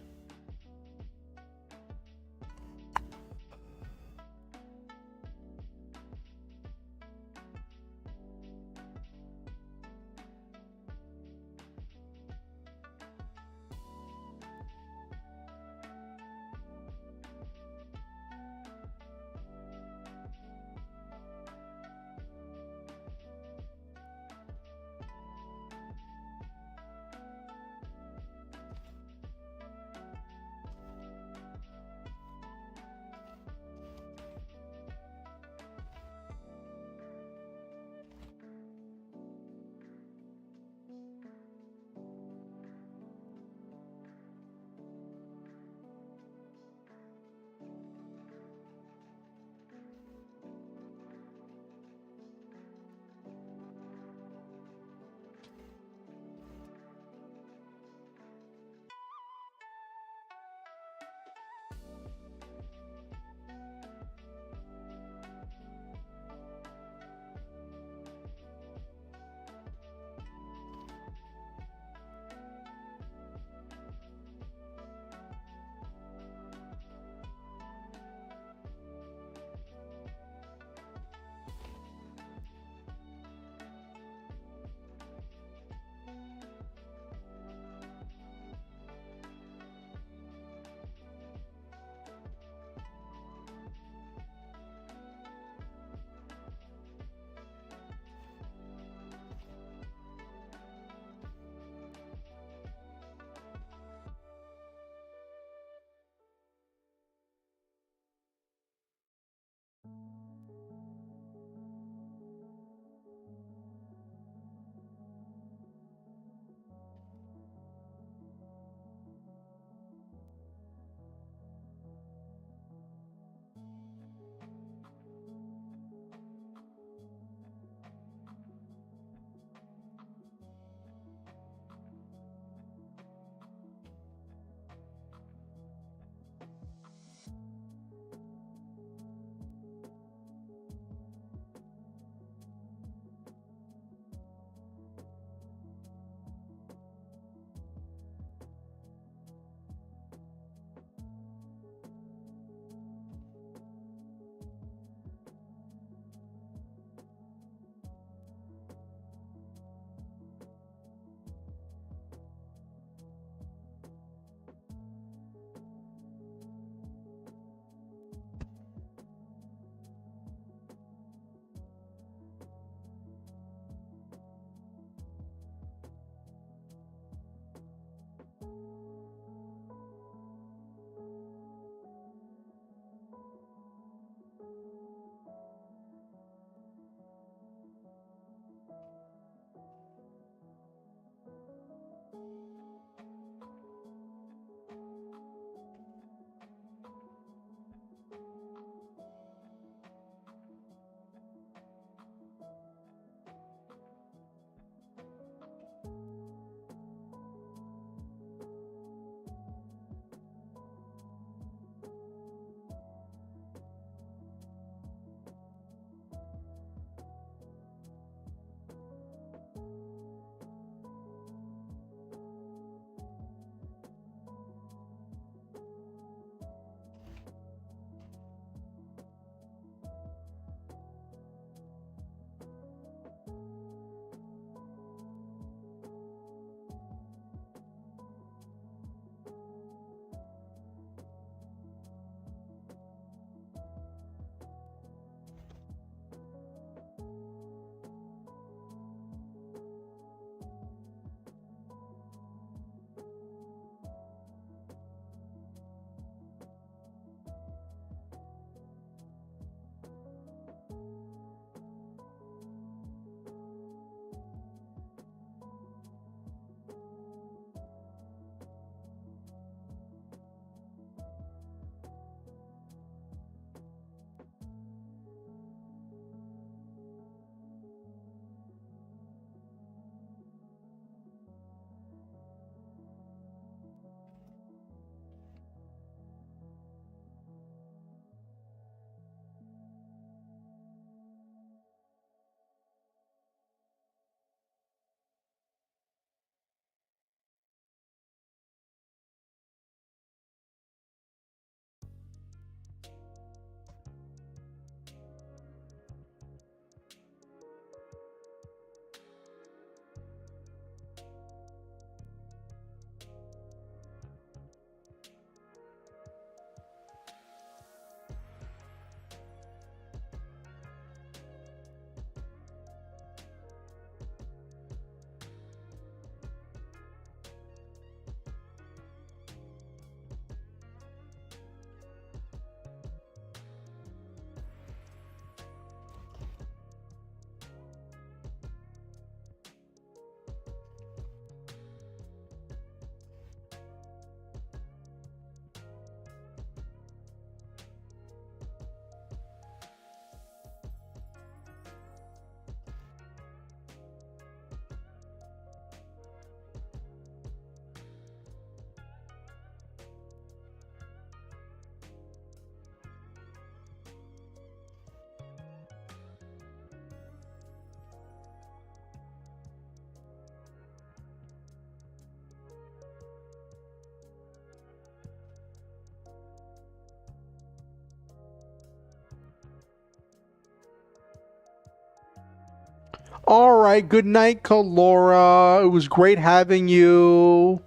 A: All right. Good night, Kalora. It was great having you.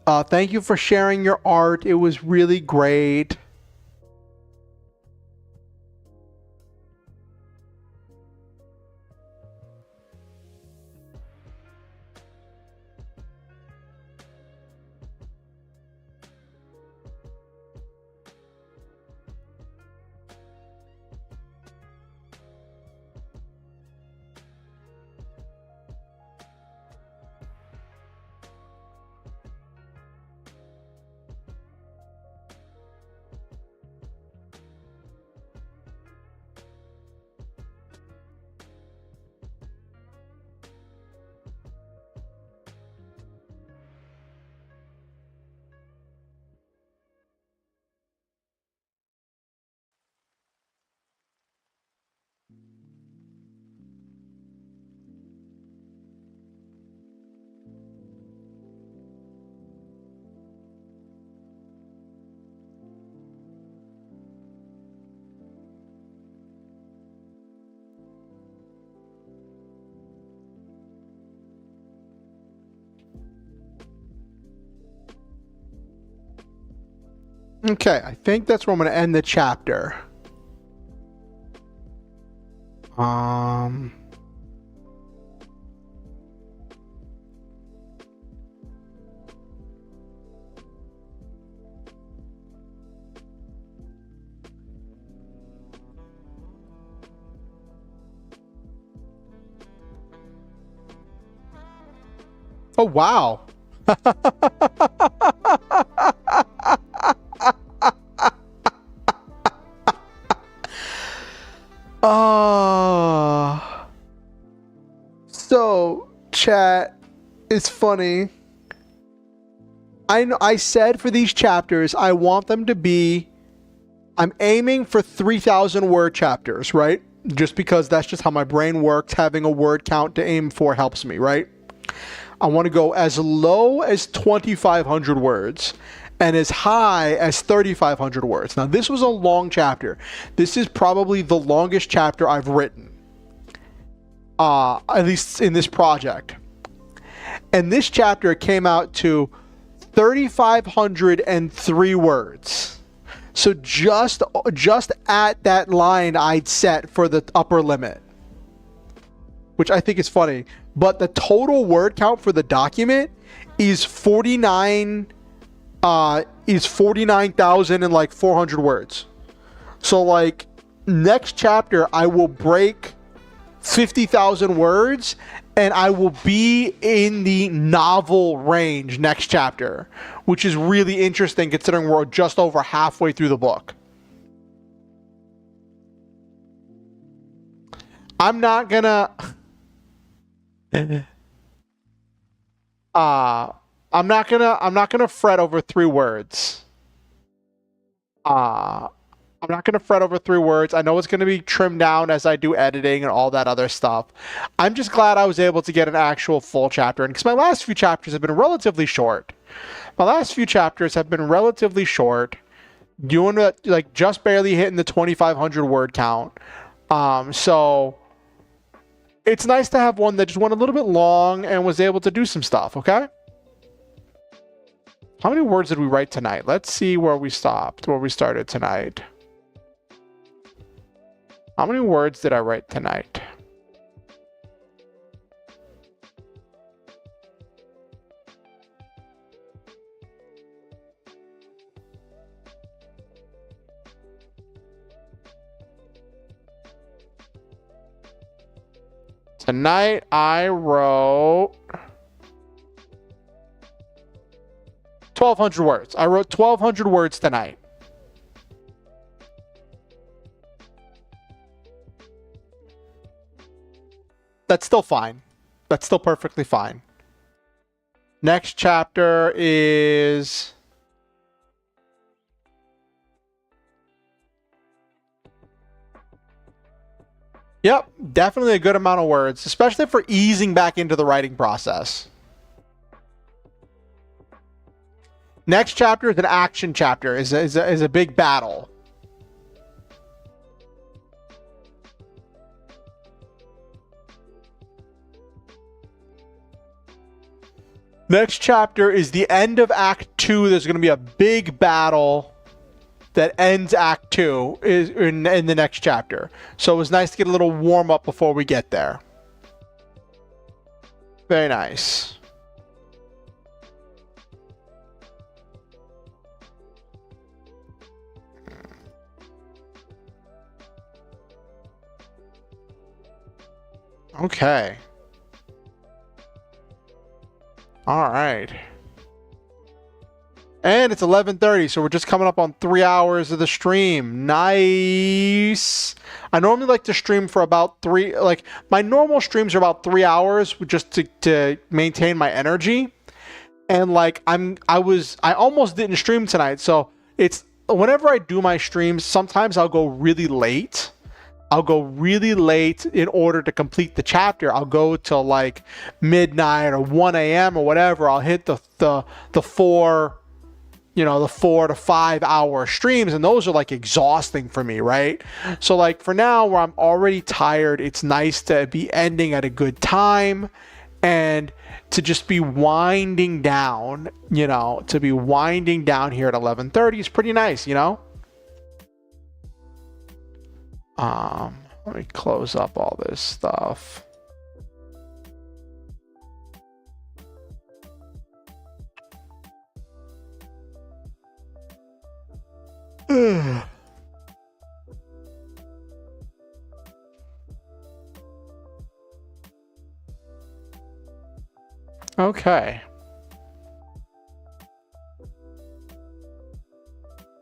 A: Thank you for sharing your art. It was really great. Okay, I think that's where I'm going to end the chapter. Oh, wow. So, chat, it's funny. I said for these chapters, I want them to be, I'm aiming for 3,000 word chapters, right? Just because that's just how my brain works. Having a word count to aim for helps me, right? I want to go as low as 2,500 words and as high as 3,500 words. Now, this was a long chapter. This is probably the longest chapter I've written, at least in this project. And this chapter came out to 3,503 words. So just at that line I'd set for the upper limit, which I think is funny. But the total word count for the document is 49,400 words. So like next chapter I will break 50,000 words and I will be in the novel range next chapter, which is really interesting considering we're just over halfway through the book. I'm not gonna I'm not gonna fret over 3 words. I'm not gonna fret over 3 words. I know it's gonna be trimmed down as I do editing and all that other stuff. I'm just glad I was able to get an actual full chapter, and because my last few chapters have been relatively short. Doing like just barely hitting the 2,500 word count. So it's nice to have one that just went a little bit long and was able to do some stuff, okay? How many words did we write tonight? Let's see where we stopped, where we started tonight. How many words did I write tonight? Tonight I wrote 1,200 words. I wrote 1,200 words tonight. That's still fine. That's still perfectly fine. Next chapter is... Yep, definitely a good amount of words, especially for easing back into the writing process. Next chapter is an action chapter, is a big battle. Next chapter is the end of Act 2. There's going to be a big battle that ends Act 2 is in the next chapter. So it was nice to get a little warm up before we get there. Very nice. Okay. All right. And it's 11:30, so we're just coming up on 3 hours of the stream. Nice. I normally like to stream for about my normal streams are about 3 hours just to maintain my energy. And like I almost didn't stream tonight, so it's whenever I do my streams, sometimes I'll go really late. I'll go really late in order to complete the chapter. I'll go till like midnight or 1 a.m. or whatever. I'll hit the 4 to 5 hour streams, and those are like exhausting for me, right? So like for now, where I'm already tired, it's nice to be ending at a good time and to just be winding down, to be winding down here at 11:30 is pretty nice, Let me close up all this stuff. Okay.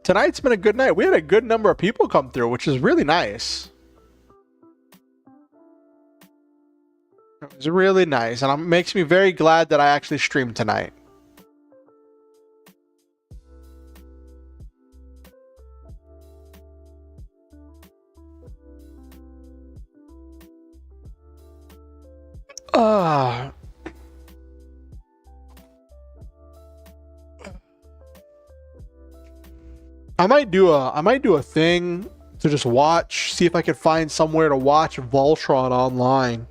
A: Tonight's been a good night. We had a good number of people come through, which is really nice. It was really nice, and it makes me very glad that I actually streamed tonight. I might do a thing to just watch, see if I can find somewhere to watch Voltron online.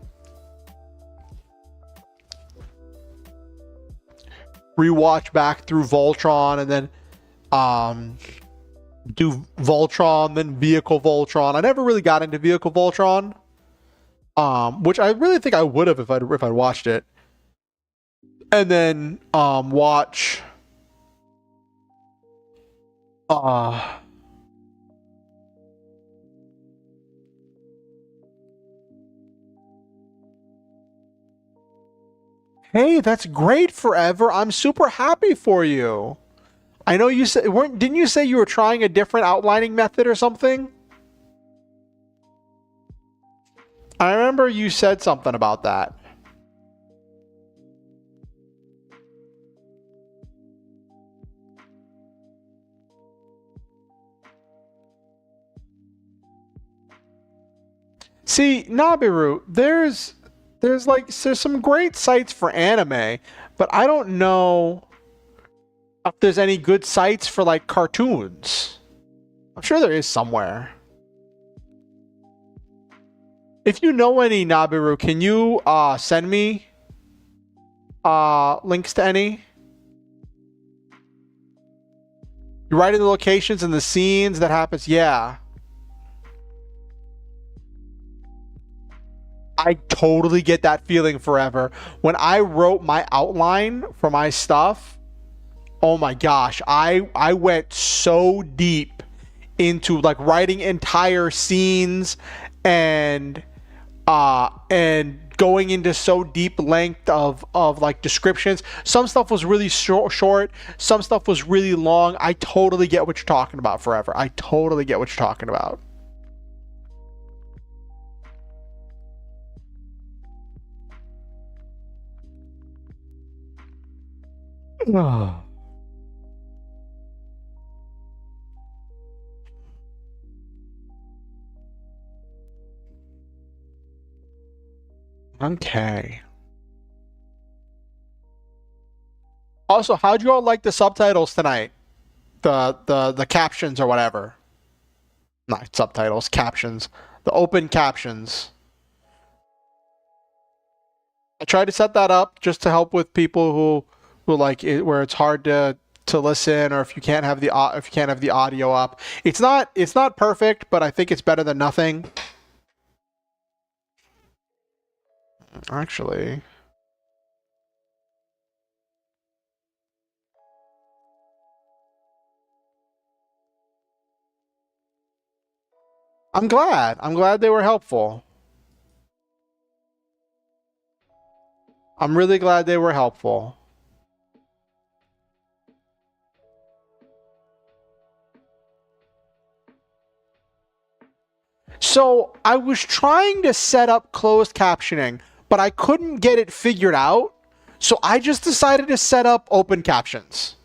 A: Rewatch back through Voltron and then do Voltron, then Vehicle Voltron. I never really got into Vehicle Voltron, which I really think I would have if I'd watched it. And then watch Hey, that's great, Forever. I'm super happy for you. I know you said didn't you say you were trying a different outlining method or something? I remember you said something about that. See, Nabiru, there's some great sites for anime, but I don't know if there's any good sites for like cartoons. I'm sure there is somewhere. If you know any, Nabiru, can you send me links to any? You write in the locations and the scenes that happens. Yeah. I totally get that feeling, Forever. When I wrote my outline for my stuff, oh my gosh, I went so deep into like writing entire scenes and going into so deep length of like descriptions. Some stuff was really short, some stuff was really long. I totally get what you're talking about, Forever. I totally get what you're talking about. Okay. Also, how'd you all like the subtitles tonight? The captions or whatever. Not subtitles, captions. The open captions. I tried to set that up just to help with people will where it's hard to listen, or if you can't have the audio up. It's not perfect, but I think it's better than nothing. Actually, I'm glad they were helpful. I'm really glad they were helpful. So I was trying to set up closed captioning, but I couldn't get it figured out. So I just decided to set up open captions.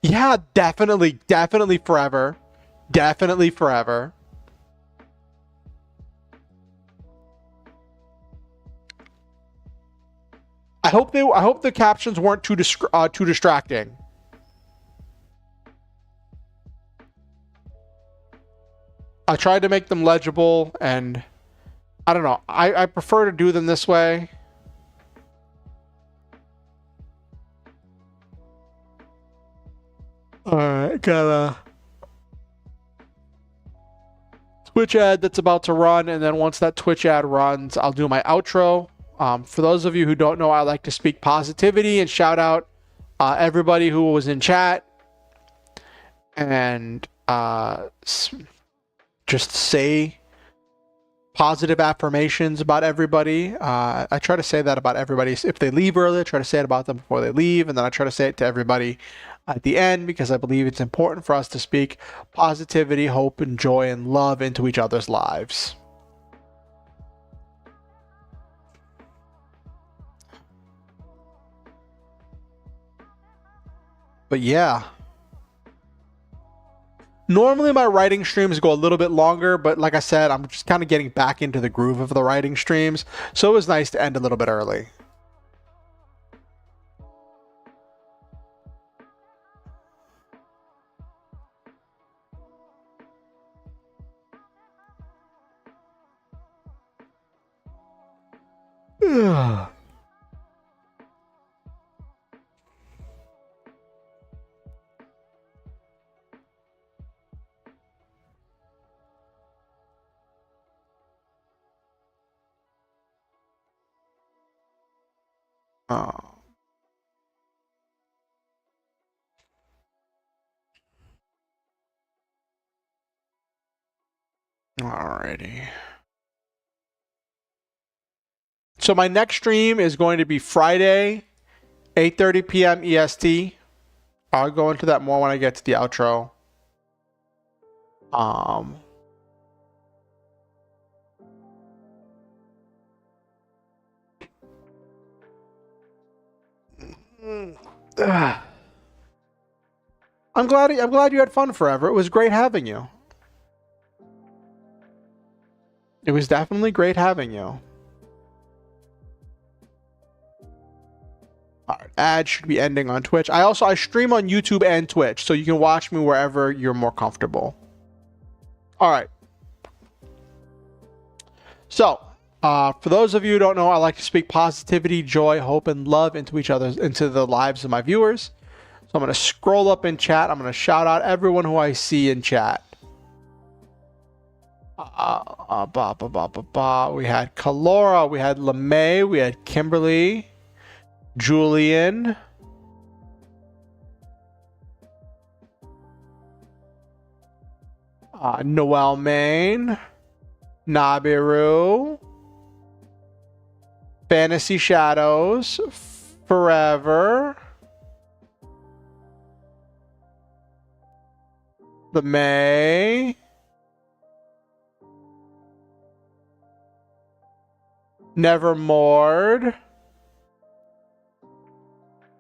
A: Yeah, definitely forever. Definitely forever. I hope the captions weren't too distracting. I tried to make them legible, and I don't know. I prefer to do them this way. Alright, got a Twitch ad that's about to run, and then once that Twitch ad runs, I'll do my outro. For those of you who don't know, I like to speak positivity and shout out everybody who was in chat, and just say positive affirmations about everybody. I try to say that about everybody. If they leave early, I try to say it about them before they leave, and then I try to say it to everybody at the end, because I believe it's important for us to speak positivity, hope, and joy and love into each other's lives. But yeah. Normally my writing streams go a little bit longer, but like I said, I'm just kind of getting back into the groove of the writing streams, so it was nice to end a little bit early. Oh. Alrighty. So my next stream is going to be Friday, 8:30 p.m. EST. I'll go into that more when I get to the outro. I'm glad you had fun forever. It was great having you. It was definitely great having you. All right, ad should be ending on Twitch. I stream on YouTube and Twitch, so you can watch me wherever you're more comfortable. All right. So, for those of you who don't know, I like to speak positivity, joy, hope, and love into the lives of my viewers. So I'm going to scroll up in chat. I'm going to shout out everyone who I see in chat. We had Kalora, we had LeMay, we had Kimberly, Julian, Noel Main, Nabiru, Fantasy Shadows, Forever, LeMay, Nevermord.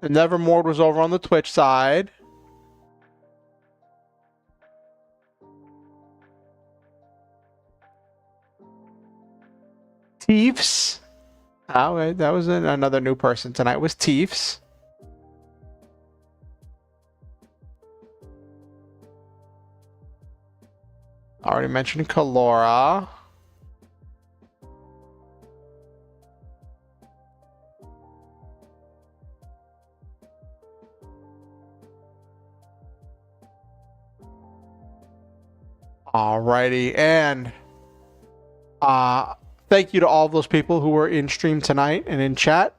A: And Nevermord was over on the Twitch side. Teefs. Oh, that was another new person tonight. Was Teefs. I already mentioned Kalora. Alrighty, and thank you to all of those people who were in stream tonight and in chat.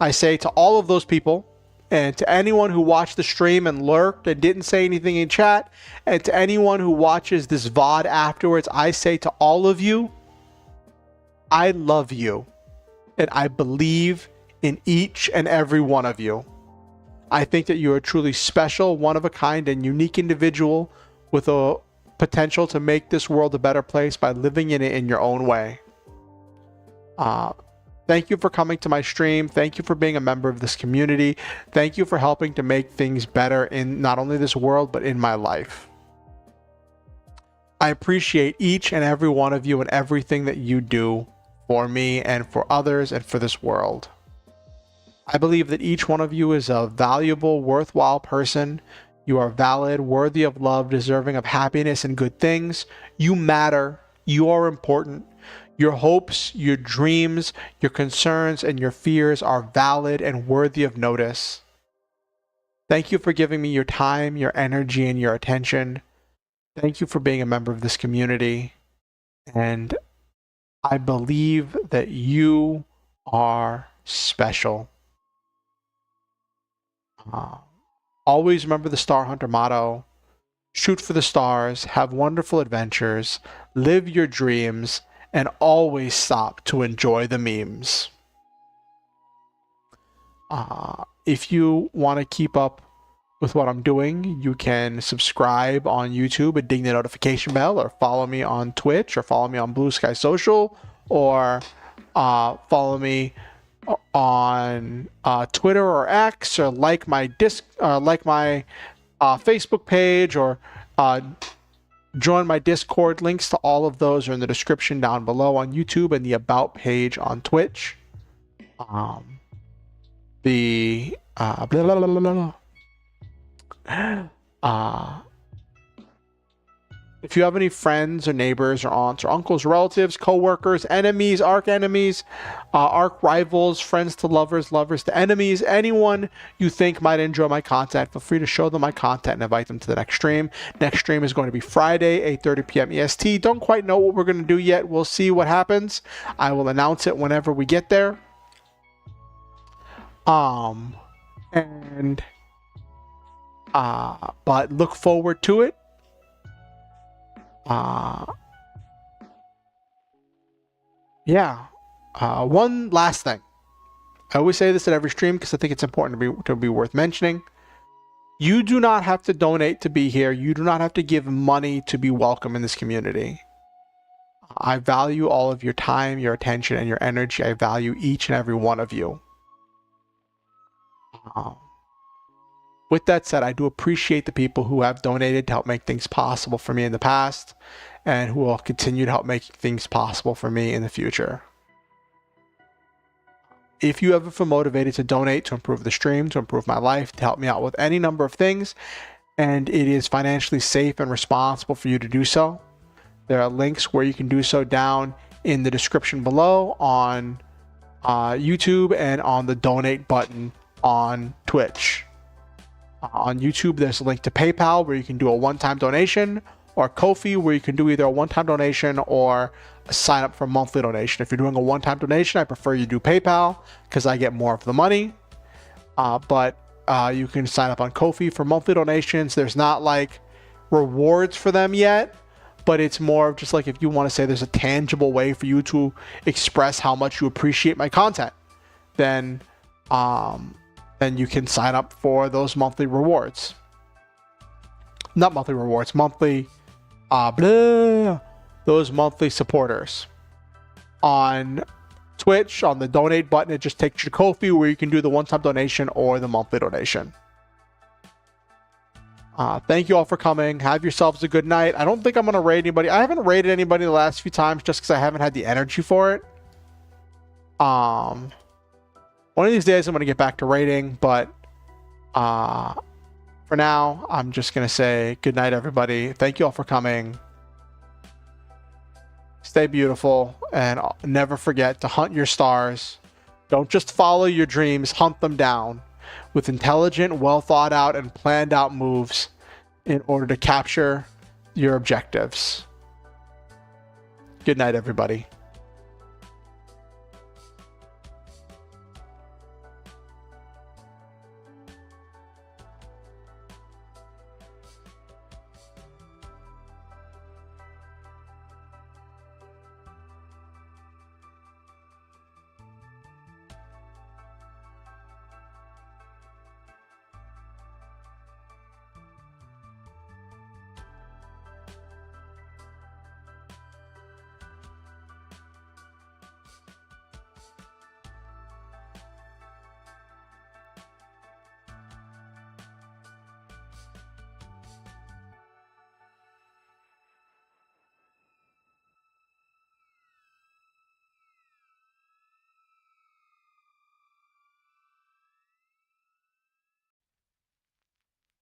A: I say to all of those people, and to anyone who watched the stream and lurked and didn't say anything in chat, and to anyone who watches this VOD afterwards, I say to all of you, I love you, and I believe in each and every one of you. I think that you are a truly special, one-of-a-kind, and unique individual with a potential to make this world a better place by living in it in your own way. Thank you for coming to my stream. Thank you for being a member of this community. Thank you for helping to make things better in not only this world, but in my life. I appreciate each and every one of you and everything that you do for me and for others and for this world. I believe that each one of you is a valuable, worthwhile person. You are valid, worthy of love, deserving of happiness and good things. You matter. You are important. Your hopes, your dreams, your concerns, and your fears are valid and worthy of notice. Thank you for giving me your time, your energy, and your attention. Thank you for being a member of this community. And I believe that you are special. Always remember the Star Hunter motto. Shoot for the stars, have wonderful adventures, live your dreams, and always stop to enjoy the memes. If you want to keep up with what I'm doing, you can subscribe on YouTube and ding the notification bell, or follow me on Twitch, or follow me on Blue Sky Social, or follow me on Twitter or X, or like my Facebook page, or join my Discord. Links to all of those are in the description down below on YouTube and the About page on Twitch. If you have any friends or neighbors or aunts or uncles, relatives, co-workers, enemies, arch enemies, arch rivals, friends to lovers, lovers to enemies, anyone you think might enjoy my content, feel free to show them my content and invite them to the next stream. Next stream is going to be Friday, 8:30 p.m. EST. Don't quite know what we're going to do yet. We'll see what happens. I will announce it whenever we get there. But look forward to it. One last thing. I always say this at every stream because I think it's important to be worth mentioning. You do not have to donate to be here. You do not have to give money to be welcome in this community. I value all of your time, your attention, and your energy. I value each and every one of you. With that said, I do appreciate the people who have donated to help make things possible for me in the past, and who will continue to help make things possible for me in the future. If you ever feel motivated to donate to improve the stream, to improve my life, to help me out with any number of things, and it is financially safe and responsible for you to do so, there are links where you can do so down in the description below on YouTube, and on the donate button on Twitch. On YouTube, there's a link to PayPal where you can do a one-time donation, or Ko-fi where you can do either a one-time donation or a sign up for a monthly donation. If you're doing a one-time donation, I prefer you do PayPal because I get more of the money. But you can sign up on Ko-fi for monthly donations. There's not like rewards for them yet, but it's more of just like, if you want to say there's a tangible way for you to express how much you appreciate my content, then you can sign up for those monthly rewards. Not monthly rewards, monthly, those monthly supporters. On Twitch, on the donate button, it just takes you to Ko-fi where you can do the one-time donation or the monthly donation. Thank you all for coming. Have yourselves a good night. I don't think I'm going to raid anybody. I haven't raided anybody the last few times just because I haven't had the energy for it. One of these days I'm going to get back to raiding, but for now, I'm just going to say good night, everybody. Thank you all for coming, stay beautiful, and never forget to hunt your stars. Don't just follow your dreams, hunt them down with intelligent, well thought out, and planned out moves in order to capture your objectives. Good night, everybody.